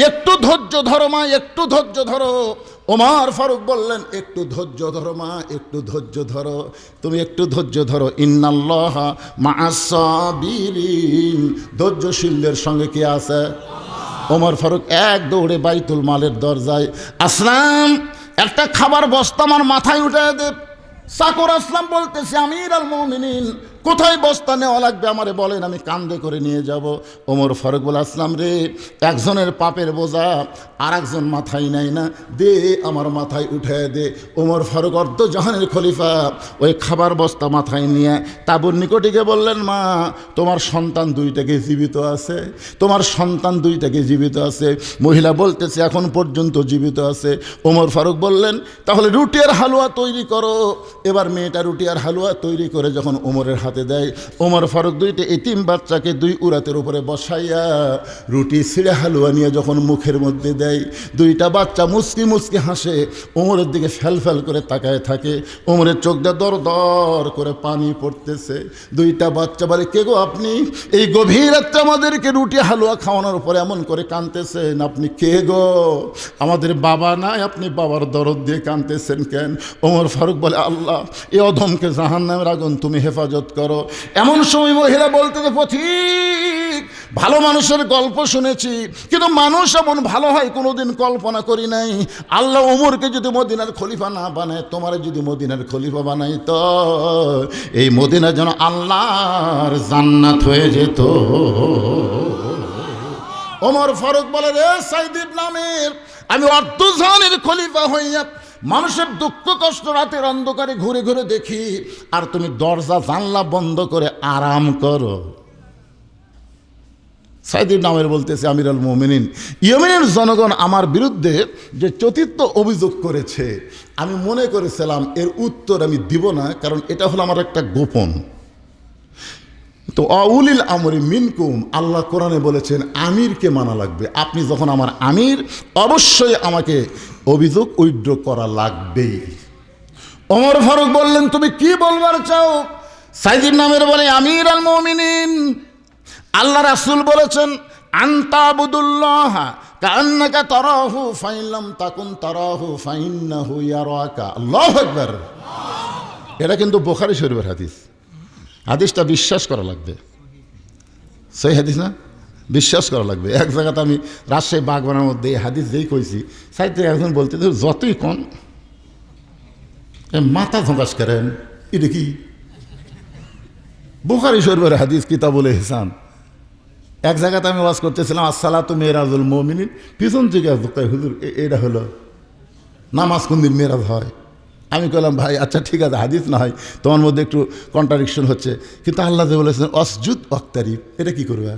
S1: একটু ধৈর্য ধরো মা, একটু ধৈর্য ধরো। ওমর ফারুক বললেন, একটু ধৈর্য ধরো মা, একটু ধৈর্য ধরো, তুমি একটু ধৈর্য ধরো। ইন্নাল্লাহা মা'আস সাবিরিন, ধৈর্যশীলদের সঙ্গে কে আছে? ওমর ফারুক এক দৌড়ে বাইতুল মালের দরজায়, আসলাম একটা খাবার বস্তা আমার মাথায় উঠে দে। চাকর আসলাম বলতেছে, আমির আল মুমিনিন কোথায় বস্তা নেওয়া লাগবে আমারে বলেন, আমি কান্দে করে নিয়ে যাব। ওমর ফারুক বলে, আসলাম রে, একজনের পাপের বোঝা আর একজন মাথায় নেয় না, দে আমার মাথায় উঠে দে। ওমর ফারুক অর্ধজাহানের খলিফা ওই খাবার বস্তা মাথায় নিয়ে তাঁবুর নিকটিকে বললেন, মা তোমার সন্তান দুইটাকে জীবিত আছে, তোমার সন্তান দুইটাকে জীবিত আছে। মহিলা বলতেছে, এখন পর্যন্ত জীবিত আছে। ওমর ফারুক বললেন, তাহলে রুটি আর হালুয়া তৈরি করো। এবার মেয়েটা রুটি আর হালুয়া তৈরি করে যখন ওমরের হাতে দেয়, ওমর ফারুক দুইটা এতিম বাচ্চাকে দুই উরাতের উপরে বসাইয়া রুটি ছিঁড়ে হালুয়া নিয়ে যখন মুখের মধ্যে দেয়, দুইটা বাচ্চা মুচকি মুচকি হাসে, ওমরের দিকে ফ্যাল ফ্যাল করে তাকায় থাকে। ওমরের চোখ দিয়ে দর দর করে পানি পড়তেছে। দুইটা বাচ্চা বলে, কে গো আপনি? এই গভীর রাত্রে আমাদেরকে রুটি হালুয়া খাওয়ানোর পরে এমন করে কাঁদতেছেন, আপনি কে গো? আমাদের বাবা নাই, আপনি বাবার দরদ দিয়ে কাঁদতেছেন কেন? ওমর ফারুক বলে, আল্লাহ এ অধমকে জাহান্নামের আগুন তুমি হেফাজত করো। এমন সময় মহিলা বলতেছে, পথিক ভালো মানুষের গল্প শুনেছি, কিন্তু মানুষ এমন ভালো হয় কোনোদিন কল্পনা করি নাই। আল্লাহ ওমরকে যদি মদিনার খলিফা না বানায়, তোমার যদি মদিনার খলিফা বানাই, তো এই মদিনা যেন আল্লাহর জান্নাত হয়ে যেত। ওমর ফারুক বলে, রে সাইদ ইবনে আমির, আমি অর্ধজাহানের খলিফা হইয়া মানুষের দুঃখ কষ্ট রাতের অন্ধকারে ঘুরে ঘুরে দেখি, আর তুমি দরজা জানলা বন্ধ করে আরাম করো। সাইদ ইবনে আমির বলতেছে, আমির আল মুমিনিন, ইয়েমেনের জনগণ আমার বিরুদ্ধে যে চতুর্থ অভিযোগ করেছে, আমি মনে করেছিলাম এর উত্তর আমি দিব না, কারণ এটা হলো আমার একটা গোপন। তো আউলিল আমরি মিনকুম, আল্লাহ কোরআনে বলেছেন আমিরকে মানা লাগবে। আপনি যখন আমার আমির, অবশ্যই আমাকে অভিযোগ উইথড্র করা লাগবেই। ওমর ফারুক বললেন, তুমি কি বলবার চাও? সাইদ ইবনে আমির বলে, আমির আল মুমিনিন, আল্লাহ রাসূল বলেছেন, আনতাবুদুল্লাহ কান্নাকা তারাহু ফাইন লাম তাকুন তারাহু ফাইন্নাহু ইয়ারাকা। আল্লাহু আকবার। এটা কিন্তু বুখারী শরীফের হাদিস। হাদিসটা বিশ্বাস করা লাগবে, সেই হাদিস না, বিশ্বাস করা লাগবে। এক জায়গাতে আমি রাজশাহী বাগবানের মধ্যে এই হাদিস যেই কইছি, সাইতে একজন বলতে, যতই কন মাথা ঝঙ্কাস করেন, এটা কি? বুখারী শরীফের হাদিস, কিতাবুল ইহসান। এক জায়গাতে আমি ওয়াজ করতেছিলাম, আসসালাতু মেরাজুল মুমিনিন, পিছন থেকে কয় হুজুর এটা হলো নামাজ কোন দিন মেরাজ হয়? আমি বললাম ভাই আচ্ছা ঠিক আছে, হাদিস না হয় তোমার মধ্যে একটু কন্ট্রাডিকশন হচ্ছে, কিন্তু আল্লাহ যে বলেছেন অসজুদ ওয়াক্তারিব, এটা কি করবে?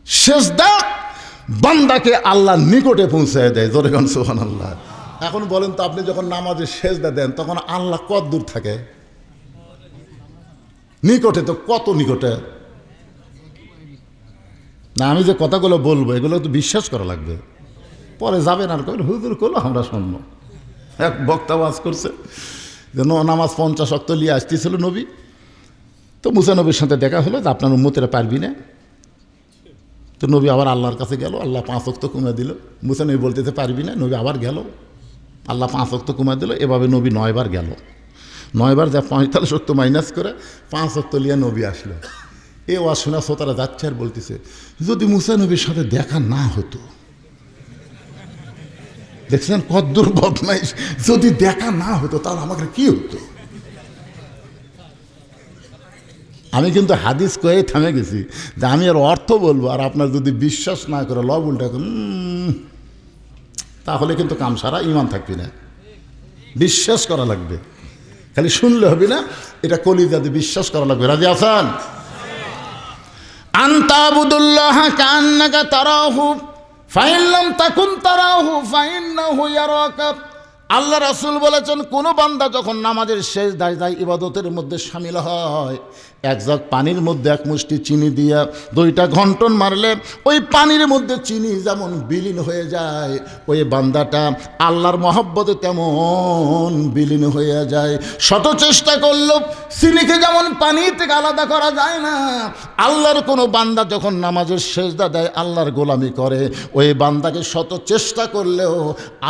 S1: সেজদা বান্দাকে আল্লাহর নিকটে পৌঁছায় দেয়, জোরে গান সুবহানাল্লাহ। এখন বলেন তো, আপনি যখন নামাজে সেজদা দেন তখন আল্লাহ কত দূর থাকে? নিকটে তো, কত নিকটে। না আমি যে কথাগুলো বলবো এগুলো তো বিশ্বাস করা লাগবে, পরে যাবেন আর কবেন হুজুর করলো আমরা শুনবো। এক বক্তা ওয়াজ করছে যে নামাজ 50 ওয়াক্ত নিয়ে আসতেছিল নবী, তো মুসা নবীর সাথে দেখা হলো যে আপনার উম্মতেরা পারবি না। তো নবী আবার আল্লাহর কাছে গেল, আল্লাহ 5 ওয়াক্ত কমে দিল। মুসা নবী বলতেতে পারবি না, নবী আবার গেল, আল্লাহ 5 ওয়াক্ত কমে দিল। এভাবে নবী 9 বার গেল, 9 বার যা 45 ওয়াক্ত মাইনাস করে 5 ওয়াক্ত লিয়ে নবী আসলো। এ ওয়াজ শোনা শ্রোতারা যাচ্ছে আর বলতেছে যদি মুসা নবীর সাথে দেখা না হতো, দেখছেন কদ্দুর বদমাইশ, যদি দেখা না হতো তাহলে আমাকে কি হতো? আমি কিন্তু হাদিস কয়ে থামে গেছি যে আমি এর অর্থ বলবো, আর আপনার যদি বিশ্বাস না করে লব উল্টা তাহলে কিন্তু কাম সারা, ইমান থাকবি না। বিশ্বাস করা লাগবে, খালি শুনলে হবে না, এটা কলিজাতে বিশ্বাস করা লাগবে। রাজি আছেন? আনতাবুদুল্লাহ কান্নাকা তারাহু ফাইন লাম তাকুন তারাহু ফাইন্নাহু ইয়ারাকা। আল্লাহ রাসূল বলেছেন, কোনো বান্দা যখন নামাজের শেষ দায় ইবাদতের মধ্যে শামিল হয়, এক জগ পানির মধ্যে 1 মুষ্টি চিনি দিয়া 2টা ঘন্টন মারলে ওই পানির মধ্যে চিনি যেমন বিলীন হয়ে যায়, ওই বান্দাটা আল্লাহর মহব্বতে তেমন বিলীন হয়ে যায়। শত চেষ্টা করলেও চিনিকে যেমন পানি থেকে আলাদা করা যায় না, আল্লাহর কোনো বান্দা যখন নামাজের সেজদা দেয়, আল্লাহর গোলামি করে, ওই বান্দাকে শত চেষ্টা করলেও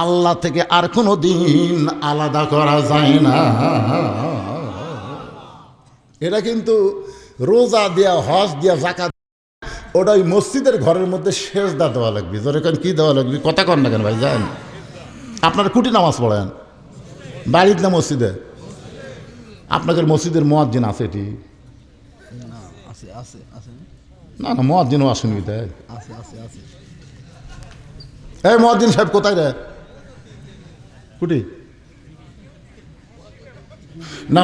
S1: আল্লাহ থেকে আর কোনো দিন আলাদা করা যায় না। এটা কিন্তু রোজা দেয়া, হজ দেয়া, যাকাত, ওটা ওই মসজিদের ঘরের মধ্যে সেজদা দেওয়া লাগবে। যেরকম কি দেওয়া লাগবে, কথা কন না কেন ভাই? যান আপনারা কুটি নামাজ পড়েন বাড়িতে না মসজিদে? আপনাদের মসজিদের মুয়াজ্জিন আছে? এটি না না, মুয়াজ্জিনও আসেনি তাই? এই মুয়াজ্জিন সাহেব কোথায় রে? কুটি না,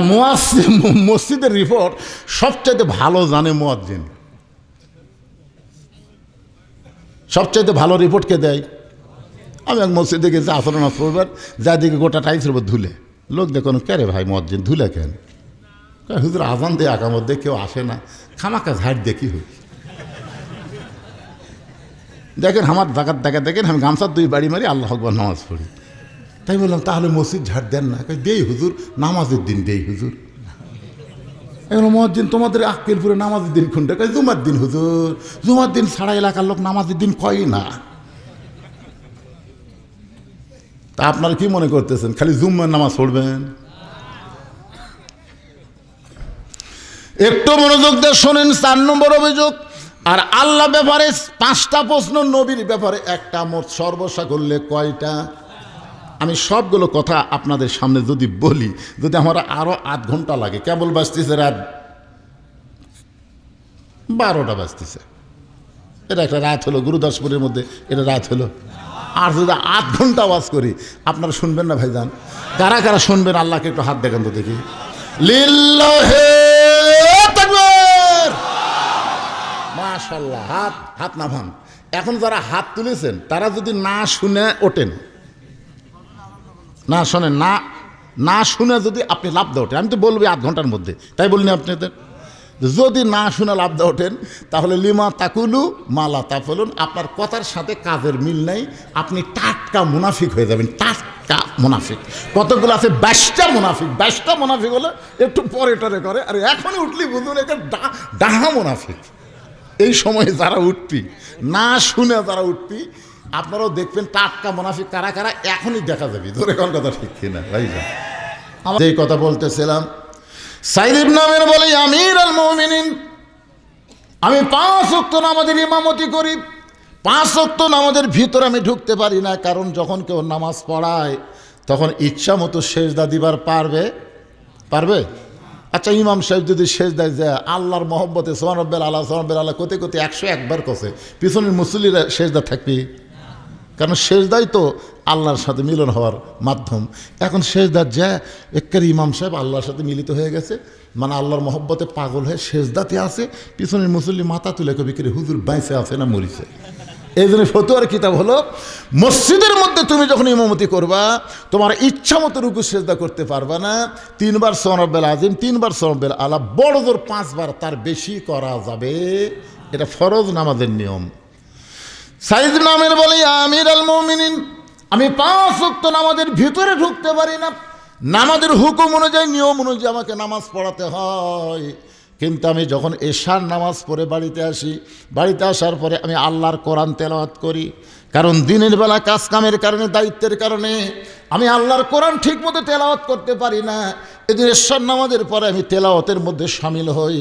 S1: মসজিদের রিপোর্ট সবচাইতে ভালো জানে মুয়াজ্জিন। সবচাইতে ভালো রিপোর্ট কে দেয়? আমি এক মসজিদে গেছি আসর নামাজ পড়বার, যা দিকে গোটা টাইসের উপর ধুলে, লোক দেখুন কে রে ভাই মুয়াজ্জিন ধুলে কেন? হুজুর আজান দিয়ে আকামত দিয়ে কেউ আসে না, খামাকা ঝাড় দেখি হই। দেখেন আমার জাকাত দেখা দেখেন, আমি গামছার 2 বাড়ি মারি আল্লাহ আকবার নামাজ পড়ি। তাই বললাম তাহলে মসজিদ ঝাড় দেন না? দেই হুজুর, নামাজের দিন দেই হুজুর। এখন মুয়াজ্জিন তোমাদের আক্কেলপুরে নামাজের দিন কোনটা? জুমার দিন হুজুর। জুমার দিন ছাড়া এলাকার লোক নামাজের দিন কয় না। তা আপনারা কি মনে করতেছেন খালি জুম্মার নামাজ পড়বেন? একটু মনোযোগ দিয়ে শোনেন। 4 নম্বর অভিযোগ। আর আল্লাহ ব্যাপারে 5টা প্রশ্ন, নবীর ব্যাপারে 1টা, মোট সর্বসা করলে কয়টা? আমি সবগুলো কথা আপনাদের সামনে যদি বলি, যদি আমার আরো 8 ঘন্টা লাগে। কেবল বাজতেছে রাত 12টা বাজতেছে। এটা একটা রাত হলো, গুরুদাসপুরের মধ্যে এটা রাত হলো। আর যদি 8 ঘন্টা ওয়াজ করি, আপনারা শুনবেন না ভাইজান? কারা কারা শুনবেন আল্লাহকে একটু হাত দেখান তো দেখি। লিল্লাহি তাকবীর, মাশাআল্লাহ। হাত না ভাঙ। এখন যারা হাত তুলেছেন তারা যদি না শুনে ওঠেন, না শোনেন, না শুনে যদি আপনি লাভ দিয়ে ওঠেন, আমি তো বলবি 8 ঘন্টার মধ্যে, তাই বলিনি আপনাদের? যদি না শুনে লাভ দিয়ে ওঠেন তাহলে লিমা তাকুলু মালা তাফলুন, আপনার কথার সাথে কাজের মিল নাই, আপনি টাটকা মুনাফিক হয়ে যাবেন। টাটকা মুনাফিক কতগুলো আছে? 22টা মুনাফিক। 22টা মুনাফিক হলে একটু পরে টরে করে, আর এখনই উঠলি বুঝুন একে ডাহা মুনাফিক। এই সময়ে যারা উঠবি, না শুনে যারা উঠবি, আপনারাও দেখবেন টাটকা মুনাফিক কারা কারা এখনই দেখা যাবে। ধরে কোন কথা ঠিক কিনা ভাই? আমার যেই কথা বলতেছিলাম, সাইদ ইবনে আমির বলে আমিরুল মুমিনিন, আমি 5 ওয়াক্ত নামাজের ইমামতি করি। 5 ওয়াক্ত নামাজের ভিতরে আমি ঢুকতে পারি না, কারণ যখন কেউ নামাজ পড়ায় তখন ইচ্ছা মতো সেজদা দিবার পারবে? আচ্ছা, ইমাম সাহেব যদি সেজদায় যায় আল্লাহর মহব্বতে সুবহান রাব্বিল আলা সুবহান রাব্বিল আলা কোতে কোতে 101 বার কষে, পিছনের মুসল্লিরা সেজদা থাকবে? কারণ সেজদাই তো আল্লাহর সাথে মিলন হওয়ার মাধ্যম। এখন সেজদার যা একেবারে ইমাম সাহেব আল্লাহর সাথে মিলিত হয়ে গেছে, মানে আল্লাহর মহব্বতে পাগল হয়ে সেজদাতে আছে, পিছনের মুসল্লি মাথা তুলে কবি করে হুজুর বাইসে আছে না মরিছে। এই জন্য ফতুয়ার কিতাব হলো, মসজিদের মধ্যে তুমি যখন ইমামতি করবা তোমার ইচ্ছা মতো রুকু সেজদা করতে পারবা না। 3 বার সুবহান রাব্বিল আযীম, 3 বার সুবহান রাব্বিল আলা, বড় জোর 5 বার, তার বেশি করা যাবে। এটা ফরজ নামাজের নিয়ম। সাইদ ইবনে আমির বলে, আমিরুল মুমিনিন, আমি 5 ওয়াক্ত নামাজের ভিতরে ঢুকতে পারি না। নামাজের হুকুম অনুযায়ী, নিয়ম অনুযায়ী আমাকে নামাজ পড়াতে হয়, কিন্তু আমি যখন এশার নামাজ পড়ে বাড়িতে আসি, বাড়িতে আসার পরে আমি আল্লাহর কোরআন তেলাওয়াত করি। কারণ দিনের বেলা কাজ কামের কারণে, দায়িত্বের কারণে আমি আল্লাহর কোরআন ঠিক মতো তেলাওয়াত করতে পারি না। এদিন এশার নামাজের পরে আমি তেলাওয়াতের মধ্যে সামিল হই।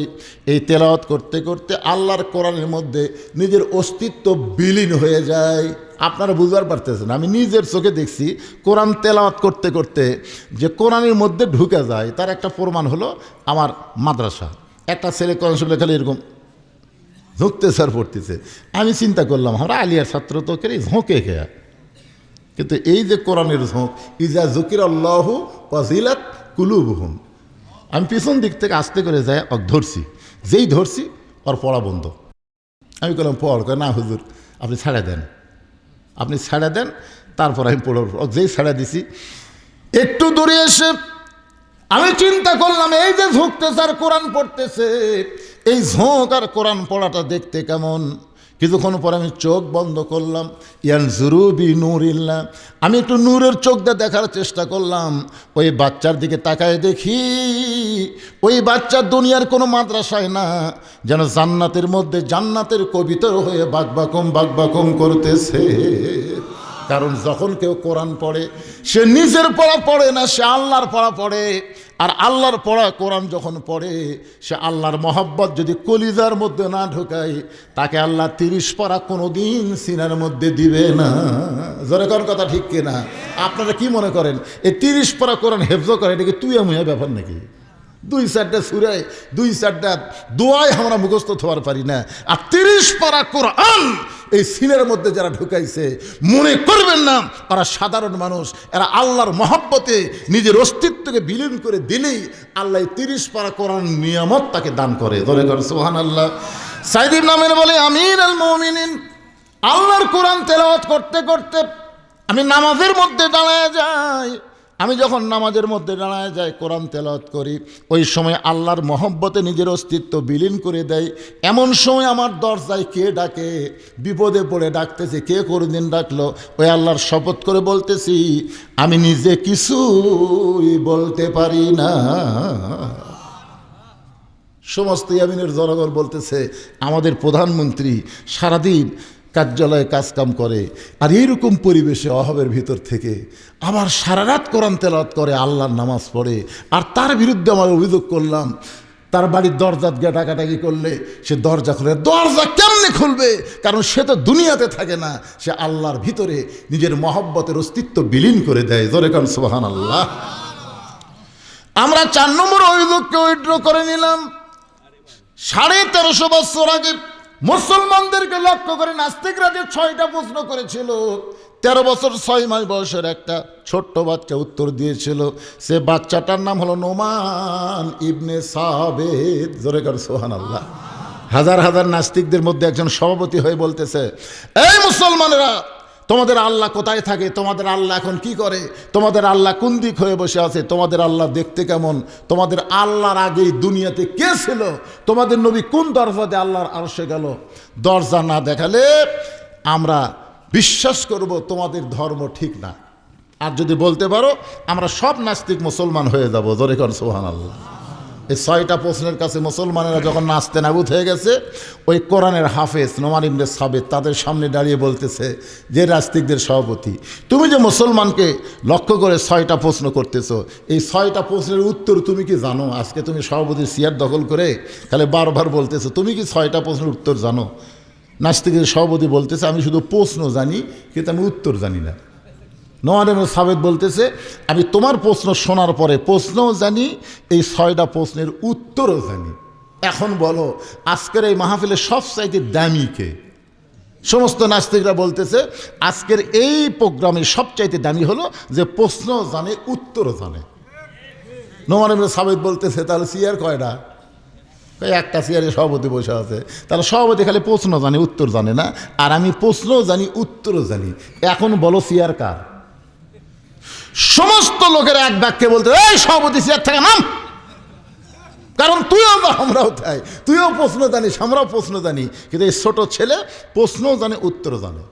S1: এই তেলাওয়াত করতে করতে আল্লাহর কোরআনের মধ্যে নিজের অস্তিত্ব বিলীন হয়ে যায়। আপনারা বুঝতে পারতেছেন, আমি নিজের চোখে দেখছি কোরআন তেলাওয়াত করতে করতে যে কোরআনের মধ্যে ঢুকে যায়, তার একটা প্রমাণ হলো আমার মাদ্রাসা। একটা ছেলে কোরআন শুনলে খালি এরকম ঝুঁকতেছে আর পড়তেছে। আমি চিন্তা করলাম, আমরা আলিয়ার ছাত্র তো কে ঝোঁকে খেয়া, কিন্তু এই যে কোরআনের ঝোঁক, ইজা জুকির আল্লাহু ওয়াজিলাত কুলুবুহুম, আমি পিছন দিক থেকে আস্তে করে যাই ধরছি, যেই ধরছি ওর পড়া বন্ধ। আমি বললাম পড়, না হুজুর আপনি ছাড়া দেন, আপনি ছাড়া দেন, তারপর আমি পড়ব। যেই ছাড়া দিছি, একটু দূরে এসে আমি চিন্তা করলাম, এই যে ঝুঁকতেছে আর কোরআন পড়তেছে, এই ঝোঁক আর কোরআন পড়াটা দেখতে কেমন। কিছুক্ষণ পরে আমি চোখ বন্ধ করলাম, ইয়ানজুরু বি নূরিল্লাহ, আমি একটু নূরের চোখ দিয়ে দেখার চেষ্টা করলাম। ওই বাচ্চার দিকে তাকায় দেখি, ওই বাচ্চা দুনিয়ার কোনো মাদ্রাসায় না, যেন জান্নাতের মধ্যে জান্নাতের কবিতর হয়ে বাকবাকম করতেছে। কারণ যখন কেউ কোরআন পড়ে, সে নিজের পড়া পড়ে না, সে আল্লাহর পড়া পড়ে। আর আল্লাহর পড়া কোরআন যখন পড়ে, সে আল্লাহর মহব্বত যদি কলিজার মধ্যে না ঢোকায়, তাকে আল্লাহ 30 পারা কোনোদিন সিনার মধ্যে দিবে না। জোরে কোন কথা ঠিক কিনা? আপনারা কি মনে করেন এই 30 পারা কোরআন হেফজ করে এটাকে তুই মুয়া ব্যাপার নাকি? 2-4টা সুরায় 2-4টা দোয়ায় আমরা মুখস্থ হওয়ার পারি না, আর 30 পারা কোরআন এই সিনের মধ্যে যারা ঢুকাইছে, মনে করবেন না ওরা সাধারণ মানুষ। এরা আল্লাহর মহব্বতে নিজের অস্তিত্বকে বিলীন করে দিলেই আল্লাহ 30 পারা কোরআন নিয়ামত তাকে দান করে। ধরে কর সুবহানাল্লাহ। সাইদ ইবনে আমির বলে, আমিরুল মুমিনিন, আল্লাহর কোরআন তেলাওয়াত করতে করতে আমি নামাজের মধ্যে দাঁড়ায় যাই। আমি যখন নামাজের মধ্যে দাঁড়ায় যাই, কোরআন তেলাওয়াত করি, ওই সময় আল্লাহর মহব্বতে নিজের অস্তিত্ব বিলীন করে দেয়। এমন সময় আমার দরজায় কে ডাকে, বিপদে পড়ে ডাকতেছে। কে কোনদিন ডাকলো? ওই আল্লাহর শপথ করে বলতেছি, আমি নিজে কিছুই বলতে পারি না। সমস্ত ইয়ামিনের জনগণ বলতেছে, আমাদের প্রধানমন্ত্রী সারাদিন কার্যালয়ে কাজকাম করে, আর এইরকম পরিবেশে অভাবের ভিতর থেকে আবার সারা রাত কোরআন তেলাওয়াত করে, আল্লাহর নামাজ পড়ে। আর তার বিরুদ্ধে আমার অভিযোগ করলাম, তার বাড়ির দরজা গিয়ে ডাকাডাকি করলে সে দরজা খুলে। দরজা কেমনে খুলবে? কারণ সে তো দুনিয়াতে থাকে না, সে আল্লাহর ভিতরে নিজের মহব্বতের অস্তিত্ব বিলীন করে দেয়। জোরে কারণ সুবহানাল্লাহ। আমরা 4 নম্বর অভিযোগকে উইথড্র করে নিলাম। 1350 বছর আগে মুসলমানদেরকে লক্ষ্য করে নাস্তিকরা যে 6টা প্রশ্ন করেছিল, 13 বছর 6 মাস বয়সের একটা ছোট্ট বাচ্চা উত্তর দিয়েছিল। সে বাচ্চাটার নাম হলো নোমান ইবনে সাবেত। জোরে কর সুবহানাল্লাহ। হাজার হাজার নাস্তিকদের মধ্যে একজন সভাপতি হয়ে বলতেছে, এই মুসলমানেরা, তোমাদের আল্লাহ কোথায় থাকে? তোমাদের আল্লাহ এখন কি করে? তোমাদের আল্লাহ কোন দিক হয়ে বসে আছে? তোমাদের আল্লাহ দেখতে কেমন? তোমাদের আল্লাহর আগেই দুনিয়াতে কে ছিল? তোমাদের নবী কোন দরজা দিয়ে আল্লাহর আরশে গেল? দরজা না দেখালে আমরা বিশ্বাস করব তোমাদের ধর্ম ঠিক না। আর যদি বলতে পারো, আমরা সব নাস্তিক মুসলমান হয়ে যাব। জোরে কর সুবহানাল্লাহ। এই 6টা প্রশ্নের কাছে মুসলমানেরা যখন নাস্তে নাবুদ হয়ে গেছে, ওই কোরআনের হাফেজ নোমান ইবনে সাবেত তাদের সামনে দাঁড়িয়ে বলতেছে, যে নাস্তিকদের সভাপতি, তুমি যে মুসলমানকে লক্ষ্য করে 6টা প্রশ্ন করতেছো, এই 6টা প্রশ্নের উত্তর তুমি কি জানো? আজকে তুমি সভাপতির চেয়ার দখল করে খালি বারবার বলতেছো, তুমি কি 6টা প্রশ্নের উত্তর জানো? নাস্তিকের সভাপতি বলতেছে, আমি শুধু প্রশ্ন জানি, কিন্তু আমি উত্তর জানি না। নোমান ইবনে সাবিত বলতেছে, আমি তোমার প্রশ্ন শোনার পরে প্রশ্নও জানি, এই 6টা প্রশ্নের উত্তরও জানি। এখন বলো আজকের এই মাহফিলের সবচাইতে দামি কে? সমস্ত নাস্তিকরা বলতেছে আজকের এই প্রোগ্রামের সবচাইতে দামি হলো যে প্রশ্নও জানে, উত্তরও জানে। নোমান ইবনে সাবিত বলতেছে, তাহলে চেয়ার কয়টা? একটা চেয়ারে সভাপতি বসে আছে, তাহলে সভাপতি খালি প্রশ্ন জানে, উত্তর জানে না, আর আমি প্রশ্নও জানি, উত্তরও জানি। এখন বলো চেয়ার কার? সমস্ত লোকের এক বাক্যে বলতে, এই সভাপতি চেয়ার থেকে নাম, কারণ তুইও তো আমরাও তাই, তুইও প্রশ্ন জানিস, আমরাও প্রশ্ন জানি, কিন্তু এই ছোট ছেলে প্রশ্নও জানে, উত্তরও জানে।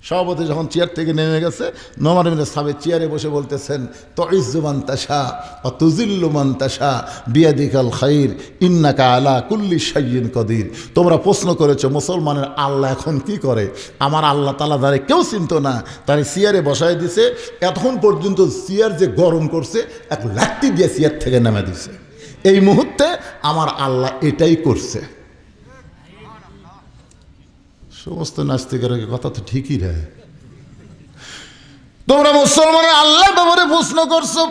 S1: সভাপতি যখন চেয়ার থেকে নেমে গেছে, নোমান ইবনে সাবিত চেয়ারে বসে বলতেছেন, তুইজ্জু মান তাশা ওয়া তুযিল্লু মান তাশা বিয়াদিকাল খাইর ইন্নাকা আলা কুল্লি শাইইন কদির। তোমরা প্রশ্ন করেছো মুসলমানের আল্লাহ এখন কি করে? আমার আল্লাহ তাআলা যারে কেউ চিনতো না তারে চেয়ারে বসায় দিছে, এতক্ষণ পর্যন্ত চেয়ার যে গরম করছে এক লাঠি দিয়ে চেয়ার থেকে নেমে দিছে। এই মুহূর্তে আমার আল্লাহ এটাই করছে। সমস্ত নাস্তিকের কথা তো ঠিকই রে। তোমরা মুসলমানের আল্লাহ ব্যাপারে প্রশ্ন করছো,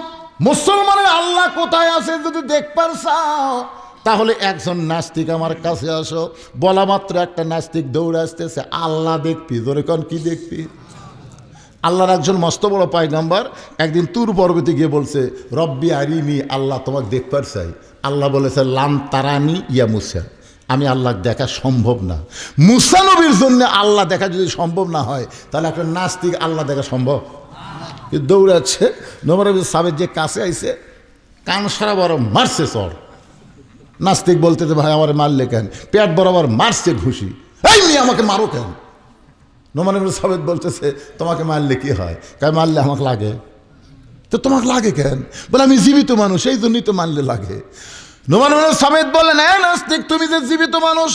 S1: মুসলমানের আল্লাহ কোথায় আছে যদি দেখবার চাও তাহলে একজন নাস্তিক আমার কাছে আসো। বলা মাত্র একটা নাস্তিক দৌড়ে আসতেছে, আল্লাহ দেখবি? জোরে কন, কি দেখবি? আল্লাহর একজন মস্ত বড় পয়গম্বর একদিন তুর পর্বতে গিয়ে বলছে, রব্বি আরিনি, আল্লাহ তোমাকে দেখবার চাই। আল্লাহ বলেছে, লান তারানি ইয়া মুসা, আমি আল্লাহ দেখা সম্ভব না। মুসা নবীর জন্য আল্লাহ দেখা যদি সম্ভব না হয়, তাহলে একটা নাস্তিক আল্লাহ দেখা সম্ভব? দৌড়াচ্ছে। নোমান ইবনে সাবিত যে কাছে আইছে, কান সারা বড় মারছে চড়। নাস্তিক বলতেছে, ভাই আমার মারলে কেন? পেট বরাবর মারছে ঘুষি। এই মেয়ে আমাকে মারো কেন? নোমান ইবনে সাবিত বলতেছে, তোমাকে মারলে কি হয়? কারণ মারলে আমাকে লাগে। তো তোমাকে লাগে কেন? বলে আমি জীবিত মানুষ, এই জন্যই তো মারলে লাগে। নোমান ইবনে সাবিত বলেন, হ্যাঁ নাস্তিক, তুমি যে জীবিত মানুষ,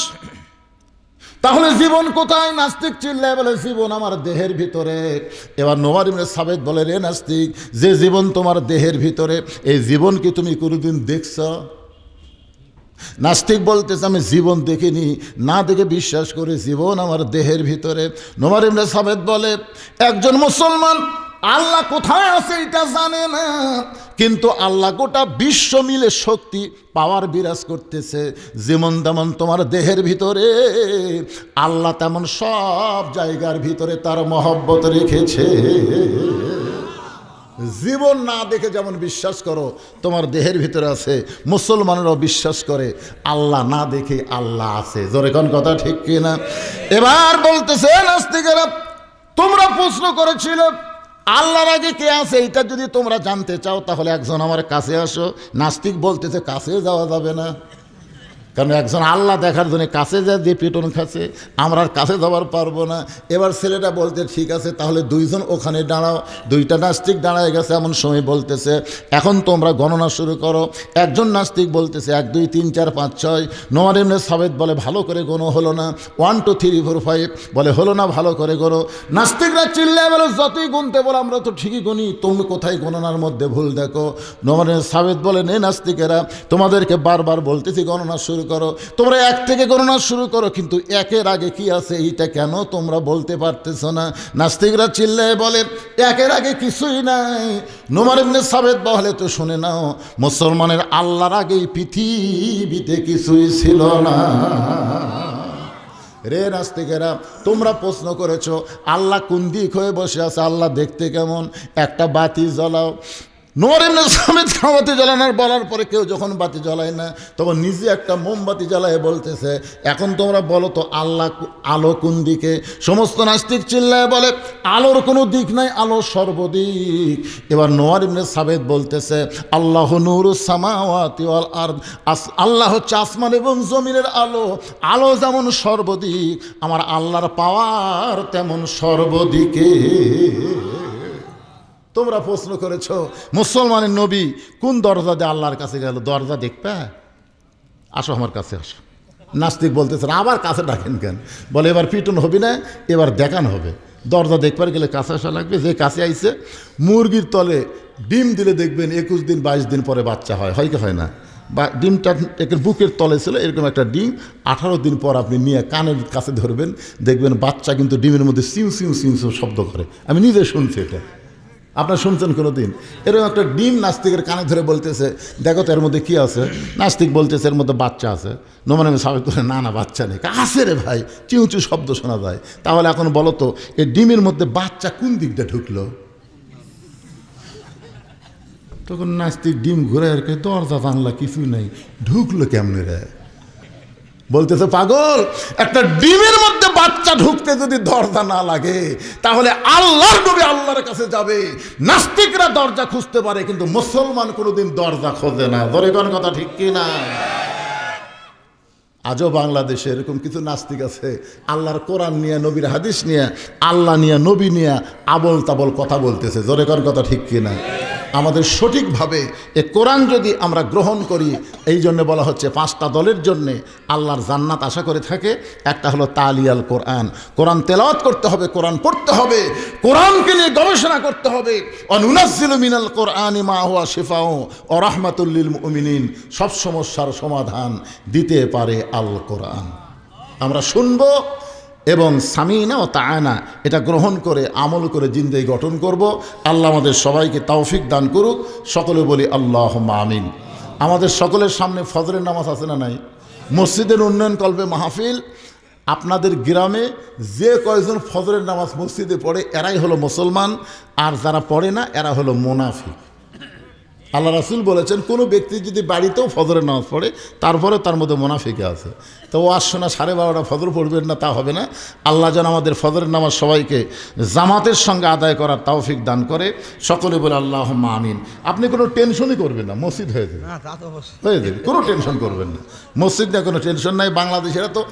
S1: তাহলে জীবন কোথায়? নাস্তিক চিল্লায় বলে, জীবন আমার দেহের ভিতরে। এবার নোমান ইবনে সাবিত বলে, রে নাস্তিক, যে জীবন তোমার দেহের ভিতরে, এই জীবন কি তুমি কোনোদিন দেখছ? নাস্তিক বলতেছে, আমি জীবন দেখিনি, না দেখে বিশ্বাস করে জীবন আমার দেহের ভিতরে। নোমান ইবনে সাবিত বলে, একজন মুসলমান আল্লাহ কোথায় আছে এটা জানে না, কিন্তু আল্লাহ গোটা বিশ্ব মিলে শক্তি পাওয়ার বিরাজ করতেছে। যেমন তেমন তোমার দেহের ভিতরে আল্লাহ তেমন সব জায়গার ভিতরে তার মহব্বত রেখেছে। জীবন না দেখে যেমন বিশ্বাস করো তোমার দেহের ভিতরে আছে, মুসলমানেরাও বিশ্বাস করে আল্লাহ না দেখে আল্লাহ আছে। জোরে কোন কথা ঠিক কিনা? এবার বলতেছে নাস্তিকেরা, তোমরা প্রশ্ন করেছিল আল্লাহর আগে কে আছে, এটা যদি তোমরা জানতে চাও তাহলে একজন আমার কাছে আসো। নাস্তিক বলতেছে, কাছে যাওয়া যাবে না, কারণ একজন আল্লাহ দেখার জন্য কাছে যা যে পিটন খাচ্ছে, আমরা আর কাছে যাওয়ার পারবো না। এবার ছেলেটা বলতে, ঠিক আছে তাহলে দুইজন ওখানে দাঁড়াও। দুইটা নাস্তিক দাঁড়ায় গেছে, এমন সময় বলতেছে, এখন তোমরা গণনা শুরু করো। একজন নাস্তিক বলতেছে 1 2 3 4 5 6। নোমান ইবনে সাবিত বলে, ভালো করে গোনো, হলো না। 1 2 3 4 5 বলে, হলো না, ভালো করে গোনো। নাস্তিকরা চিল্লায় বলে, যতই গুনতে বলো আমরা তো ঠিকই গুনি, তুমি কোথায় গণনার মধ্যে ভুল দেখো? নোমান ইবনে সাবিত বলে, নে নাস্তিকেরা, তোমাদেরকে বারবার বলতেছি গণনা শুরু করো, তোমরা 1 থেকে গণনা শুরু করো, কিন্তু 1-এর আগে কি আছে এইটা কেন তোমরা বলতে পারতেছো না? নাস্তিকরা চিল্লায় বলে, 1-এর আগে কিছুই নাই। নোমান ইবনে সাবিত বলে, তো শুনে নাও, মুসলমানের আল্লাহর আগেই পৃথিবীতে কিছুই ছিল না। রে নাস্তিকেরা, তোমরা প্রশ্ন করেছো আল্লাহ কোন দিক হয়ে বসে আছে, আল্লাহ দেখতে কেমন, একটা বাতি জ্বলাও। নোমান ইবনে সাবিত বাতি জ্বালানোর বলার পরে কেউ যখন বাতি জ্বলায় না, তখন নিজে একটা মোমবাতি জ্বালায় বলতেছে, এখন তোমরা বলো তো আল্লাহ আলো কোন দিকে? সমস্ত নাস্তিক চিল্লায় বলে, আলোর কোনো দিক নাই, আলো সর্বদিক। এবার নোমান ইবনে সাবিত বলতেছে, আল্লাহু নূরুস সামাওয়াতি ওয়াল আরদ, আল্লাহ হচ্ছে আসমান এবং জমিনের আলো। আলো যেমন সর্বদিক, আমার আল্লাহর পাওয়ার তেমন সর্বদিকে। তোমরা প্রশ্ন করেছো মুসলমানের নবী কোন দরজা দিয়ে আল্লাহর কাছে গেল, দরজা দেখবে? আসো আমার কাছে আসো। নাস্তিক বলতেছে, আবার কাছে ডাকেন কেন? বলে, এবার পিটন হবি না, এবার দেখানো হবে। দরজা দেখবার গেলে কাছে আসা লাগবে। যে কাছে আইছে, মুরগির তলে ডিম দিলে দেখবেন 21 দিন 22 দিন পরে বাচ্চা হয়, হয় কি হয় না? বা ডিমটা একের বুকের তলে ছিল এরকম একটা ডিম, 18 দিন পর আপনি নিয়ে কানের কাছে ধরবেন, দেখবেন বাচ্চা কিন্তু ডিমের মধ্যে সিউ সিউ সিউ সিউ শব্দ করে। আমি নিজে শুনছি এটা। আপনার শুনছেন কোনো দিন? এরকম একটা ডিম নাস্তিকের কানে ধরে বলতেছে, দেখো তো এর মধ্যে কী আছে। নাস্তিক বলতেছে এর মধ্যে বাচ্চা আছে। নোমান আমি সাবেক করে, না না বাচ্চা নেই। আছে রে ভাই, চিউচু শব্দ শোনা যায়। তাহলে এখন বলো তো এই ডিমের মধ্যে বাচ্চা কোন দিকটা ঢুকলো? তখন নাস্তিক ডিম ঘুরে আর কে, দরজা জানলা কিছুই নেই, ঢুকলো কেমনে রে? বলতেছে পাগল, একটা ডিমের মধ্যে বাচ্চা ঢুকতে যদি দরজা না লাগে তাহলে আল্লাহর নবী আল্লাহর কাছে যাবে। নাস্তিকরা দরজা খুঁজতে পারে কিন্তু মুসলমান কোনোদিন দরজা খোঁজে না। ধরে কোন কথা ঠিক কি না? আজও বাংলাদেশে এরকম কিছু নাস্তিক আছে, আল্লাহর কোরআন নিয়ে, নবীর হাদিস নিয়ে, আল্লাহ নিয়ে, নবী নিয়ে আবল তাবল কথা বলতেছে। জোরে কোন কথা ঠিক কি না? আমাদের সঠিকভাবে এ কোরআন যদি আমরা গ্রহণ করি, এই জন্য বলা হচ্ছে 5টা দলের জন্যে আল্লাহর জান্নাত আশা করে থাকে। একটা হলো তালিয়াল কোরআন, কোরআন তেলাওয়াত করতে হবে, কোরআন পড়তে হবে, কোরআনকে নিয়ে গবেষণা করতে হবে। অনুনাজ্জিলু মিনাল কোরআনি মা হুয়া শিফাউ ওয়া রাহমাতুল লিল মুমিনিন, সব সমস্যার সমাধান দিতে পারে আল কোরআন। আমরা শুনবো এবং সামিনা ও তাআনা এটা গ্রহণ করে আমল করে জিন্দেগি গঠন করব। আল্লাহ আমাদের সবাইকে তৌফিক দান করুক। সকলে বলি আল্লাহুম্মা আমিন। আমাদের সকলের সামনে ফজরের নামাজ আছে না নাই? মসজিদের উন্নয়ন কল্পে মাহফিল। আপনাদের গ্রামে যে কয়জন ফজরের নামাজ মসজিদে পড়ে এরাই হলো মুসলমান, আর যারা পড়ে না এরা হলো মুনাফিক। আল্লাহ রাসূল বলেছেন, কোনো ব্যক্তি যদি বাড়িতেও ফজরের নামাজ পড়ে তারপরে তার মধ্যে মুনাফিকে আছে। তো ও আসছে না 12:30 ফজর পড়বেন না, তা হবে না। আল্লাহ যেন আমাদের ফজরের নামাজ সবাইকে জামাতের সঙ্গে আদায় করার তৌফিক দান করে। সকলে বলে আল্লাহুম্মা আমিন। আপনি কোনো টেনশনই করবেন না, মসজিদ হয়ে যাবে, হয়ে যাবে, কোনো টেনশন করবেন না। মসজিদ নিয়ে কোনো টেনশন নাই। বাংলাদেশেরা তো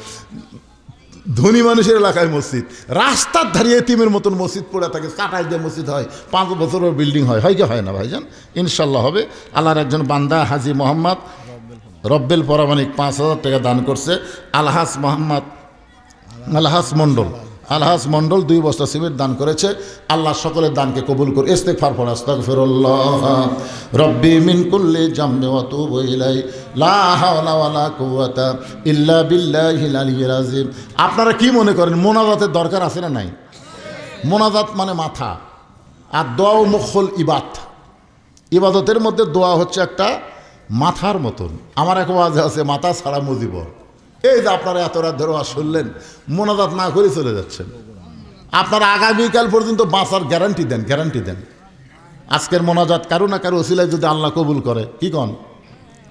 S1: ধনী মানুষের এলাকায় মসজিদ, রাস্তার ধারিয়ে এতিমের মতন মসজিদ পড়ে থাকে। কাটাই দিয়ে মসজিদ হয়, 5 বছরের বিল্ডিং হয় কি হয় না ভাইজান? ইনশাল্লাহ হবে। আল্লাহর একজন বান্দা হাজি মোহাম্মদ রব্বেল পরামানিক 5,000 টাকা দান করছে। আলহাস মোহাম্মদ আলহাস মণ্ডল 2 বস্তা সিমেন্ট দান করেছে। আল্লাহ সকলের দানকে কবুল করে। ইস্তেগফার পড়া, আস্তাগফিরুল্লাহ রব্বি মিন কুল্লি জামবি ওয়া তুবু ইলাই লা হাওলা ওয়ালা কুওয়াতা ইল্লা বিল্লাহিল আলিয়্যিল আযীম। আপনারা কি মনে করেন মোনাজাতের দরকার আছে না নাই? মোনাজাত মানে মাথা, আর দোয়া ও মুখল ইবাদতের মধ্যে দোয়া হচ্ছে একটা মাথার মতন। আমার এক ওয়াজ আছে, মাথা ছাড়া মুজিবর। এই যে আপনারা এত রাত ধরে শুনলেন, মোনাজাত না করে চলে যাচ্ছেন। আপনারা আগামীকাল পর্যন্ত বাঁচার গ্যারান্টি দেন। আজকের মোনাজাত কারো না কারো ওসিলায় যদি আল্লাহ কবুল করে, কি কন?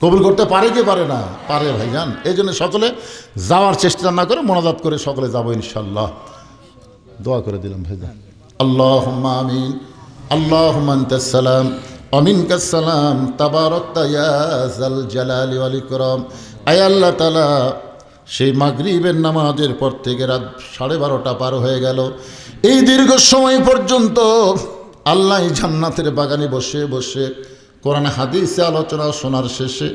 S1: কবুল করতে পারে কি পারে না? পারে ভাইজান। এই জন্য সকলে যাওয়ার চেষ্টা না করে মোনাজাত করে সকলে যাবো ইনশাল্লাহ। দোয়া করে দিলাম ভাইজান। আল্লাহুম্মা আমিন। আল্লাহুম্মা আনতাস সালাম ওয়া মিনকাস সালাম তাবারাকতা ইয়া যাল জালালি ওয়াল ইকরাম। আয় আল্লাহ তাআলা, সেই মাগরিবের নামাজের পর থেকে রাত 12:30 পার হয়ে গেল। এই দীর্ঘ সময় পর্যন্ত আল্লাহ জান্নাতের বাগানে বসে বসে কোরআন হাদিসে আলোচনা শোনার শেষে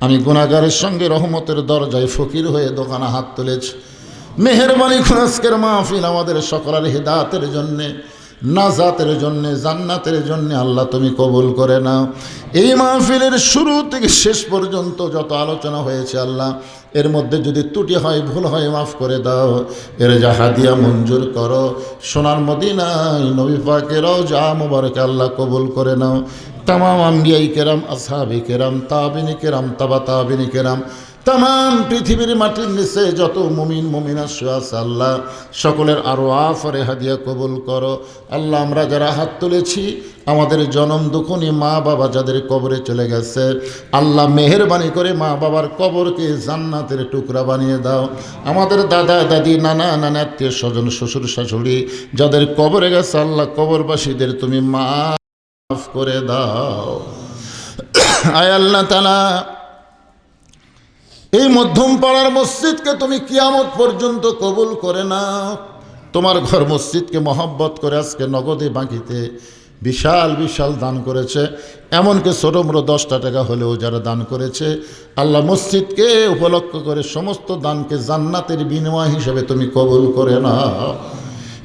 S1: আমি গুনাহগারের সঙ্গে রহমতের দরজায় ফকির হয়ে দোকানে হাত তুলেছি। মেহেরবানি করে আজকের মাহফিল আমাদের সকলের হিদায়াতের জন্যে, নাজাতের জন্যে, জান্নাতের জন্যে আল্লাহ তুমি কবুল করে নাও। এই মাহফিলের শুরু থেকে শেষ পর্যন্ত যত আলোচনা হয়েছে আল্লাহ, এর মধ্যে যদি ত্রুটি হয়, ভুল হয়, মাফ করে দাও। এর যা হাদিয়া মঞ্জুর করো। সোনার মদিনায় নবী পাকের রওজা মুবারকে আল্লাহ কবুল করে নাও। তামাম আম্বিয়াই কেরাম, আসহাবে কেরাম, তাবিনী কেরাম, তাবা তাবিনী কেরাম, তামাম পৃথিবীর মাটির নিচে যত মুমিন মুমিনা আছে আল্লাহ সকলের আরওয়াহ আর হাদিয়া কবুল করো। আল্লাহ আমরা যারা হাত তুলেছি, আমাদের জনম দুঃখনী মা বাবা যাদের কবরে চলে গেছে, আল্লাহ মেহেরবানি করে মা বাবার কবরকে জান্নাতের টুকরা বানিয়ে দাও। আমাদের দাদা দাদি, নানা নানা, আত্মীয় স্বজন, শ্বশুর শাশুড়ি যাদের কবরে গেছে আল্লাহ কবরবাসীদের তুমি মাফ করে দাও। আয় আল্লাহ তাআলা, এই মধ্যম পাড়ার মসজিদকে তুমি কিয়ামত পর্যন্ত কবুল করে নাও। তোমার ঘর মসজিদকে মহব্বত করে আজকে নগদে বাকিতে বিশাল বিশাল দান করেছে। এমনকি ছোট মোটো 10টা টাকা হলেও যারা দান করেছে আল্লাহ মসজিদকে উপলক্ষ করে সমস্ত দানকে জান্নাতের বিনিময় হিসেবে তুমি কবুল করে নাও।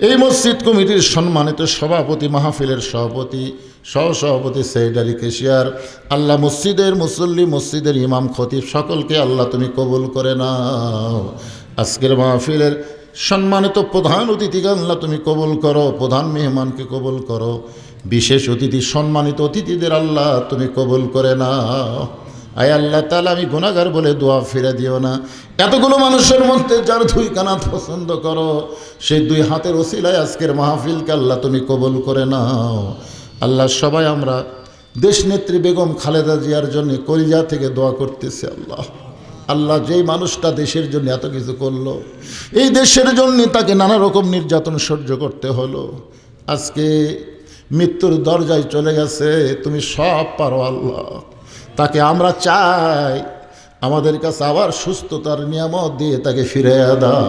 S1: এই মসজিদ কমিটির সম্মানিত সভাপতি, মাহফিলের সভাপতি, সহসভাপতি, সেক্রেটারি, কেশিয়ার, আল্লাহ মসজিদের মুসল্লি, মসজিদের ইমাম, খতিব সকলকে আল্লাহ তুমি কবুল করে নাও। আজকের মাহফিলের সম্মানিত প্রধান অতিথিকে আল্লাহ তুমি কবুল করো, প্রধান মেহমানকে কবুল করো। বিশেষ অতিথি সম্মানিত অতিথিদের আল্লাহ তুমি কবুল করে নাও। আয় আল্লাহ তাআলা, আমি গুনাহগার বলে দোয়া ফিরে দিও না। এতগুলো মানুষের মধ্যে যার দুই কানাত পছন্দ করো, সেই দুই হাতের ওসিলায় আজকের মাহফিলকে আল্লাহ তুমি কবুল করে নাও। আল্লাহ, সবাই আমরা দেশনেত্রী বেগম খালেদা জিয়ার জন্য কলিজা থেকে দোয়া করতেছি। আল্লাহ, যেই মানুষটা দেশের জন্য এত কিছু করলো, এই দেশের জন্য তাকে নানা রকম নির্যাতন সহ্য করতে হলো, আজকে মৃত্যুর দরজায় চলে গেছে। তুমি সব পারো আল্লাহ, তাকে আমরা চাই আমাদের কাছে আবার সুস্থতার নিয়ামত দিয়ে তাকে ফিরে দাও।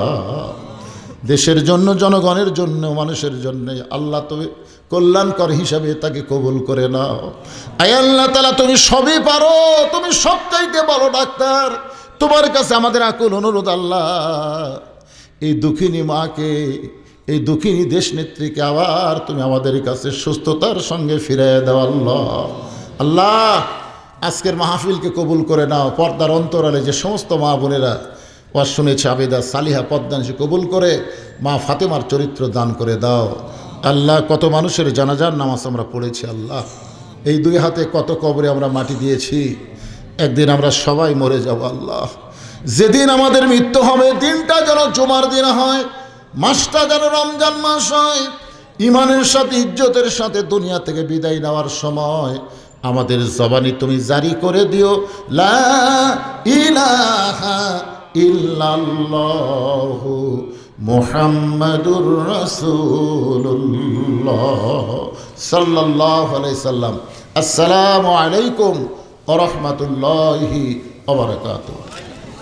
S1: দেশের জন্য, জনগণের জন্য, মানুষের জন্য আল্লাহ তুমি কল্যাণকর হিসাবে তাকে কবুল করে নাও। আয় আল্লাহ তাআলা, তুমি সবই পারো, তুমি সবচাইতে বড় ডাক্তার। তোমার কাছে আমাদের আকুল অনুরোধ আল্লাহ, এই দুঃখিনী মাকে, এই দুঃখিনী দেশনেত্রীকে আবার তুমি আমাদের কাছে সুস্থতার সঙ্গে ফিরে দাও আল্লাহ। আল্লাহ, আজকের মাহফিলকে কবুল করে নাও। পর্দার অন্তরালে যে সমস্ত মা বোনেরা ওয়াজ শুনেছে, আবেদা সালিহা পদ্মাংশে কবুল করে মা ফাতেমার চরিত্র দান করে দাও আল্লাহ। কত মানুষের জানাজার নামাজ আমরা পড়েছি আল্লাহ, এই দুই হাতে কত কবরে আমরা মাটি দিয়েছি। একদিন আমরা সবাই মরে যাব আল্লাহ। যেদিন আমাদের মৃত্যু হবে, দিনটা যেন জুমার দিন হয়, মাসটা যেন রমজান মাস হয়। ইমানের সাথে, ইজ্জতের সাথে দুনিয়া থেকে বিদায় নেওয়ার সময় আমাদের জবানি তুমি জারি করে দিও, লা ইলাহা ইল্লাল্লাহু মুহাম্মাদুর রাসূলুল্লাহ সাল্লাল্লাহু আলাইহি সাল্লাম। আসসালামু আলাইকুম ওয়া রাহমাতুল্লাহি ওয়া বারাকাতুহু।